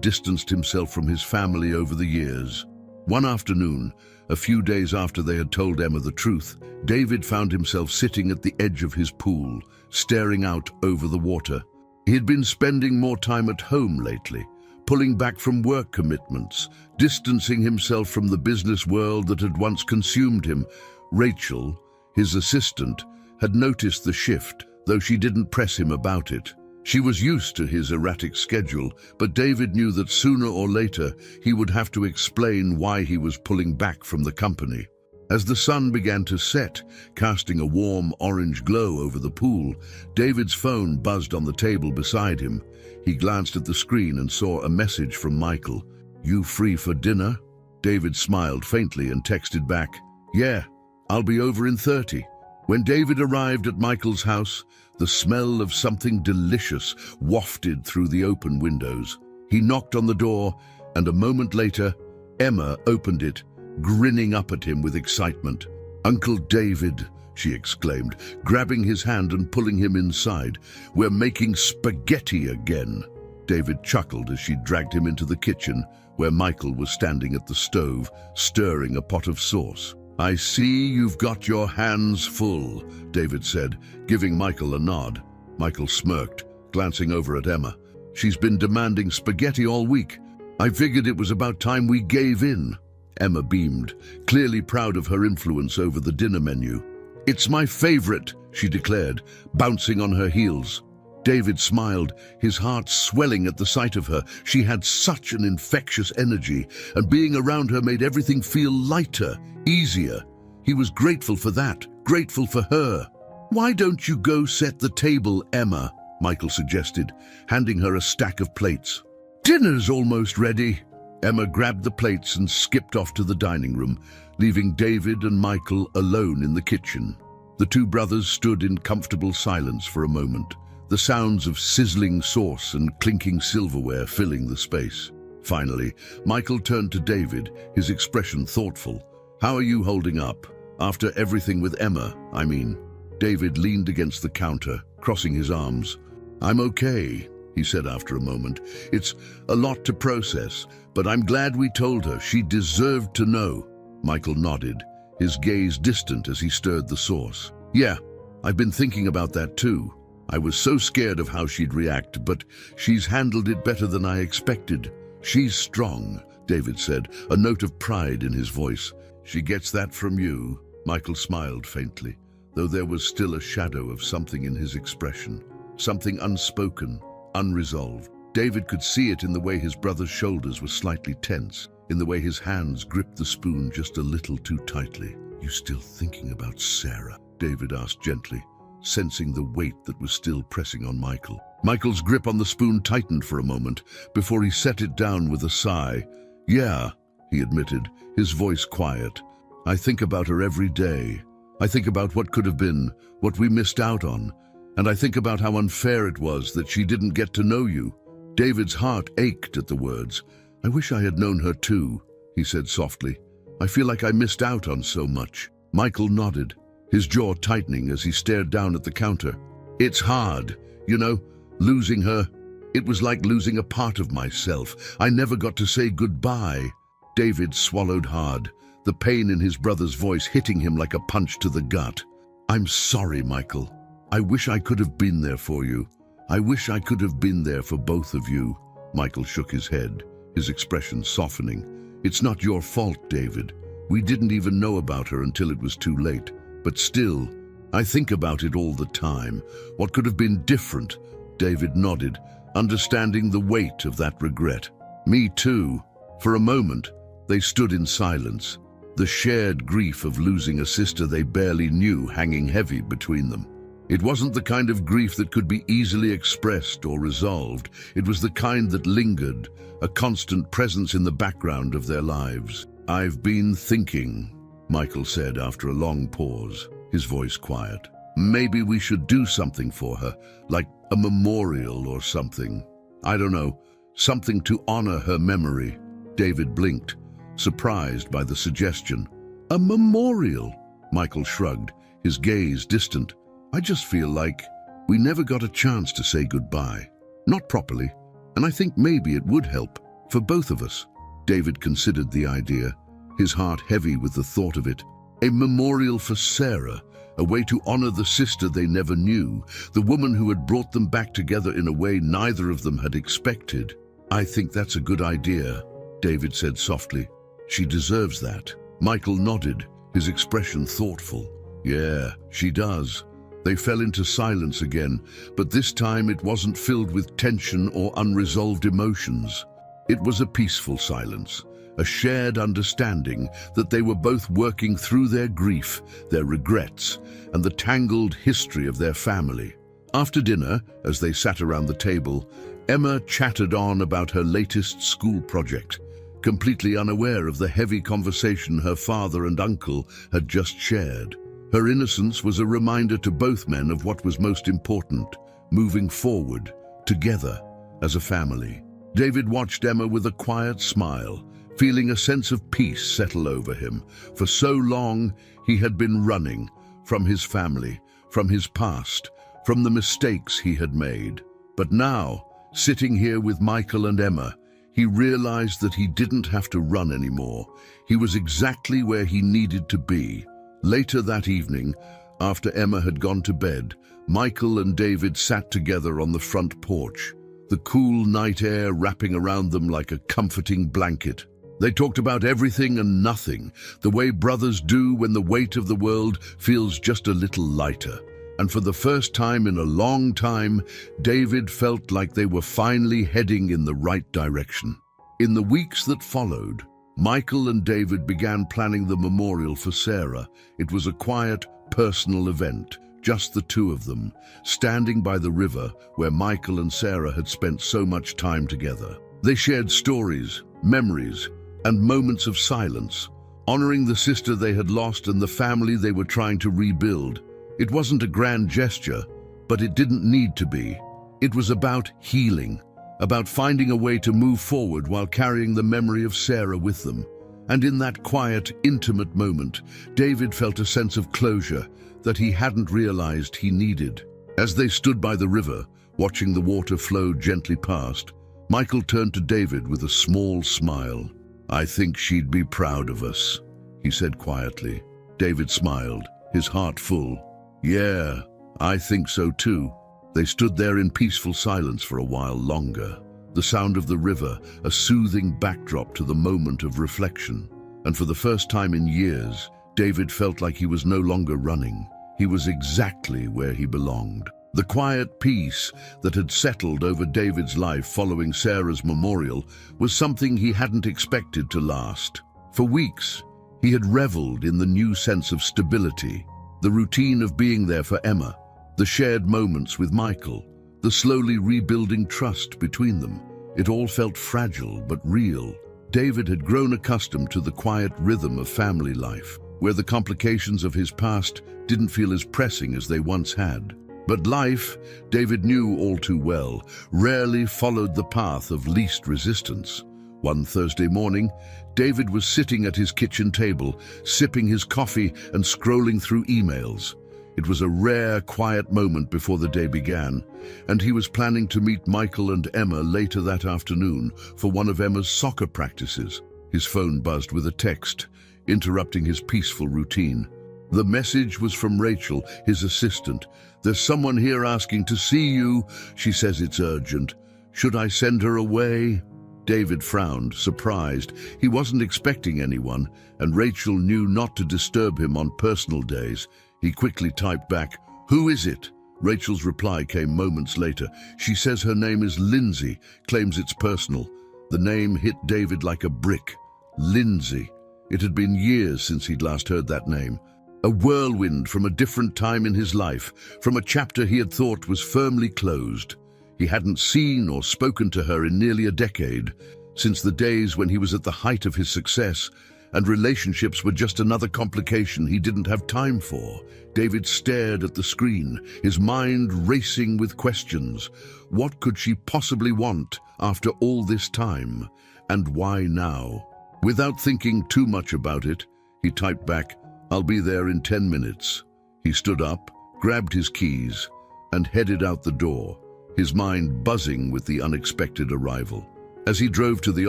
distanced himself from his family over the years. One afternoon, a few days after they had told Emma the truth, David found himself sitting at the edge of his pool, staring out over the water. He had been spending more time at home lately, pulling back from work commitments, distancing himself from the business world that had once consumed him. Rachel, his assistant, had noticed the shift, though she didn't press him about it. She was used to his erratic schedule, but David knew that sooner or later he would have to explain why he was pulling back from the company. As the sun began to set, casting a warm orange glow over the pool, David's phone buzzed on the table beside him. He glanced at the screen and saw a message from Michael. "You free for dinner?" David smiled faintly and texted back, "Yeah, I'll be over in 30. When David arrived at Michael's house, the smell of something delicious wafted through the open windows. He knocked on the door, and a moment later, Emma opened it, grinning up at him with excitement. "Uncle David," she exclaimed, grabbing his hand and pulling him inside. "We're making spaghetti again." David chuckled as she dragged him into the kitchen, where Michael was standing at the stove, stirring a pot of sauce. "I see you've got your hands full," David said, giving Michael a nod. Michael smirked, glancing over at Emma. "She's been demanding spaghetti all week. I figured it was about time we gave in." Emma beamed, clearly proud of her influence over the dinner menu. "It's my favorite," she declared, bouncing on her heels. David smiled, his heart swelling at the sight of her. She had such an infectious energy, and being around her made everything feel lighter, easier. He was grateful for that, grateful for her. "Why don't you go set the table, Emma?" Michael suggested, handing her a stack of plates. "Dinner's almost ready." Emma grabbed the plates and skipped off to the dining room, leaving David and Michael alone in the kitchen. The two brothers stood in comfortable silence for a moment, the sounds of sizzling sauce and clinking silverware filling the space. Finally, Michael turned to David, his expression thoughtful. "How are you holding up? After everything with Emma, I mean." David leaned against the counter, crossing his arms. "I'm okay. he said after a moment. "It's a lot to process, but I'm glad we told her. She deserved to know." Michael nodded, his gaze distant as he stirred the sauce. "Yeah, I've been thinking about that too. I was so scared of how she'd react, but she's handled it better than I expected. She's strong," David said, a note of pride in his voice. "She gets that from you." Michael smiled faintly, though there was still a shadow of something in his expression, something unspoken, unresolved. David could see it in the way his brother's shoulders were slightly tense, in the way his hands gripped the spoon just a little too tightly. "You still thinking about Sarah?" David asked gently, sensing the weight that was still pressing on Michael. Michael's grip on the spoon tightened for a moment before he set it down with a sigh. "Yeah," he admitted, his voice quiet. "I think about her every day. I think about what could have been, what we missed out on, and I think about how unfair it was that she didn't get to know you." David's heart ached at the words. "I wish I had known her too," he said softly. "I feel like I missed out on so much." Michael nodded, his jaw tightening as he stared down at the counter. "It's hard, you know, losing her. It was like losing a part of myself. I never got to say goodbye." David swallowed hard, the pain in his brother's voice hitting him like a punch to the gut. "I'm sorry, Michael. I wish I could have been there for you. I wish I could have been there for both of you." Michael shook his head, his expression softening. "It's not your fault, David. We didn't even know about her until it was too late. But still, I think about it all the time. What could have been different?" David nodded, understanding the weight of that regret. "Me too." For a moment, they stood in silence, the shared grief of losing a sister they barely knew hanging heavy between them. It wasn't the kind of grief that could be easily expressed or resolved. It was the kind that lingered, a constant presence in the background of their lives. "I've been thinking," Michael said after a long pause, his voice quiet. "Maybe we should do something for her, like a memorial or something. I don't know, something to honor her memory." David blinked, surprised by the suggestion. "A memorial?" Michael shrugged, his gaze distant. "I just feel like we never got a chance to say goodbye. Not properly, and I think maybe it would help for both of us." David considered the idea, his heart heavy with the thought of it. A memorial for Sarah, a way to honor the sister they never knew, the woman who had brought them back together in a way neither of them had expected. "I think that's a good idea," David said softly. "She deserves that." Michael nodded, his expression thoughtful. "Yeah, she does." They fell into silence again, but this time it wasn't filled with tension or unresolved emotions. It was a peaceful silence, a shared understanding that they were both working through their grief, their regrets, and the tangled history of their family. After dinner, as they sat around the table, Emma chattered on about her latest school project, completely unaware of the heavy conversation her father and uncle had just shared. Her innocence was a reminder to both men of what was most important, moving forward, together, as a family. David watched Emma with a quiet smile, feeling a sense of peace settle over him. For so long, he had been running from his family, from his past, from the mistakes he had made. But now, sitting here with Michael and Emma, he realized that he didn't have to run anymore. He was exactly where he needed to be. Later that evening, after Emma had gone to bed, Michael and David sat together on the front porch, the cool night air wrapping around them like a comforting blanket. They talked about everything and nothing, the way brothers do when the weight of the world feels just a little lighter. And for the first time in a long time, David felt like they were finally heading in the right direction. In the weeks that followed, Michael and David began planning the memorial for Sarah. It was a quiet, personal event, just the two of them, standing by the river where Michael and Sarah had spent so much time together. They shared stories, memories, and moments of silence, honoring the sister they had lost and the family they were trying to rebuild. It wasn't a grand gesture, but it didn't need to be. It was about healing, about finding a way to move forward while carrying the memory of Sarah with them. And in that quiet, intimate moment, David felt a sense of closure that he hadn't realized he needed. As they stood by the river, watching the water flow gently past. Michael turned to David with a small smile. "I think she'd be proud of us," he said quietly. David smiled, his heart full. "Yeah, I think so too." They stood there in peaceful silence for a while longer. The sound of the river, a soothing backdrop to the moment of reflection. And for the first time in years, David felt like he was no longer running. He was exactly where he belonged. The quiet peace that had settled over David's life following Sarah's memorial was something he hadn't expected to last. For weeks, he had reveled in the new sense of stability, the routine of being there for Emma, the shared moments with Michael, the slowly rebuilding trust between them. It all felt fragile but real. David had grown accustomed to the quiet rhythm of family life, where the complications of his past didn't feel as pressing as they once had. But life, David knew all too well, rarely followed the path of least resistance. One Thursday morning, David was sitting at his kitchen table, sipping his coffee and scrolling through emails. It was a rare, quiet moment before the day began, and he was planning to meet Michael and Emma later that afternoon for one of Emma's soccer practices. His phone buzzed with a text, interrupting his peaceful routine. The message was from Rachel, his assistant. "There's someone here asking to see you. She says it's urgent. Should I send her away?" David frowned, surprised. He wasn't expecting anyone, and Rachel knew not to disturb him on personal days. He quickly typed back, "Who is it?" Rachel's reply came moments later. She says her name is Lindsay, claims it's personal. The name hit David like a brick. Lindsay. It had been years since he'd last heard that name. A whirlwind from a different time in his life, from a chapter he had thought was firmly closed. He hadn't seen or spoken to her in nearly a decade, since the days when he was at the height of his success, and relationships were just another complication he didn't have time for. David stared at the screen, his mind racing with questions. What could she possibly want after all this time? And why now? Without thinking too much about it, he typed back, "I'll be there in 10 minutes. He stood up, grabbed his keys, and headed out the door, his mind buzzing with the unexpected arrival. As he drove to the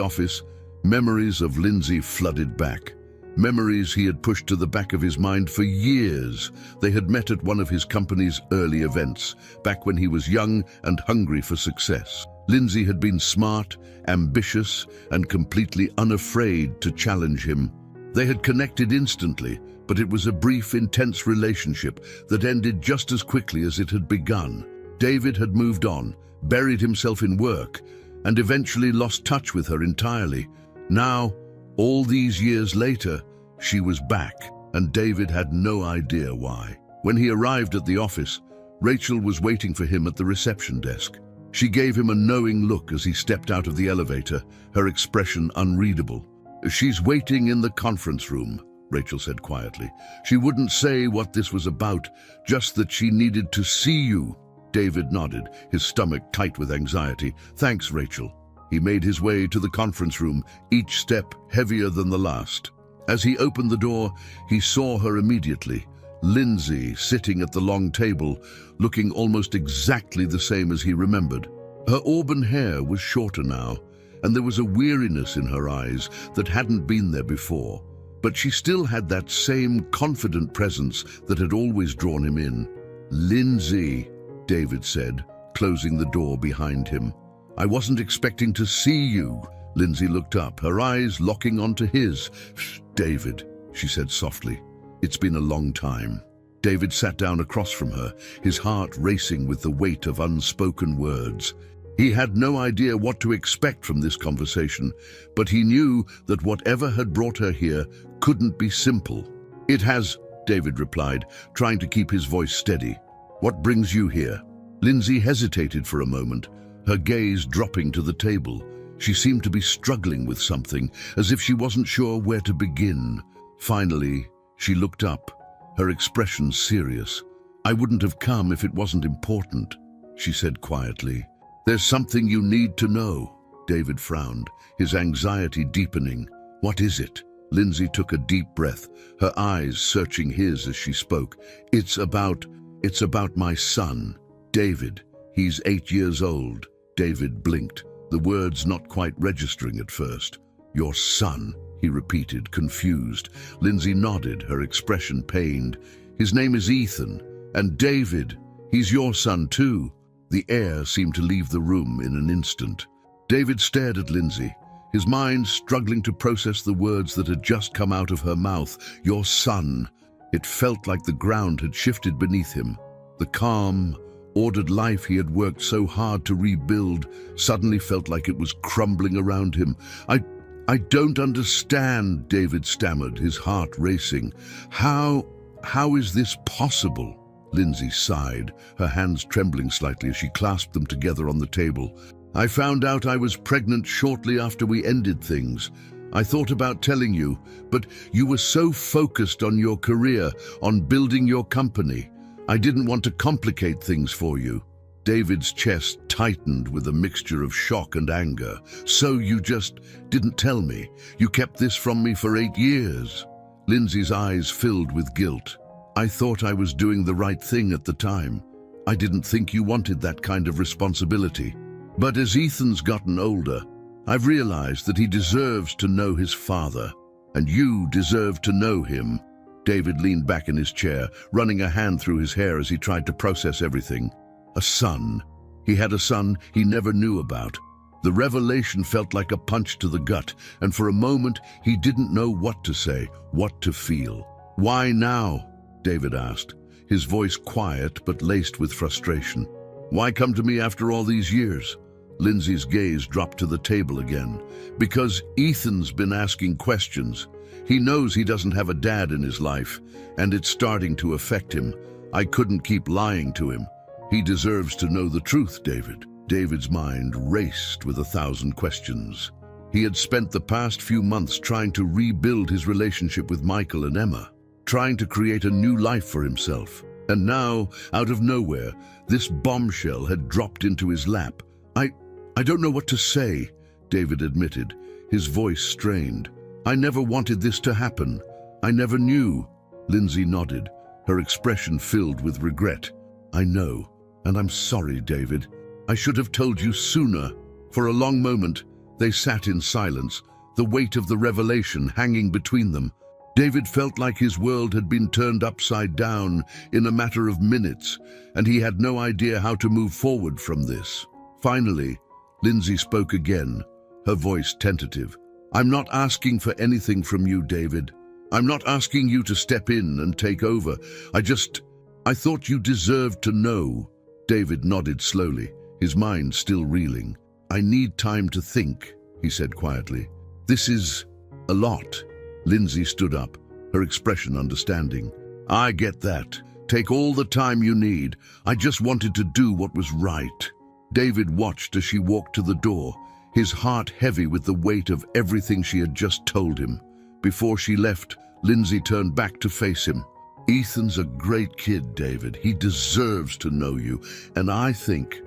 office, memories of Lindsay flooded back. Memories he had pushed to the back of his mind for years. They had met at one of his company's early events, back when he was young and hungry for success. Lindsay had been smart, ambitious, and completely unafraid to challenge him. They had connected instantly, but it was a brief, intense relationship that ended just as quickly as it had begun. David had moved on, buried himself in work, and eventually lost touch with her entirely. Now, all these years later, she was back, and David had no idea why. When he arrived at the office, Rachel was waiting for him at the reception desk. She gave him a knowing look as he stepped out of the elevator, her expression unreadable. "She's waiting in the conference room," Rachel said quietly. "She wouldn't say what this was about, just that she needed to see you." David nodded, his stomach tight with anxiety. "Thanks, Rachel." He made his way to the conference room, each step heavier than the last. As he opened the door, he saw her immediately. Lindsay, sitting at the long table, looking almost exactly the same as he remembered. Her auburn hair was shorter now, and there was a weariness in her eyes that hadn't been there before. But she still had that same confident presence that had always drawn him in. "Lindsay," David said, closing the door behind him. "I wasn't expecting to see you." Lindsay looked up, her eyes locking onto his. "Shh, David," she said softly. "It's been a long time." David sat down across from her, his heart racing with the weight of unspoken words. He had no idea what to expect from this conversation, but he knew that whatever had brought her here couldn't be simple. "It has," David replied, trying to keep his voice steady. "What brings you here?" Lindsay hesitated for a moment, her gaze dropping to the table. She seemed to be struggling with something, as if she wasn't sure where to begin. Finally, she looked up, her expression serious. "I wouldn't have come if it wasn't important," she said quietly. "There's something you need to know." David frowned, his anxiety deepening. "What is it?" Lindsay took a deep breath, her eyes searching his as she spoke. It's about my son, David," He's 8 years old. David blinked, the words not quite registering at first. Your son, he repeated, confused. Lindsay nodded, her expression pained. His name is Ethan. And David, he's your son too. The air seemed to leave the room in an instant. David stared at Lindsay, his mind struggling to process the words that had just come out of her mouth. Your son. It felt like the ground had shifted beneath him. The calm, ordered life he had worked so hard to rebuild suddenly felt like it was crumbling around him. I don't understand, David stammered, his heart racing. How is this possible? Lindsay sighed, her hands trembling slightly as she clasped them together on the table. I found out I was pregnant shortly after we ended things. I thought about telling you, but you were so focused on your career, on building your company. I didn't want to complicate things for you. David's chest tightened with a mixture of shock and anger. So you just didn't tell me? You kept this from me for 8 years? Lindsay's eyes filled with guilt. I thought I was doing the right thing at the time. I didn't think you wanted that kind of responsibility. But as Ethan's gotten older, I've realized that he deserves to know his father, and you deserve to know him. David leaned back in his chair, running a hand through his hair as he tried to process everything. A son. He had a son he never knew about. The revelation felt like a punch to the gut, and for a moment he didn't know what to say, what to feel. Why now? David asked, his voice quiet but laced with frustration. Why come to me after all these years? Lindsay's gaze dropped to the table again. Because Ethan's been asking questions. He knows he doesn't have a dad in his life, and it's starting to affect him. I couldn't keep lying to him. He deserves to know the truth, David. David's mind raced with 1,000 questions. He had spent the past few months trying to rebuild his relationship with Michael and Emma, trying to create a new life for himself. And now, out of nowhere, this bombshell had dropped into his lap. I don't know what to say, David admitted, his voice strained. I never wanted this to happen. I never knew. Lindsay nodded, her expression filled with regret. I know, and I'm sorry, David. I should have told you sooner. For a long moment, they sat in silence, the weight of the revelation hanging between them. David felt like his world had been turned upside down in a matter of minutes, and he had no idea how to move forward from this. Finally, Lindsay spoke again, her voice tentative. I'm not asking for anything from you, David. I'm not asking you to step in and take over. I thought you deserved to know. David nodded slowly, his mind still reeling. I need time to think, he said quietly. This is a lot. Lindsay stood up, her expression understanding. I get that. Take all the time you need. I just wanted to do what was right. David watched as she walked to the door, his heart heavy with the weight of everything she had just told him. Before she left, Lindsay turned back to face him. Ethan's a great kid, David. He deserves to know you, and I think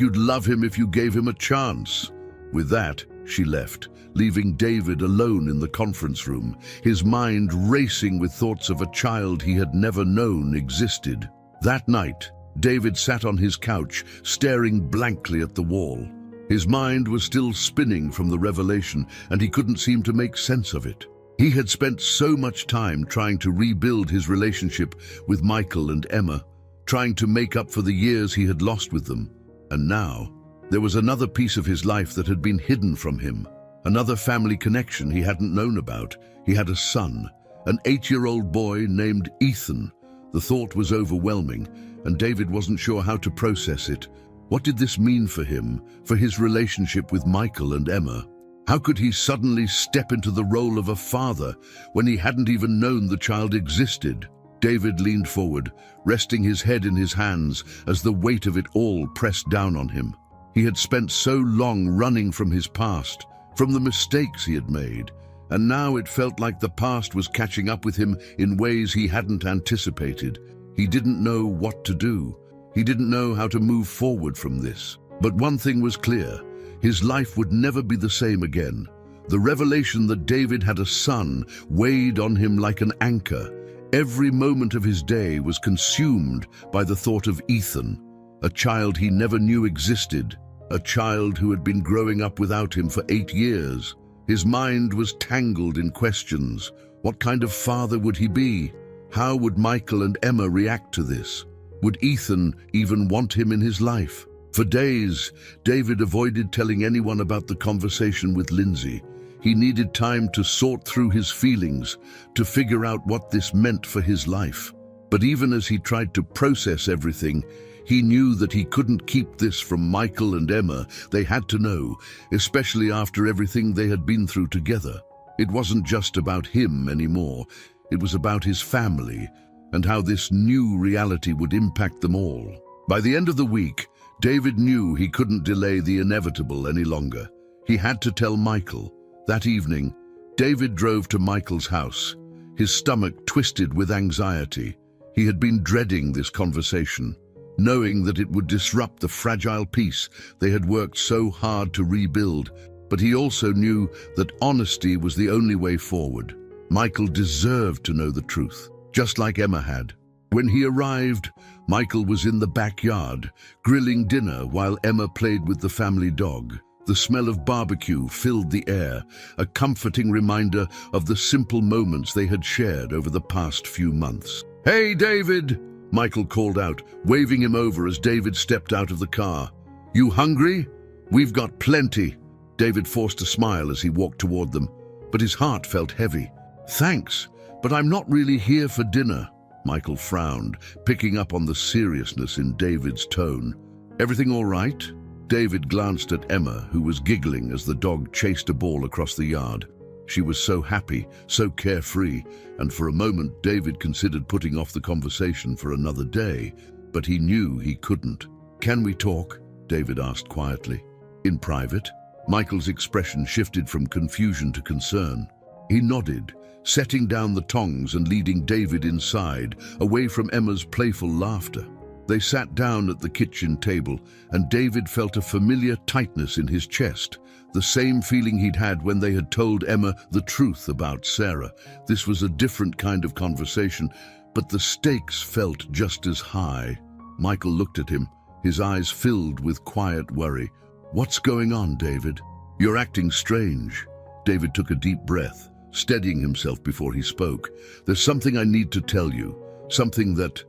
you'd love him if you gave him a chance. With that, she left, leaving David alone in the conference room, his mind racing with thoughts of a child he had never known existed. That night, David sat on his couch, staring blankly at the wall. His mind was still spinning from the revelation, and he couldn't seem to make sense of it. He had spent so much time trying to rebuild his relationship with Michael and Emma, trying to make up for the years he had lost with them. And now, there was another piece of his life that had been hidden from him, another family connection he hadn't known about. He had a son, an 8-year-old boy named Ethan. The thought was overwhelming, and David wasn't sure how to process it. What did this mean for him, for his relationship with Michael and Emma? How could he suddenly step into the role of a father when he hadn't even known the child existed? David leaned forward, resting his head in his hands as the weight of it all pressed down on him. He had spent so long running from his past, from the mistakes he had made, and now it felt like the past was catching up with him in ways he hadn't anticipated. He didn't know what to do. He didn't know how to move forward from this. But one thing was clear. His life would never be the same again. The revelation that David had a son weighed on him like an anchor. Every moment of his day was consumed by the thought of Ethan. a child he never knew existed, a child who had been growing up without him for 8 years. His mind was tangled in questions. What kind of father would he be? How would Michael and Emma react to this? Would Ethan even want him in his life? For days, David avoided telling anyone about the conversation with Lindsay. He needed time to sort through his feelings, to figure out what this meant for his life. But even as he tried to process everything, he knew that he couldn't keep this from Michael and Emma. They had to know, especially after everything they had been through together. It wasn't just about him anymore. It was about his family and how this new reality would impact them all. By the end of the week, David knew he couldn't delay the inevitable any longer. He had to tell Michael. That evening, David drove to Michael's house, his stomach twisted with anxiety. He had been dreading this conversation, knowing that it would disrupt the fragile peace they had worked so hard to rebuild. But he also knew that honesty was the only way forward. Michael deserved to know the truth, just like Emma had. When he arrived, Michael was in the backyard, grilling dinner while Emma played with the family dog. The smell of barbecue filled the air, a comforting reminder of the simple moments they had shared over the past few months. "Hey, David!" Michael called out, waving him over as David stepped out of the car. "You hungry? We've got plenty." David forced a smile as he walked toward them, but his heart felt heavy. "Thanks, but I'm not really here for dinner." Michael frowned, picking up on the seriousness in David's tone. "Everything all right?" David glanced at Emma, who was giggling as the dog chased a ball across the yard. She was so happy, so carefree, and for a moment David considered putting off the conversation for another day, but he knew he couldn't. "Can we talk?" David asked quietly. "In private?" Michael's expression shifted from confusion to concern. He nodded, setting down the tongs and leading David inside, away from Emma's playful laughter. They sat down at the kitchen table, and David felt a familiar tightness in his chest, the same feeling he'd had when they had told Emma the truth about Sarah. This was a different kind of conversation, but the stakes felt just as high. Michael looked at him, his eyes filled with quiet worry. "What's going on, David? You're acting strange." David took a deep breath, steadying himself before he spoke. "There's something I need to tell you, something that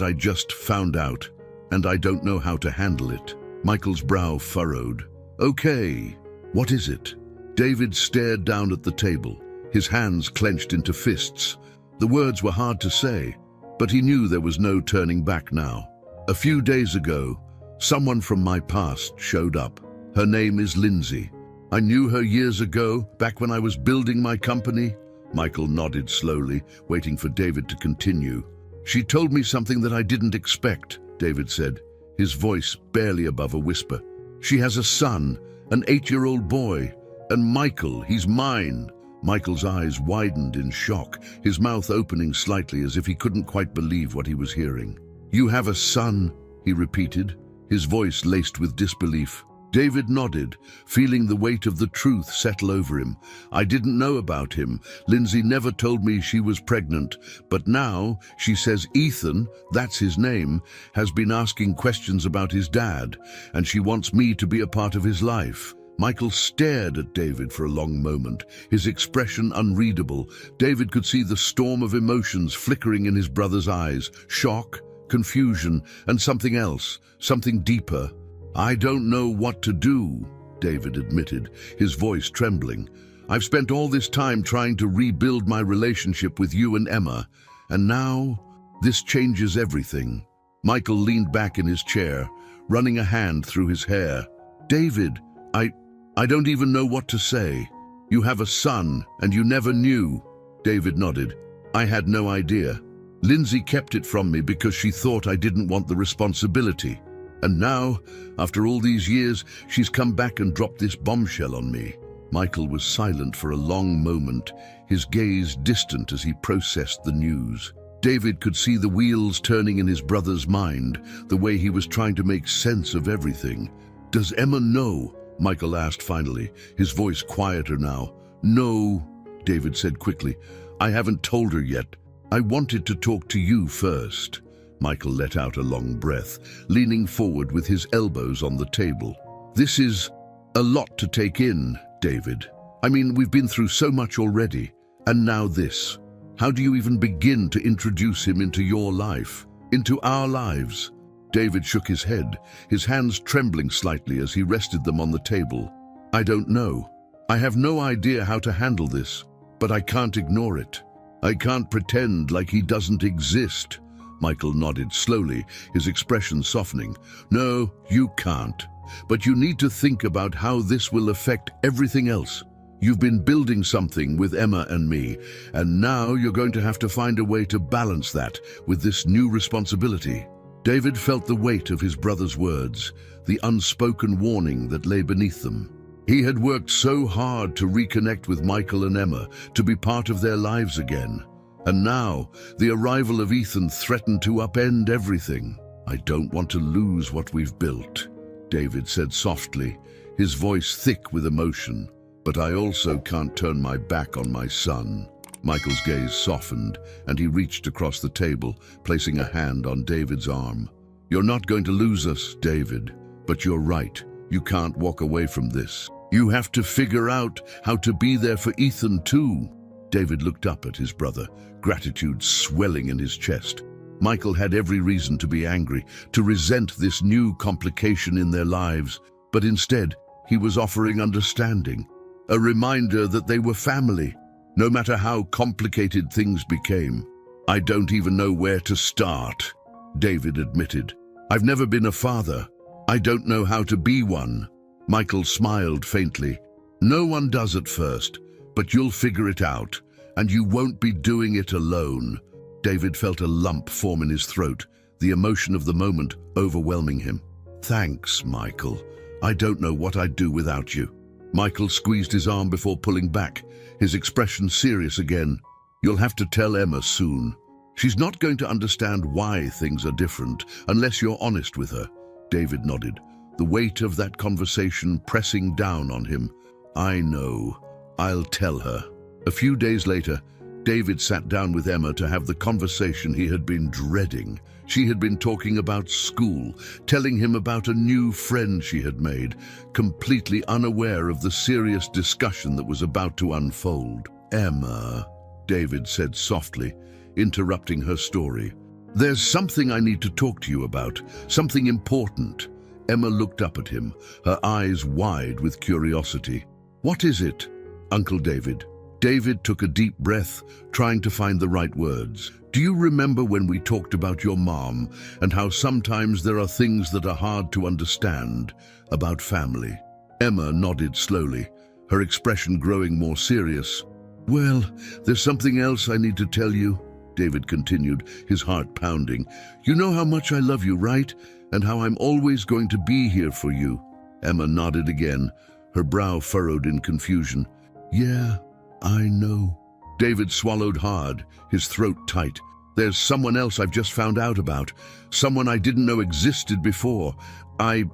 I just found out, and I don't know how to handle it." Michael's brow furrowed. "Okay, what is it?" David stared down at the table, his hands clenched into fists. The words were hard to say, but he knew there was no turning back now. "A few days ago, someone from my past showed up. Her name is Lindsay. I knew her years ago, back when I was building my company." Michael nodded slowly, waiting for David to continue. "She told me something that I didn't expect," David said, his voice barely above a whisper. "She has a son, an 8-year-old boy, and Michael, he's mine." Michael's eyes widened in shock, his mouth opening slightly as if he couldn't quite believe what he was hearing. "You have a son?" he repeated, his voice laced with disbelief. David nodded, feeling the weight of the truth settle over him. "I didn't know about him. Lindsay never told me she was pregnant, but now she says Ethan, that's his name, has been asking questions about his dad, and she wants me to be a part of his life." Michael stared at David for a long moment, his expression unreadable. David could see the storm of emotions flickering in his brother's eyes: shock, confusion, and something else, something deeper. "I don't know what to do," David admitted, his voice trembling. "I've spent all this time trying to rebuild my relationship with you and Emma, and now this changes everything." Michael leaned back in his chair, running a hand through his hair. "David, I don't even know what to say. You have a son, and you never knew." David nodded. "I had no idea. Lindsay kept it from me because she thought I didn't want the responsibility. And now, after all these years, she's come back and dropped this bombshell on me." Michael was silent for a long moment, his gaze distant as he processed the news. David could see the wheels turning in his brother's mind, the way he was trying to make sense of everything. "Does Emma know?" Michael asked finally, his voice quieter now. "No," David said quickly. "I haven't told her yet. I wanted to talk to you first." Michael let out a long breath, leaning forward with his elbows on the table. This is a lot to take in, David. I mean, we've been through so much already, and now this. How do you even begin to introduce him into your life, into our lives? David shook his head, his hands trembling slightly as he rested them on the table. I don't know. I have no idea how to handle this, but I can't ignore it. I can't pretend like he doesn't exist. Michael nodded slowly, his expression softening. No, you can't. But you need to think about how this will affect everything else. You've been building something with Emma and me, and now you're going to have to find a way to balance that with this new responsibility. David felt the weight of his brother's words, the unspoken warning that lay beneath them. He had worked so hard to reconnect with Michael and Emma, to be part of their lives again. And now, the arrival of Ethan threatened to upend everything. I don't want to lose what we've built, David said softly, his voice thick with emotion. But I also can't turn my back on my son. Michael's gaze softened, and he reached across the table, placing a hand on David's arm. You're not going to lose us, David, but you're right. You can't walk away from this. You have to figure out how to be there for Ethan too. David looked up at his brother, gratitude swelling in his chest. Michael had every reason to be angry, to resent this new complication in their lives, but instead, he was offering understanding, a reminder that they were family, no matter how complicated things became. I don't even know where to start, David admitted. I've never been a father. I don't know how to be one. Michael smiled faintly. No one does at first, but you'll figure it out, and you won't be doing it alone. David felt a lump form in his throat, the emotion of the moment overwhelming him. Thanks, Michael. I don't know what I'd do without you. Michael squeezed his arm before pulling back, his expression serious again. You'll have to tell Emma soon. She's not going to understand why things are different unless you're honest with her. David nodded, the weight of that conversation pressing down on him. I know. I'll tell her. A few days later, David sat down with Emma to have the conversation he had been dreading. She had been talking about school, telling him about a new friend she had made, completely unaware of the serious discussion that was about to unfold. Emma, David said softly, interrupting her story. There's something I need to talk to you about, something important. Emma looked up at him, her eyes wide with curiosity. What is it, Uncle David? David took a deep breath, trying to find the right words. Do you remember when we talked about your mom and how sometimes there are things that are hard to understand about family? Emma nodded slowly, her expression growing more serious. Well, there's something else I need to tell you, David continued, his heart pounding. You know how much I love you, right? And how I'm always going to be here for you. Emma nodded again, her brow furrowed in confusion. Yeah, I know. David swallowed hard, his throat tight. There's someone else I've just found out about, someone I didn't know existed before. I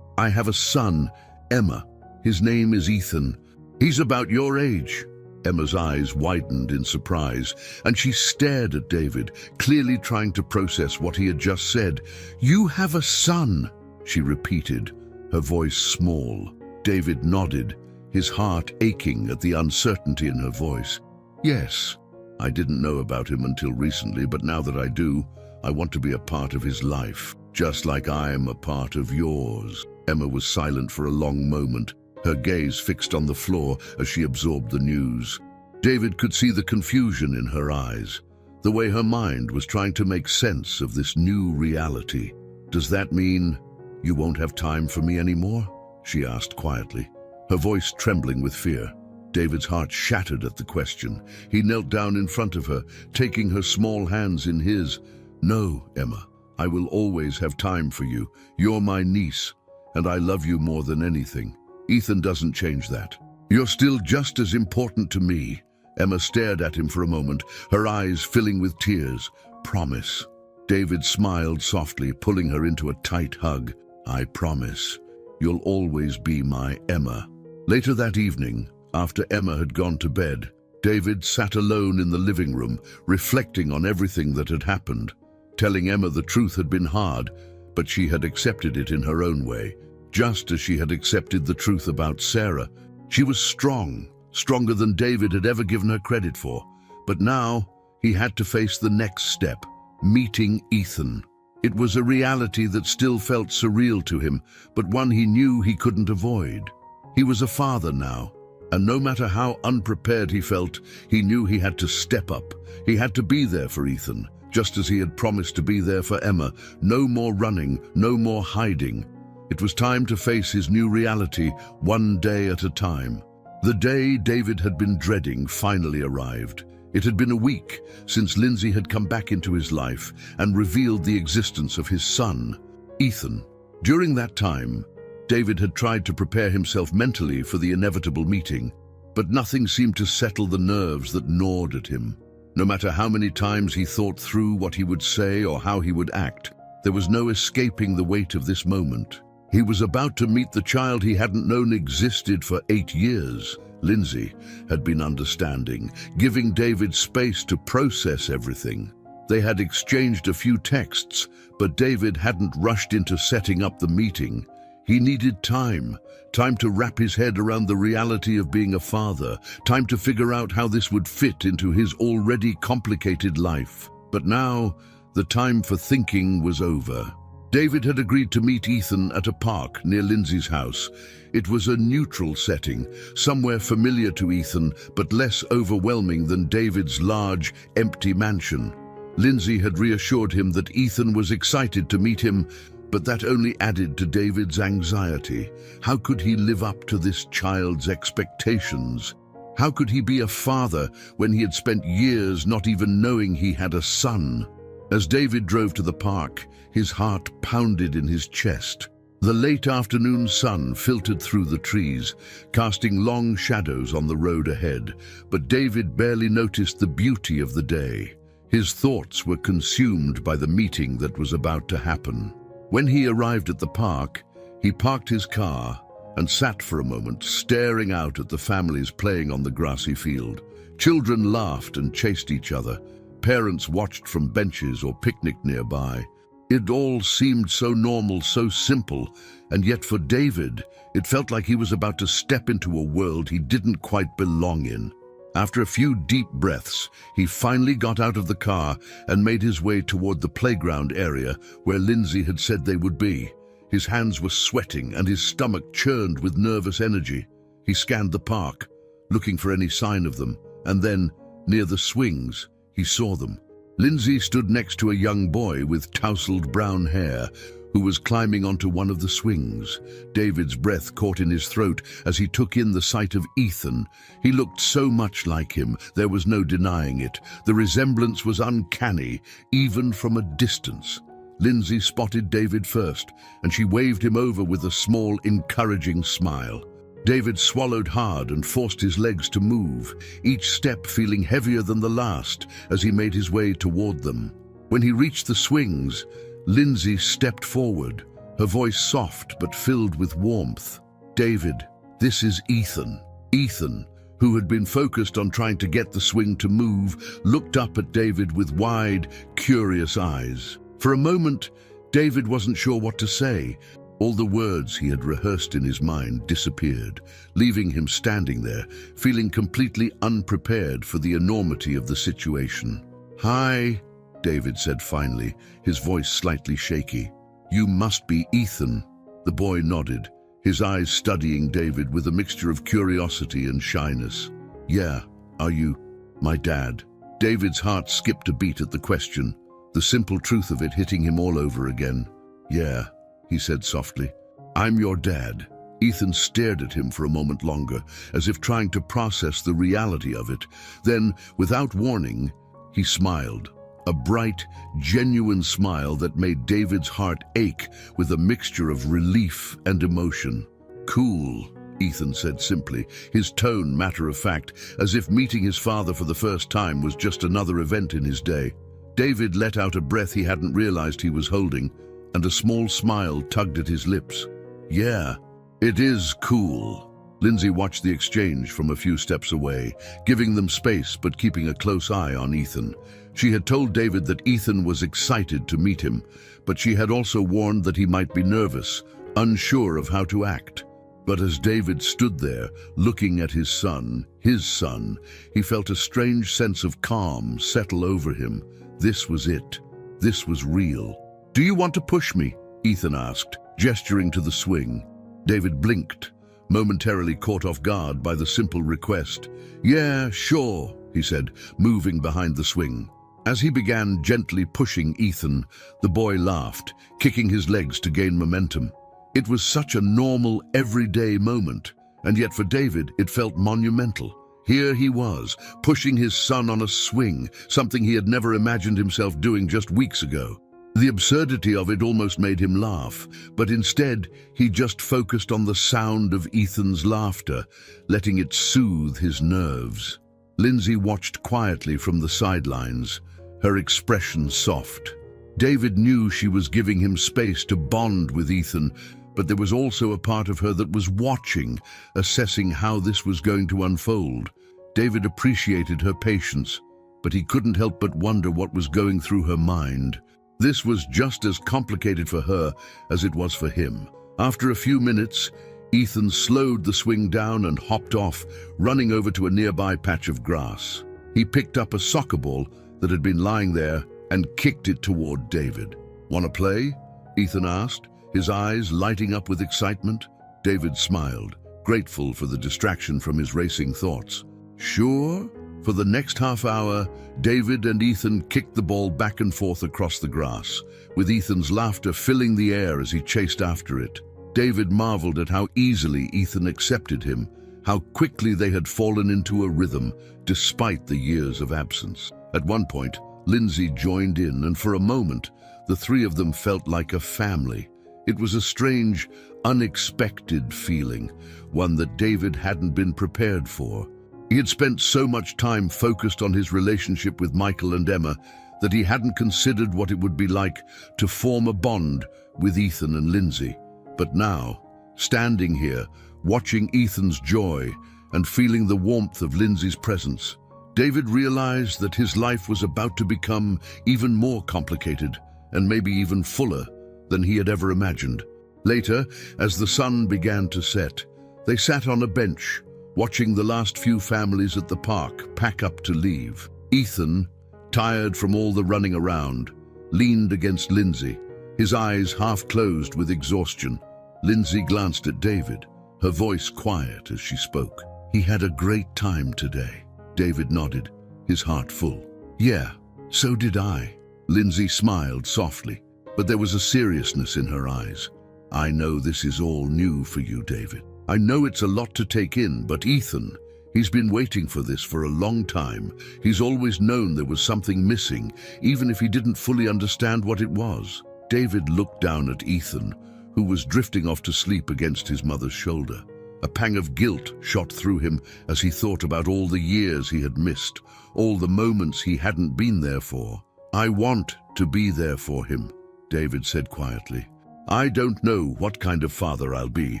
have a son, Emma. His name is Ethan. He's about your age. Emma's eyes widened in surprise, and she stared at David, clearly trying to process what he had just said. You have a son, she repeated, her voice small. David nodded, his heart aching at the uncertainty in her voice. Yes, I didn't know about him until recently, but now that I do, I want to be a part of his life, just like I am a part of yours. Emma was silent for a long moment, her gaze fixed on the floor as she absorbed the news. David could see the confusion in her eyes, the way her mind was trying to make sense of this new reality. Does that mean you won't have time for me anymore? She asked quietly, her voice trembling with fear. David's heart shattered at the question. He knelt down in front of her, taking her small hands in his. No, Emma, I will always have time for you. You're my niece, and I love you more than anything. Ethan doesn't change that. You're still just as important to me. Emma stared at him for a moment, her eyes filling with tears. Promise. David smiled softly, pulling her into a tight hug. I promise. You'll always be my Emma. Later that evening, after Emma had gone to bed, David sat alone in the living room, reflecting on everything that had happened. Telling Emma the truth had been hard, but she had accepted it in her own way, just as she had accepted the truth about Sarah. She was strong, stronger than David had ever given her credit for. But now he had to face the next step, meeting Ethan. It was a reality that still felt surreal to him, but one he knew he couldn't avoid. He was a father now, and no matter how unprepared he felt, he knew he had to step up. He had to be there for Ethan, just as he had promised to be there for Emma. No more running, no more hiding. It was time to face his new reality, one day at a time. The day David had been dreading finally arrived. It had been a week since Lindsay had come back into his life and revealed the existence of his son, Ethan. During that time, David had tried to prepare himself mentally for the inevitable meeting, but nothing seemed to settle the nerves that gnawed at him. No matter how many times he thought through what he would say or how he would act, there was no escaping the weight of this moment. He was about to meet the child he hadn't known existed for 8 years. Lindsay had been understanding, giving David space to process everything. They had exchanged a few texts, but David hadn't rushed into setting up the meeting. He needed time to wrap his head around the reality of being a father, time to figure out how this would fit into his already complicated life. But now, the time for thinking was over. David had agreed to meet Ethan at a park near Lindsay's house. It was a neutral setting, somewhere familiar to Ethan, but less overwhelming than David's large, empty mansion. Lindsay had reassured him that Ethan was excited to meet him, but that only added to David's anxiety. How could he live up to this child's expectations? How could he be a father when he had spent years not even knowing he had a son? As David drove to the park, his heart pounded in his chest. The late afternoon sun filtered through the trees, casting long shadows on the road ahead, but David barely noticed the beauty of the day. His thoughts were consumed by the meeting that was about to happen. When he arrived at the park, he parked his car and sat for a moment, staring out at the families playing on the grassy field. Children laughed and chased each other. Parents watched from benches or picnicked nearby. It all seemed so normal, so simple, and yet for David, it felt like he was about to step into a world he didn't quite belong in. After a few deep breaths, he finally got out of the car and made his way toward the playground area where Lindsay had said they would be. His hands were sweating and his stomach churned with nervous energy. He scanned the park, looking for any sign of them, and then, near the swings, he saw them. Lindsay stood next to a young boy with tousled brown hair who was climbing onto one of the swings. David's breath caught in his throat as he took in the sight of Ethan. He looked so much like him, there was no denying it. The resemblance was uncanny, even from a distance. Lindsay spotted David first, and she waved him over with a small, encouraging smile. David swallowed hard and forced his legs to move, each step feeling heavier than the last as he made his way toward them. When he reached the swings, Lindsay stepped forward, her voice soft but filled with warmth. "David, this is Ethan." Ethan, who had been focused on trying to get the swing to move, looked up at David with wide, curious eyes. For a moment, David wasn't sure what to say. All the words he had rehearsed in his mind disappeared, leaving him standing there, feeling completely unprepared for the enormity of the situation. "Hi," David said finally, his voice slightly shaky. "You must be Ethan." The boy nodded, his eyes studying David with a mixture of curiosity and shyness. "Yeah, are you my dad?" David's heart skipped a beat at the question, the simple truth of it hitting him all over again. "Yeah," he said softly. "I'm your dad." Ethan stared at him for a moment longer, as if trying to process the reality of it. Then, without warning, he smiled. A bright, genuine smile that made David's heart ache with a mixture of relief and emotion. "Cool," Ethan said simply, his tone matter-of-fact, as if meeting his father for the first time was just another event in his day. David let out a breath he hadn't realized he was holding, and a small smile tugged at his lips. "Yeah, it is cool." Lindsay watched the exchange from a few steps away, giving them space but keeping a close eye on Ethan. She had told David that Ethan was excited to meet him, but she had also warned that he might be nervous, unsure of how to act. But as David stood there, looking at his son, he felt a strange sense of calm settle over him. This was it. This was real. "Do you want to push me?" Ethan asked, gesturing to the swing. David blinked, momentarily caught off guard by the simple request. "Yeah, sure," he said, moving behind the swing. As he began gently pushing Ethan, the boy laughed, kicking his legs to gain momentum. It was such a normal, everyday moment, and yet for David it felt monumental. Here he was, pushing his son on a swing, something he had never imagined himself doing just weeks ago. The absurdity of it almost made him laugh, but instead he just focused on the sound of Ethan's laughter, letting it soothe his nerves. Lindsay watched quietly from the sidelines, her expression soft. David knew she was giving him space to bond with Ethan, but there was also a part of her that was watching, assessing how this was going to unfold. David appreciated her patience, but he couldn't help but wonder what was going through her mind. This was just as complicated for her as it was for him. After a few minutes, Ethan slowed the swing down and hopped off, running over to a nearby patch of grass. He picked up a soccer ball that had been lying there and kicked it toward David. "Want to play?" Ethan asked, his eyes lighting up with excitement. David smiled, grateful for the distraction from his racing thoughts. "Sure." For the next half hour, David and Ethan kicked the ball back and forth across the grass, with Ethan's laughter filling the air as he chased after it. David marveled at how easily Ethan accepted him, how quickly they had fallen into a rhythm, despite the years of absence. At one point, Lindsay joined in, and for a moment, the three of them felt like a family. It was a strange, unexpected feeling, one that David hadn't been prepared for. He had spent so much time focused on his relationship with Michael and Emma that he hadn't considered what it would be like to form a bond with Ethan and Lindsay. But now, standing here, watching Ethan's joy and feeling the warmth of Lindsay's presence, David realized that his life was about to become even more complicated and maybe even fuller than he had ever imagined. Later, as the sun began to set, they sat on a bench, watching the last few families at the park pack up to leave. Ethan, tired from all the running around, leaned against Lindsay, his eyes half closed with exhaustion. Lindsay glanced at David, her voice quiet as she spoke. "He had a great time today." David nodded, his heart full. "Yeah, so did I." Lindsay smiled softly, but there was a seriousness in her eyes. "I know this is all new for you, David. I know it's a lot to take in, but Ethan, he's been waiting for this for a long time. He's always known there was something missing, even if he didn't fully understand what it was." David looked down at Ethan, who was drifting off to sleep against his mother's shoulder. A pang of guilt shot through him as he thought about all the years he had missed, all the moments he hadn't been there for. "I want to be there for him," David said quietly. "I don't know what kind of father I'll be,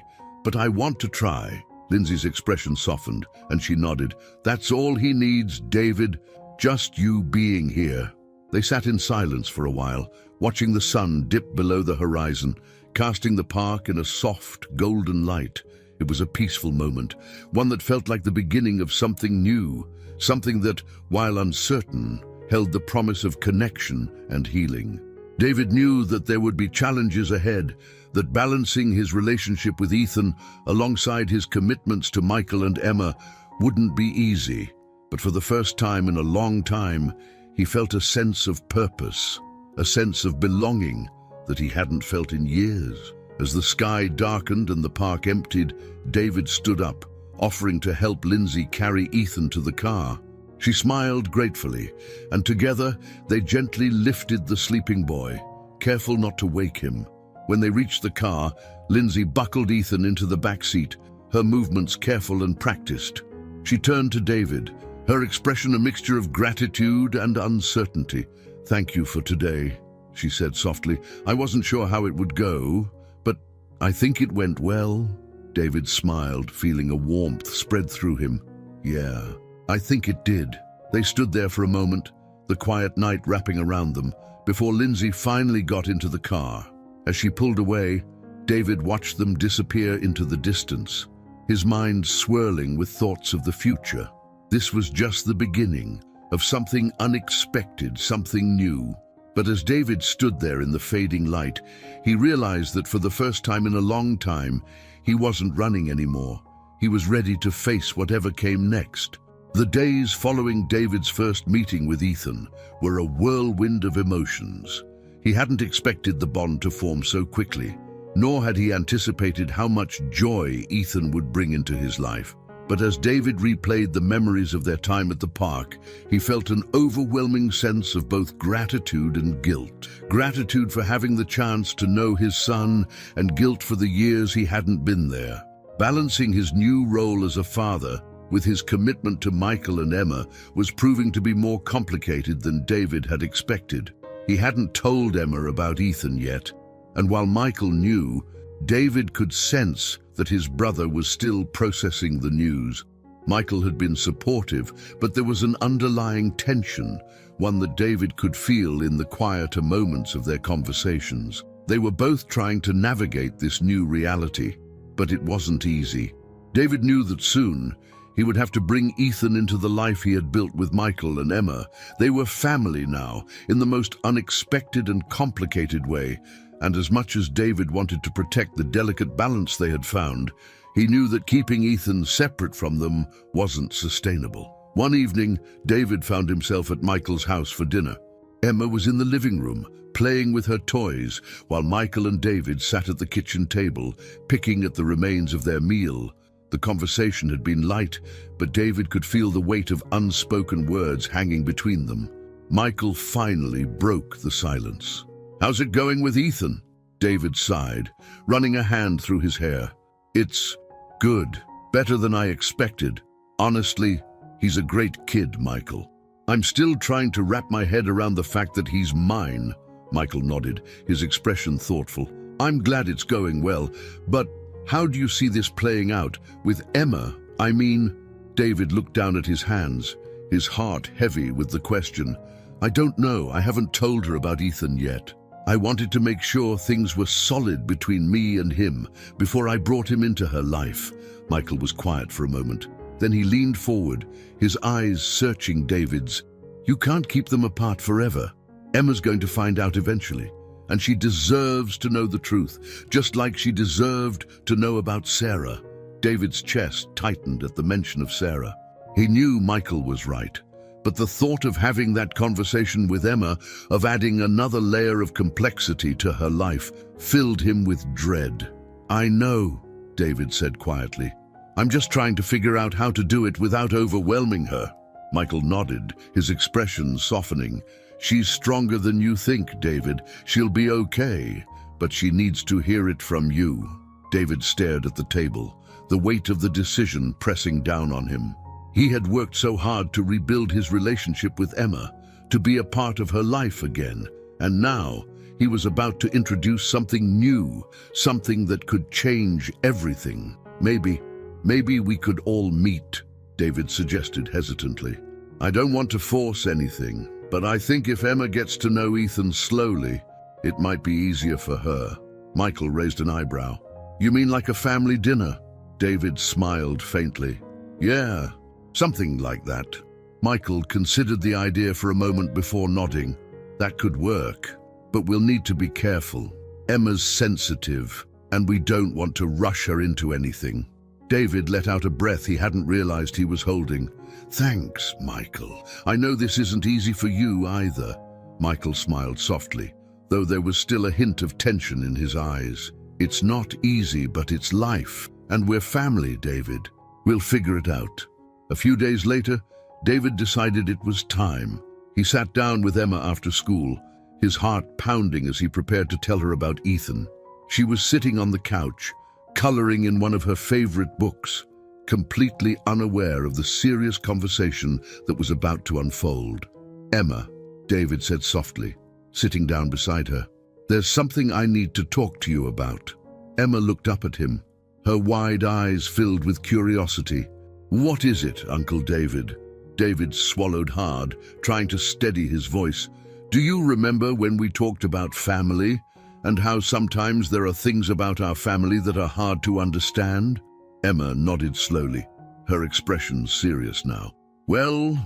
but I want to try." Lindsay's expression softened, and she nodded. "That's all he needs, David, just you being here." They sat in silence for a while, watching the sun dip below the horizon, casting the park in a soft, golden light. It was a peaceful moment, one that felt like the beginning of something new, something that, while uncertain, held the promise of connection and healing. David knew that there would be challenges ahead, that balancing his relationship with Ethan alongside his commitments to Michael and Emma wouldn't be easy. But for the first time in a long time, he felt a sense of purpose, a sense of belonging that he hadn't felt in years. As the sky darkened and the park emptied, David stood up, offering to help Lindsay carry Ethan to the car. She smiled gratefully, and together they gently lifted the sleeping boy, careful not to wake him. When they reached the car, Lindsay buckled Ethan into the back seat, her movements careful and practiced. She turned to David, her expression a mixture of gratitude and uncertainty. "Thank you for today," she said softly. "I wasn't sure how it would go, but I think it went well." David smiled, feeling a warmth spread through him. "Yeah, I think it did." They stood there for a moment, the quiet night wrapping around them, before Lindsay finally got into the car. As she pulled away, David watched them disappear into the distance, his mind swirling with thoughts of the future. This was just the beginning of something unexpected, something new. But as David stood there in the fading light, he realized that for the first time in a long time, he wasn't running anymore. He was ready to face whatever came next. The days following David's first meeting with Ethan were a whirlwind of emotions. He hadn't expected the bond to form so quickly, nor had he anticipated how much joy Ethan would bring into his life. But as David replayed the memories of their time at the park, he felt an overwhelming sense of both gratitude and guilt. Gratitude for having the chance to know his son, and guilt for the years he hadn't been there. Balancing his new role as a father with his commitment to Michael and Emma was proving to be more complicated than David had expected. He hadn't told Emma about Ethan yet, and while Michael knew, David could sense that his brother was still processing the news. Michael had been supportive, but there was an underlying tension, one that David could feel in the quieter moments of their conversations. They were both trying to navigate this new reality, but it wasn't easy. David knew that soon he would have to bring Ethan into the life he had built with Michael and Emma. They were family now, in the most unexpected and complicated way, and as much as David wanted to protect the delicate balance they had found, he knew that keeping Ethan separate from them wasn't sustainable. One evening, David found himself at Michael's house for dinner. Emma was in the living room, playing with her toys, while Michael and David sat at the kitchen table, picking at the remains of their meal. The conversation had been light, but David could feel the weight of unspoken words hanging between them. Michael finally broke the silence. "How's it going with Ethan?" David sighed, running a hand through his hair. "It's good. Better than I expected. Honestly, he's a great kid, Michael. I'm still trying to wrap my head around the fact that he's mine." Michael nodded, his expression thoughtful. "I'm glad it's going well, but how do you see this playing out with Emma? I mean..." David looked down at his hands, his heart heavy with the question. "I don't know. I haven't told her about Ethan yet. I wanted to make sure things were solid between me and him before I brought him into her life." Michael was quiet for a moment. Then he leaned forward, his eyes searching David's. "You can't keep them apart forever. Emma's going to find out eventually, and she deserves to know the truth, just like she deserved to know about Sarah." David's chest tightened at the mention of Sarah. He knew Michael was right, but the thought of having that conversation with Emma, of adding another layer of complexity to her life, filled him with dread. "I know," David said quietly. "I'm just trying to figure out how to do it without overwhelming her." Michael nodded, his expression softening. "She's stronger than you think, David. She'll be okay, but she needs to hear it from you." David stared at the table, the weight of the decision pressing down on him. He had worked so hard to rebuild his relationship with Emma, to be a part of her life again, and now he was about to introduce something new, something that could change everything. Maybe we could all meet," David suggested hesitantly. "I don't want to force anything, but I think if Emma gets to know Ethan slowly, it might be easier for her." Michael raised an eyebrow. "You mean like a family dinner?" David smiled faintly. "Yeah, something like that." Michael considered the idea for a moment before nodding. "That could work, but we'll need to be careful. Emma's sensitive, and we don't want to rush her into anything." David let out a breath he hadn't realized he was holding. "Thanks, Michael. I know this isn't easy for you either." Michael smiled softly, though there was still a hint of tension in his eyes. "It's not easy, but it's life, and we're family, David. We'll figure it out." A few days later, David decided it was time. He sat down with Emma after school, his heart pounding as he prepared to tell her about Ethan. She was sitting on the couch, coloring in one of her favorite books, completely unaware of the serious conversation that was about to unfold. "Emma," David said softly, sitting down beside her, "there's something I need to talk to you about." Emma looked up at him, her wide eyes filled with curiosity. "What is it, Uncle David?" David swallowed hard, trying to steady his voice. Do you remember when we talked about family and how sometimes there are things about our family that are hard to understand? Emma nodded slowly, her expression serious now. Well,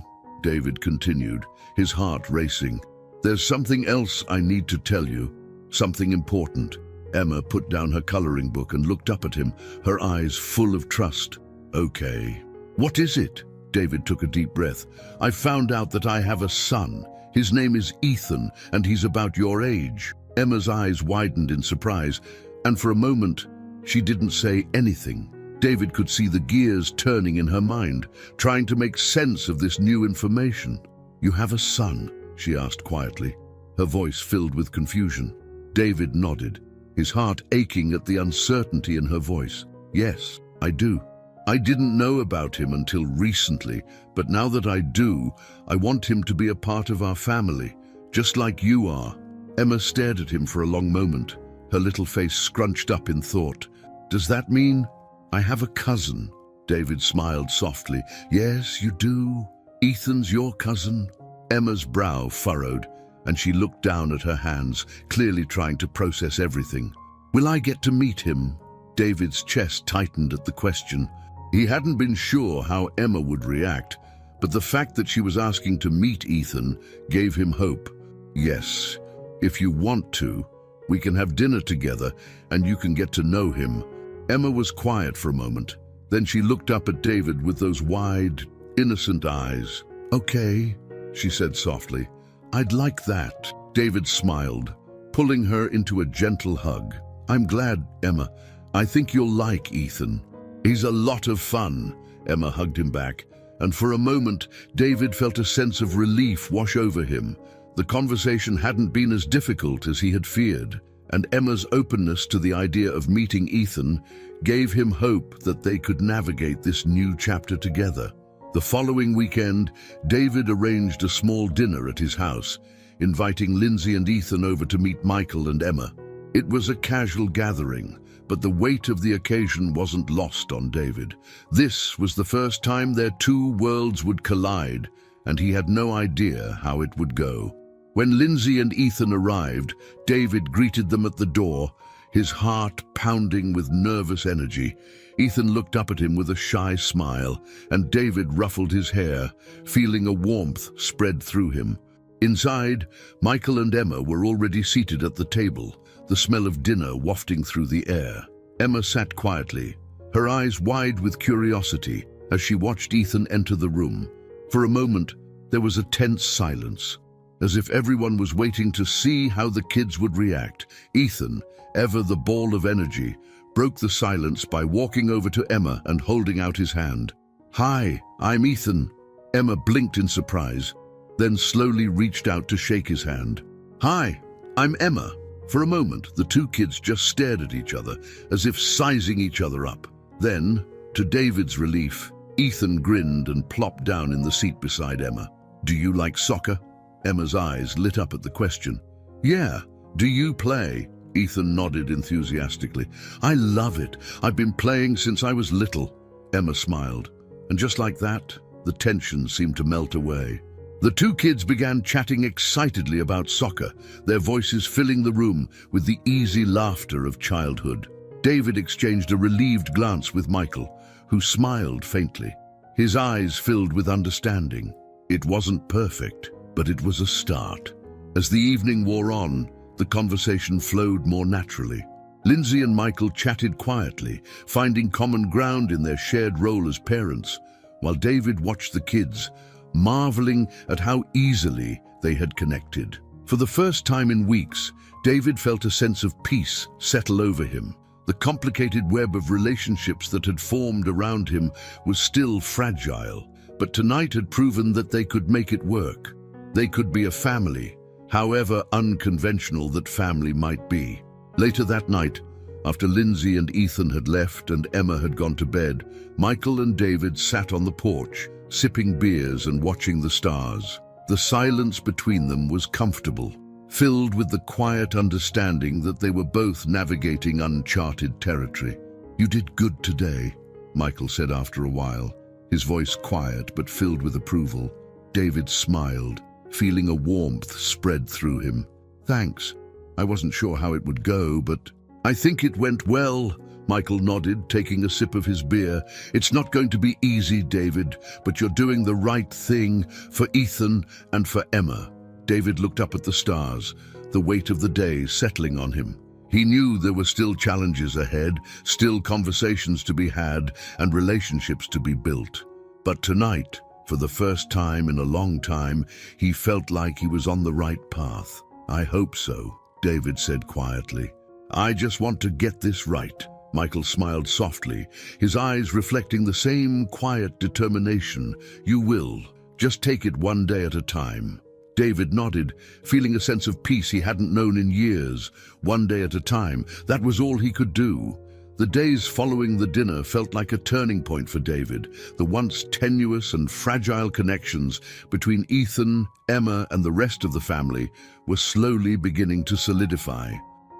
David continued, his heart racing, there's something else I need to tell you, something important. Emma put down her coloring book and looked up at him, her eyes full of trust. Okay. What is it? David took a deep breath. I found out that I have a son. His name is Ethan, and he's about your age. Emma's eyes widened in surprise, and for a moment, she didn't say anything. David could see the gears turning in her mind, trying to make sense of this new information. You have a son? She asked quietly, her voice filled with confusion. David nodded, his heart aching at the uncertainty in her voice. Yes, I do. I didn't know about him until recently, but now that I do, I want him to be a part of our family, just like you are. Emma stared at him for a long moment, her little face scrunched up in thought. Does that mean I have a cousin? David smiled softly. Yes, you do. Ethan's your cousin. Emma's brow furrowed, and she looked down at her hands, clearly trying to process everything. Will I get to meet him? David's chest tightened at the question. He hadn't been sure how Emma would react, but the fact that she was asking to meet Ethan gave him hope. Yes, if you want to, we can have dinner together and you can get to know him. Emma was quiet for a moment. Then she looked up at David with those wide, innocent eyes. Okay, she said softly. I'd like that. David smiled, pulling her into a gentle hug. I'm glad, Emma. I think you'll like Ethan. He's a lot of fun. Emma hugged him back, and for a moment, David felt a sense of relief wash over him. The conversation hadn't been as difficult as he had feared, and Emma's openness to the idea of meeting Ethan gave him hope that they could navigate this new chapter together. The following weekend, David arranged a small dinner at his house, inviting Lindsay and Ethan over to meet Michael and Emma. It was a casual gathering, but the weight of the occasion wasn't lost on David. This was the first time their two worlds would collide, and he had no idea how it would go. When Lindsay and Ethan arrived, David greeted them at the door, his heart pounding with nervous energy. Ethan looked up at him with a shy smile, and David ruffled his hair, feeling a warmth spread through him. Inside, Michael and Emma were already seated at the table, the smell of dinner wafting through the air. Emma sat quietly, her eyes wide with curiosity as she watched Ethan enter the room. For a moment, there was a tense silence, as if everyone was waiting to see how the kids would react. Ethan, ever the ball of energy, broke the silence by walking over to Emma and holding out his hand. Hi, I'm Ethan. Emma blinked in surprise, then slowly reached out to shake his hand. Hi, I'm Emma. For a moment, the two kids just stared at each other, as if sizing each other up. Then, to David's relief, Ethan grinned and plopped down in the seat beside Emma. Do you like soccer? Emma's eyes lit up at the question. Yeah. Do you play? Ethan nodded enthusiastically. I love it. I've been playing since I was little. Emma smiled. And just like that, the tension seemed to melt away. The two kids began chatting excitedly about soccer, their voices filling the room with the easy laughter of childhood. David exchanged a relieved glance with Michael, who smiled faintly. His eyes filled with understanding. It wasn't perfect, but it was a start. As the evening wore on, the conversation flowed more naturally. Lindsay and Michael chatted quietly, finding common ground in their shared role as parents, while David watched the kids, marveling at how easily they had connected. For the first time in weeks, David felt a sense of peace settle over him. The complicated web of relationships that had formed around him was still fragile, but tonight had proven that they could make it work. They could be a family, however unconventional that family might be. Later that night, after Lindsay and Ethan had left and Emma had gone to bed, Michael and David sat on the porch, sipping beers and watching the stars. The silence between them was comfortable, filled with the quiet understanding that they were both navigating uncharted territory. You did good today, Michael said after a while, his voice quiet but filled with approval. David smiled, feeling a warmth spread through him. "Thanks. I wasn't sure how it would go, but I think it went well." Michael nodded, taking a sip of his beer. "It's not going to be easy, David, but you're doing the right thing for Ethan and for Emma." David looked up at the stars, the weight of the day settling on him. He knew there were still challenges ahead, still conversations to be had, and relationships to be built. But tonight, for the first time in a long time, he felt like he was on the right path. "I hope so," David said quietly. "I just want to get this right." Michael smiled softly, his eyes reflecting the same quiet determination. "You will. Just take it one day at a time." David nodded, feeling a sense of peace he hadn't known in years. One day at a time, that was all he could do. The days following the dinner felt like a turning point for David. The once tenuous and fragile connections between Ethan, Emma, and the rest of the family were slowly beginning to solidify.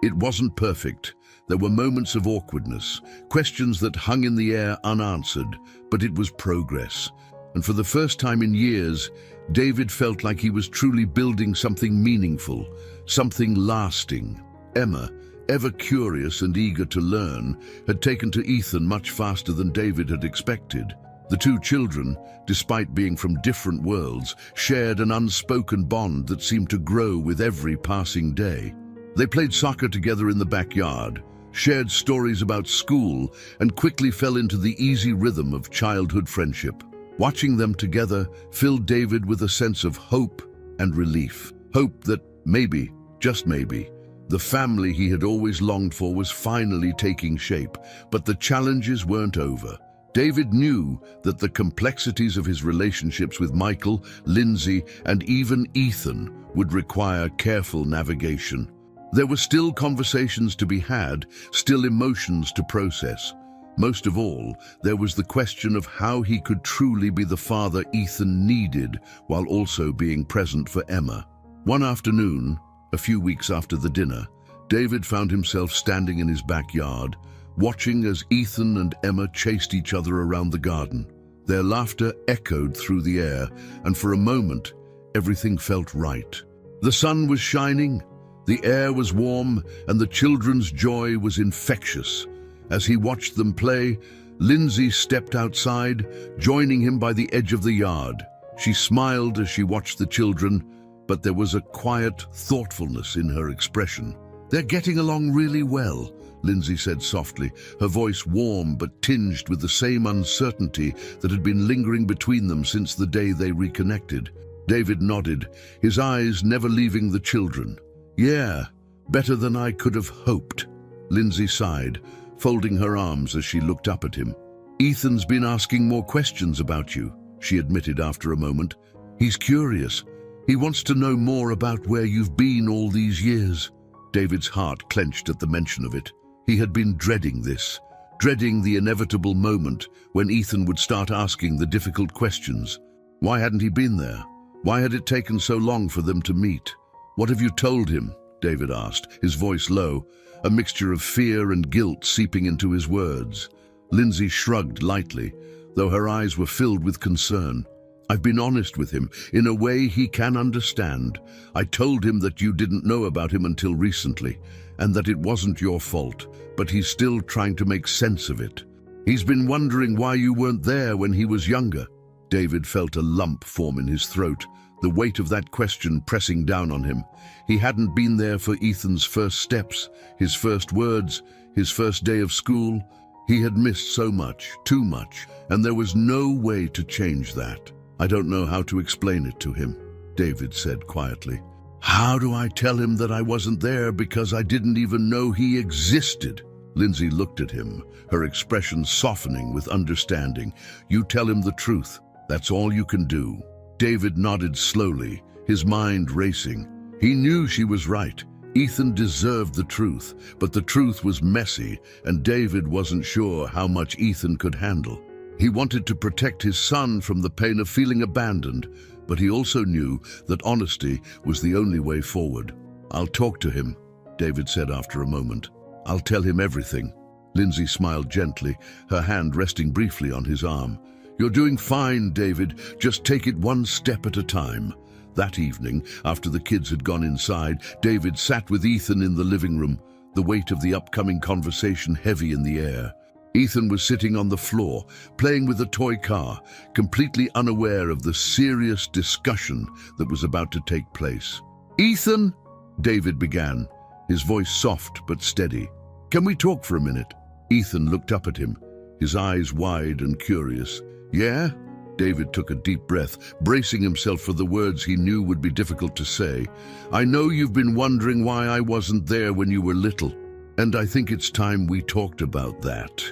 It wasn't perfect. There were moments of awkwardness, questions that hung in the air unanswered, but it was progress. And for the first time in years, David felt like he was truly building something meaningful, something lasting. Emma, ever curious and eager to learn, had taken to Ethan much faster than David had expected. The two children, despite being from different worlds, shared an unspoken bond that seemed to grow with every passing day. They played soccer together in the backyard, shared stories about school, and quickly fell into the easy rhythm of childhood friendship. Watching them together filled David with a sense of hope and relief. Hope that maybe, just maybe, the family he had always longed for was finally taking shape. But the challenges weren't over. David knew that the complexities of his relationships with Michael, Lindsay, and even Ethan would require careful navigation. There were still conversations to be had, still emotions to process. Most of all, there was the question of how he could truly be the father Ethan needed while also being present for Emma. One afternoon, a few weeks after the dinner, David found himself standing in his backyard, watching as Ethan and Emma chased each other around the garden. Their laughter echoed through the air, and for a moment, everything felt right. The sun was shining, the air was warm, and the children's joy was infectious. As he watched them play, Lindsay stepped outside, joining him by the edge of the yard. She smiled as she watched the children, but there was a quiet thoughtfulness in her expression. "They're getting along really well," Lindsay said softly, her voice warm but tinged with the same uncertainty that had been lingering between them since the day they reconnected. David nodded, his eyes never leaving the children. "Yeah, better than I could have hoped." Lindsay sighed, folding her arms as she looked up at him. "Ethan's been asking more questions about you," she admitted after a moment. "He's curious. He wants to know more about where you've been all these years." David's heart clenched at the mention of it. He had been dreading this, dreading the inevitable moment when Ethan would start asking the difficult questions. Why hadn't he been there? Why had it taken so long for them to meet? "What have you told him?" David asked, his voice low, a mixture of fear and guilt seeping into his words. Lindsay shrugged lightly, though her eyes were filled with concern. "I've been honest with him, in a way he can understand. I told him that you didn't know about him until recently, and that it wasn't your fault, but he's still trying to make sense of it. He's been wondering why you weren't there when he was younger." David felt a lump form in his throat, the weight of that question pressing down on him. He hadn't been there for Ethan's first steps, his first words, his first day of school. He had missed so much, too much, and there was no way to change that. "I don't know how to explain it to him," David said quietly. "How do I tell him that I wasn't there because I didn't even know he existed?" Lindsay looked at him, her expression softening with understanding. "You tell him the truth. That's all you can do." David nodded slowly, his mind racing. He knew she was right. Ethan deserved the truth, but the truth was messy, and David wasn't sure how much Ethan could handle. He wanted to protect his son from the pain of feeling abandoned, but he also knew that honesty was the only way forward. "I'll talk to him," David said after a moment. "I'll tell him everything." Lindsay smiled gently, her hand resting briefly on his arm. "You're doing fine, David. Just take it one step at a time." That evening, after the kids had gone inside, David sat with Ethan in the living room, the weight of the upcoming conversation heavy in the air. Ethan was sitting on the floor, playing with a toy car, completely unaware of the serious discussion that was about to take place. "Ethan," David began, his voice soft but steady, "can we talk for a minute?" Ethan looked up at him, his eyes wide and curious. "Yeah?" David took a deep breath, bracing himself for the words he knew would be difficult to say. "I know you've been wondering why I wasn't there when you were little, and I think it's time we talked about that."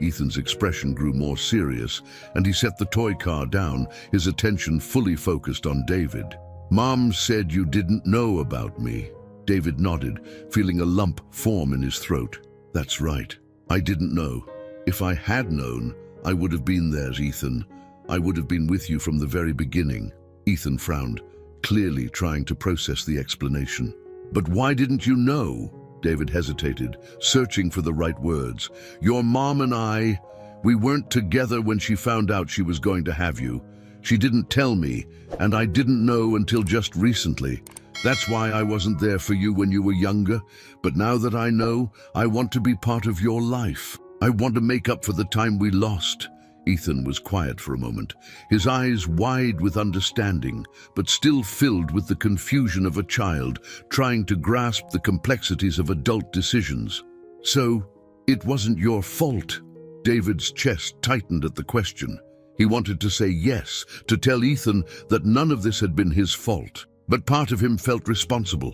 Ethan's expression grew more serious, and he set the toy car down, his attention fully focused on David. "Mom said you didn't know about me." David nodded, feeling a lump form in his throat. "That's right. I didn't know. If I had known, I would have been there, Ethan. I would have been with you from the very beginning." Ethan frowned, clearly trying to process the explanation. "But why didn't you know?" David hesitated, searching for the right words. "Your mom and we weren't together when she found out she was going to have you. She didn't tell me, and I didn't know until just recently. That's why I wasn't there for you when you were younger. But now that I know, I want to be part of your life. I want to make up for the time we lost." Ethan was quiet for a moment, his eyes wide with understanding, but still filled with the confusion of a child trying to grasp the complexities of adult decisions. "So, it wasn't your fault?" David's chest tightened at the question. He wanted to say yes, to tell Ethan that none of this had been his fault. But part of him felt responsible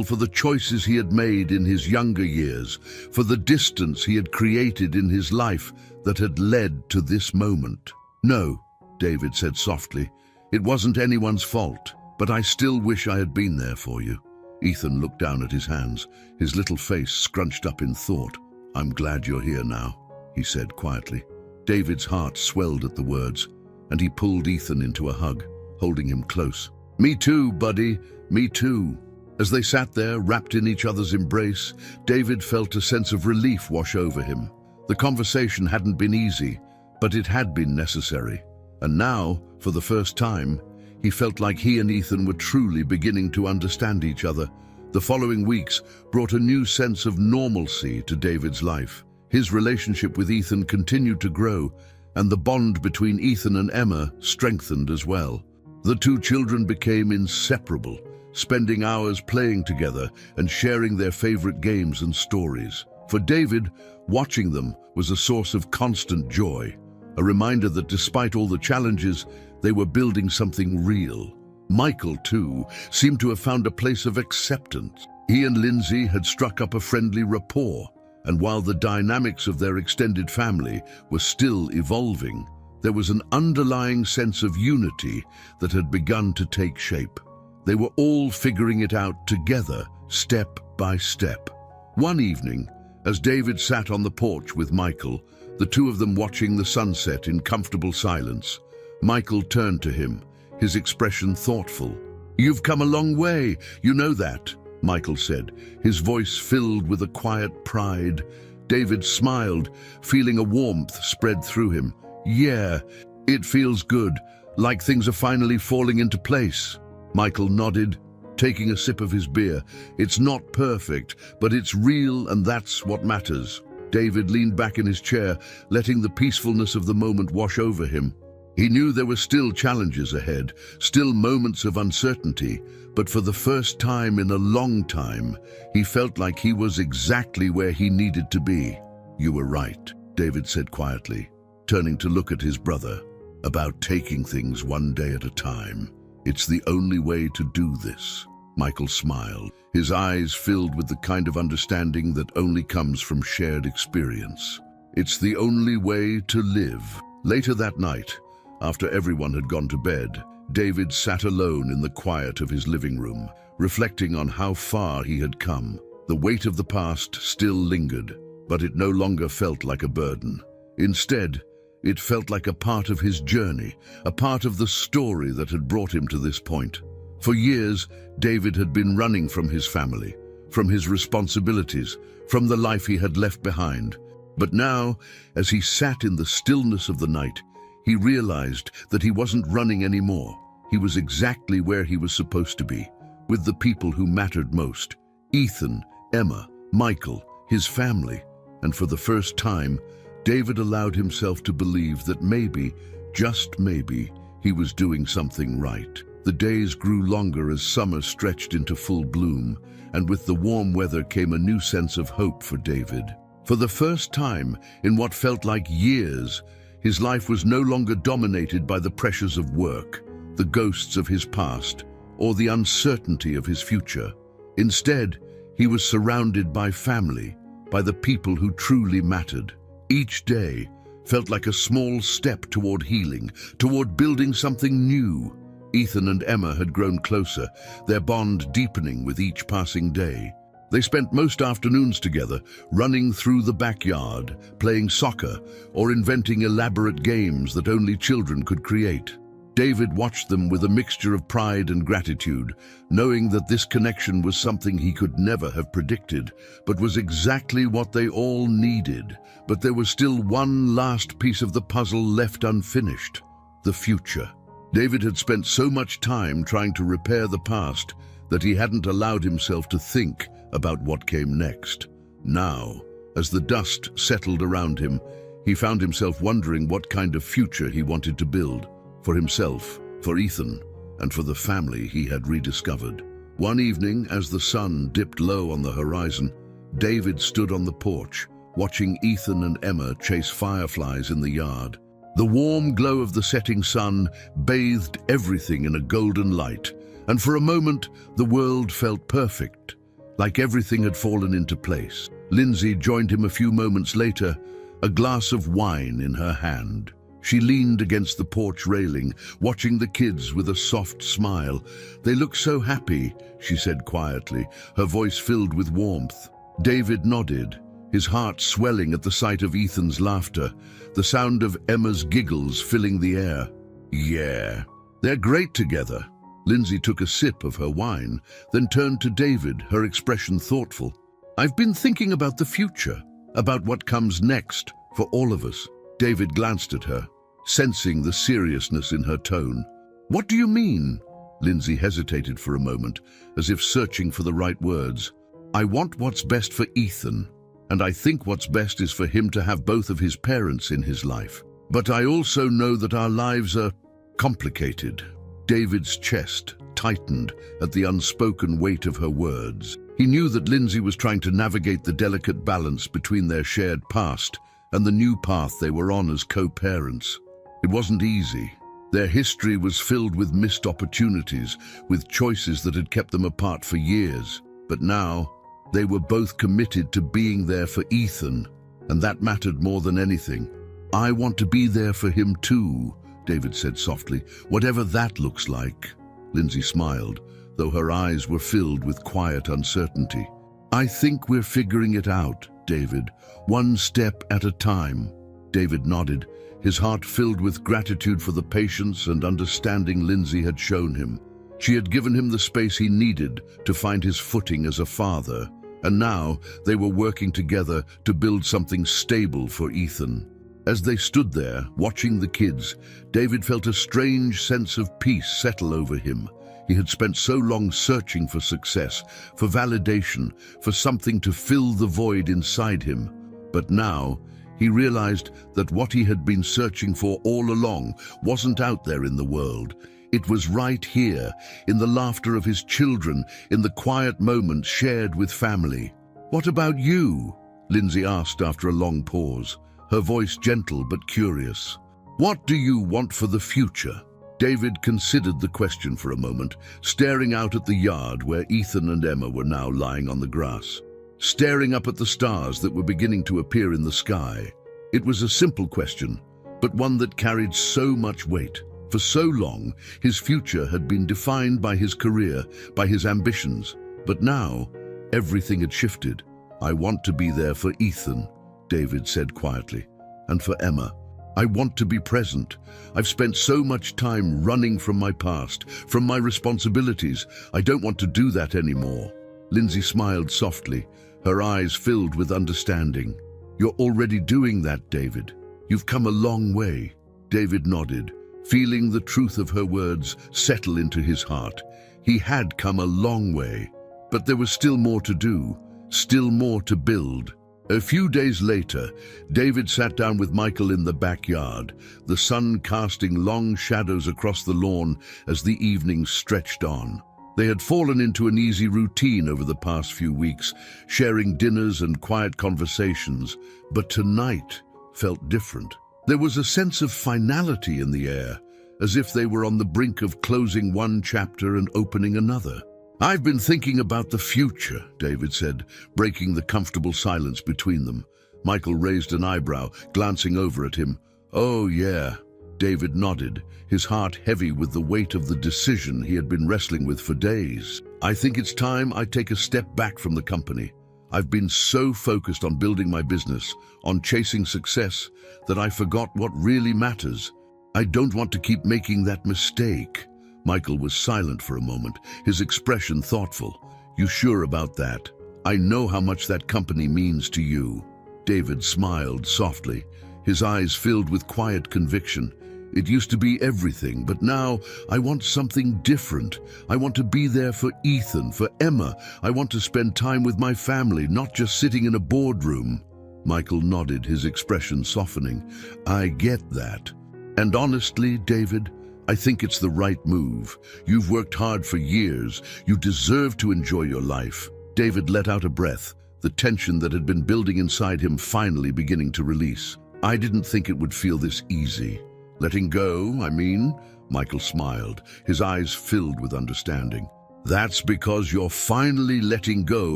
for the choices he had made in his younger years, for the distance he had created in his life that had led to this moment. "No," David said softly, "it wasn't anyone's fault, but I still wish I had been there for you." Ethan looked down at his hands, his little face scrunched up in thought. "I'm glad you're here now," he said quietly. David's heart swelled at the words, and he pulled Ethan into a hug, holding him close. "Me too, buddy, me too." As they sat there, wrapped in each other's embrace, David felt a sense of relief wash over him. The conversation hadn't been easy, but it had been necessary. And now, for the first time, he felt like he and Ethan were truly beginning to understand each other. The following weeks brought a new sense of normalcy to David's life. His relationship with Ethan continued to grow, and the bond between Ethan and Emma strengthened as well. The two children became inseparable, spending hours playing together and sharing their favorite games and stories. For David, watching them was a source of constant joy, a reminder that despite all the challenges, they were building something real. Michael, too, seemed to have found a place of acceptance. He and Lindsay had struck up a friendly rapport, and while the dynamics of their extended family were still evolving, there was an underlying sense of unity that had begun to take shape. They were all figuring it out together, step by step. One evening, as David sat on the porch with Michael, the two of them watching the sunset in comfortable silence, Michael turned to him, his expression thoughtful. "You've come a long way, you know that," Michael said, his voice filled with a quiet pride. David smiled, feeling a warmth spread through him. "Yeah, it feels good, like things are finally falling into place." Michael nodded, taking a sip of his beer. "It's not perfect, but it's real, and that's what matters." David leaned back in his chair, letting the peacefulness of the moment wash over him. He knew there were still challenges ahead, still moments of uncertainty, but for the first time in a long time, he felt like he was exactly where he needed to be. "You were right," David said quietly, turning to look at his brother, "about taking things one day at a time. It's the only way to do this." Michael smiled, his eyes filled with the kind of understanding that only comes from shared experience. It's the only way to live. Later that night, after everyone had gone to bed, David sat alone in the quiet of his living room, reflecting on how far he had come. The weight of the past still lingered, but it no longer felt like a burden. Instead, it felt like a part of his journey, a part of the story that had brought him to this point. For years, David had been running from his family, from his responsibilities, from the life he had left behind. But now, as he sat in the stillness of the night, he realized that he wasn't running anymore. He was exactly where he was supposed to be, with the people who mattered most: Ethan, Emma, Michael, his family. And for the first time, David allowed himself to believe that maybe, just maybe, he was doing something right. The days grew longer as summer stretched into full bloom, and with the warm weather came a new sense of hope for David. For the first time in what felt like years, his life was no longer dominated by the pressures of work, the ghosts of his past, or the uncertainty of his future. Instead, he was surrounded by family, by the people who truly mattered. Each day felt like a small step toward healing, toward building something new. Ethan and Emma had grown closer, their bond deepening with each passing day. They spent most afternoons together, running through the backyard, playing soccer, or inventing elaborate games that only children could create. David watched them with a mixture of pride and gratitude, knowing that this connection was something he could never have predicted, but was exactly what they all needed. But there was still one last piece of the puzzle left unfinished: the future. David had spent so much time trying to repair the past that he hadn't allowed himself to think about what came next. Now, as the dust settled around him, he found himself wondering what kind of future he wanted to build. For himself, for Ethan, and for the family he had rediscovered. One evening, as the sun dipped low on the horizon, David stood on the porch, watching Ethan and Emma chase fireflies in the yard. The warm glow of the setting sun bathed everything in a golden light, and for a moment the world felt perfect, like everything had fallen into place. Lindsay joined him a few moments later, a glass of wine in her hand. She leaned against the porch railing, watching the kids with a soft smile. "They look so happy," she said quietly, her voice filled with warmth. David nodded, his heart swelling at the sight of Ethan's laughter, the sound of Emma's giggles filling the air. "Yeah, they're great together." Lindsay took a sip of her wine, then turned to David, her expression thoughtful. "I've been thinking about the future, about what comes next for all of us." David glanced at her, sensing the seriousness in her tone. "What do you mean?" Lindsay hesitated for a moment, as if searching for the right words. "I want what's best for Ethan, and I think what's best is for him to have both of his parents in his life. But I also know that our lives are complicated." David's chest tightened at the unspoken weight of her words. He knew that Lindsay was trying to navigate the delicate balance between their shared past and the new path they were on as co-parents. It wasn't easy. Their history was filled with missed opportunities, with choices that had kept them apart for years. But now, they were both committed to being there for Ethan, and that mattered more than anything. "I want to be there for him too," David said softly, "whatever that looks like." Lindsay smiled, though her eyes were filled with quiet uncertainty. "I think we're figuring it out, David, one step at a time." David nodded, his heart filled with gratitude for the patience and understanding Lindsay had shown him. She had given him the space he needed to find his footing as a father, and now they were working together to build something stable for Ethan. As they stood there, watching the kids, David felt a strange sense of peace settle over him. He had spent so long searching for success, for validation, for something to fill the void inside him. But now, he realized that what he had been searching for all along wasn't out there in the world. It was right here, in the laughter of his children, in the quiet moments shared with family. "What about you?" Lindsay asked after a long pause, her voice gentle but curious. "What do you want for the future?" David considered the question for a moment, staring out at the yard where Ethan and Emma were now lying on the grass, staring up at the stars that were beginning to appear in the sky. It was a simple question, but one that carried so much weight. For so long, his future had been defined by his career, by his ambitions. But now, everything had shifted. "I want to be there for Ethan," David said quietly, "and for Emma. I want to be present. I've spent so much time running from my past, from my responsibilities. I don't want to do that anymore." Lindsay smiled softly, her eyes filled with understanding. "You're already doing that, David. You've come a long way." David nodded, feeling the truth of her words settle into his heart. He had come a long way, but there was still more to do, still more to build. A few days later, David sat down with Michael in the backyard, the sun casting long shadows across the lawn as the evening stretched on. They had fallen into an easy routine over the past few weeks, sharing dinners and quiet conversations, but tonight felt different. There was a sense of finality in the air, as if they were on the brink of closing one chapter and opening another. "I've been thinking about the future," David said, breaking the comfortable silence between them. Michael raised an eyebrow, glancing over at him. "Oh, yeah." David nodded, his heart heavy with the weight of the decision he had been wrestling with for days. "I think it's time I take a step back from the company. I've been so focused on building my business, on chasing success, that I forgot what really matters. I don't want to keep making that mistake." Michael was silent for a moment, his expression thoughtful. "You sure about that? I know how much that company means to you." David smiled softly, his eyes filled with quiet conviction. "It used to be everything, but now I want something different. I want to be there for Ethan, for Emma. I want to spend time with my family, not just sitting in a boardroom." Michael nodded, his expression softening. "I get that. And honestly, David, I think it's the right move. You've worked hard for years. You deserve to enjoy your life." David let out a breath, the tension that had been building inside him finally beginning to release. "I didn't think it would feel this easy." "Letting go, I mean?" Michael smiled, his eyes filled with understanding. "That's because you're finally letting go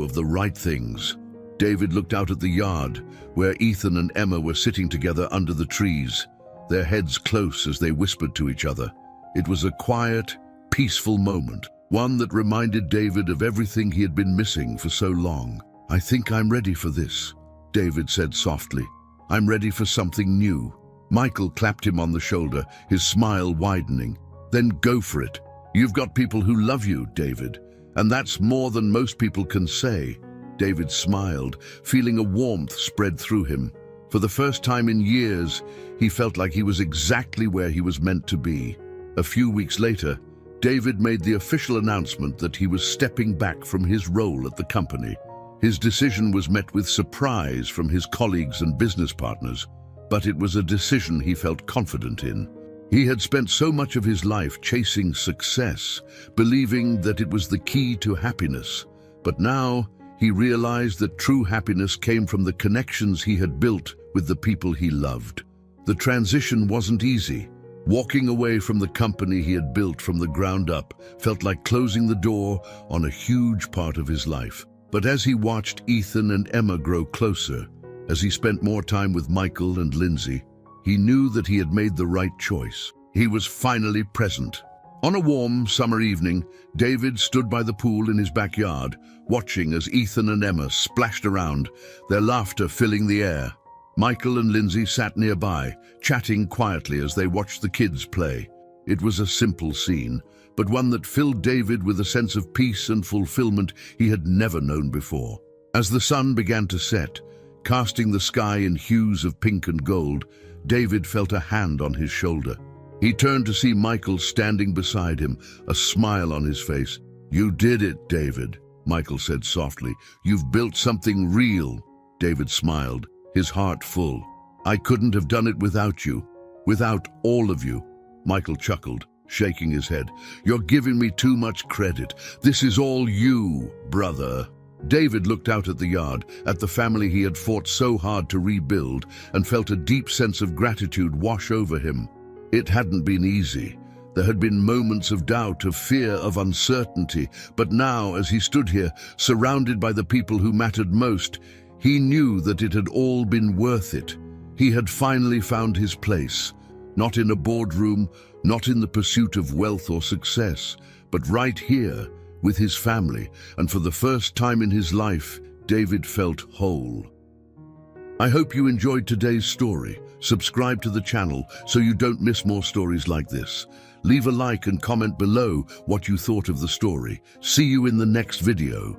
of the right things." David looked out at the yard, where Ethan and Emma were sitting together under the trees, their heads close as they whispered to each other. It was a quiet, peaceful moment, one that reminded David of everything he had been missing for so long. "I think I'm ready for this," David said softly. "I'm ready for something new." Michael clapped him on the shoulder, his smile widening. "Then go for it. You've got people who love you, David, and that's more than most people can say." David smiled, feeling a warmth spread through him. For the first time in years, he felt like he was exactly where he was meant to be. A few weeks later, David made the official announcement that he was stepping back from his role at the company. His decision was met with surprise from his colleagues and business partners, but it was a decision he felt confident in. He had spent so much of his life chasing success, believing that it was the key to happiness. But now, he realized that true happiness came from the connections he had built with the people he loved. The transition wasn't easy. Walking away from the company he had built from the ground up felt like closing the door on a huge part of his life. But as he watched Ethan and Emma grow closer, as he spent more time with Michael and Lindsay, he knew that he had made the right choice. He was finally present. On a warm summer evening, David stood by the pool in his backyard, watching as Ethan and Emma splashed around, their laughter filling the air. Michael and Lindsay sat nearby, chatting quietly as they watched the kids play. It was a simple scene, but one that filled David with a sense of peace and fulfillment he had never known before. As the sun began to set, casting the sky in hues of pink and gold, David felt a hand on his shoulder. He turned to see Michael standing beside him, a smile on his face. "You did it, David," Michael said softly. "You've built something real." David smiled, his heart full. "I couldn't have done it without you, without all of you." Michael chuckled, shaking his head. "You're giving me too much credit. This is all you, brother." David looked out at the yard, at the family he had fought so hard to rebuild, and felt a deep sense of gratitude wash over him. It hadn't been easy. There had been moments of doubt, of fear, of uncertainty, but now, as he stood here, surrounded by the people who mattered most, he knew that it had all been worth it. He had finally found his place, not in a boardroom, not in the pursuit of wealth or success, but right here, with his family, and for the first time in his life, David felt whole. I hope you enjoyed today's story. Subscribe to the channel so you don't miss more stories like this. Leave a like and comment below what you thought of the story. See you in the next video.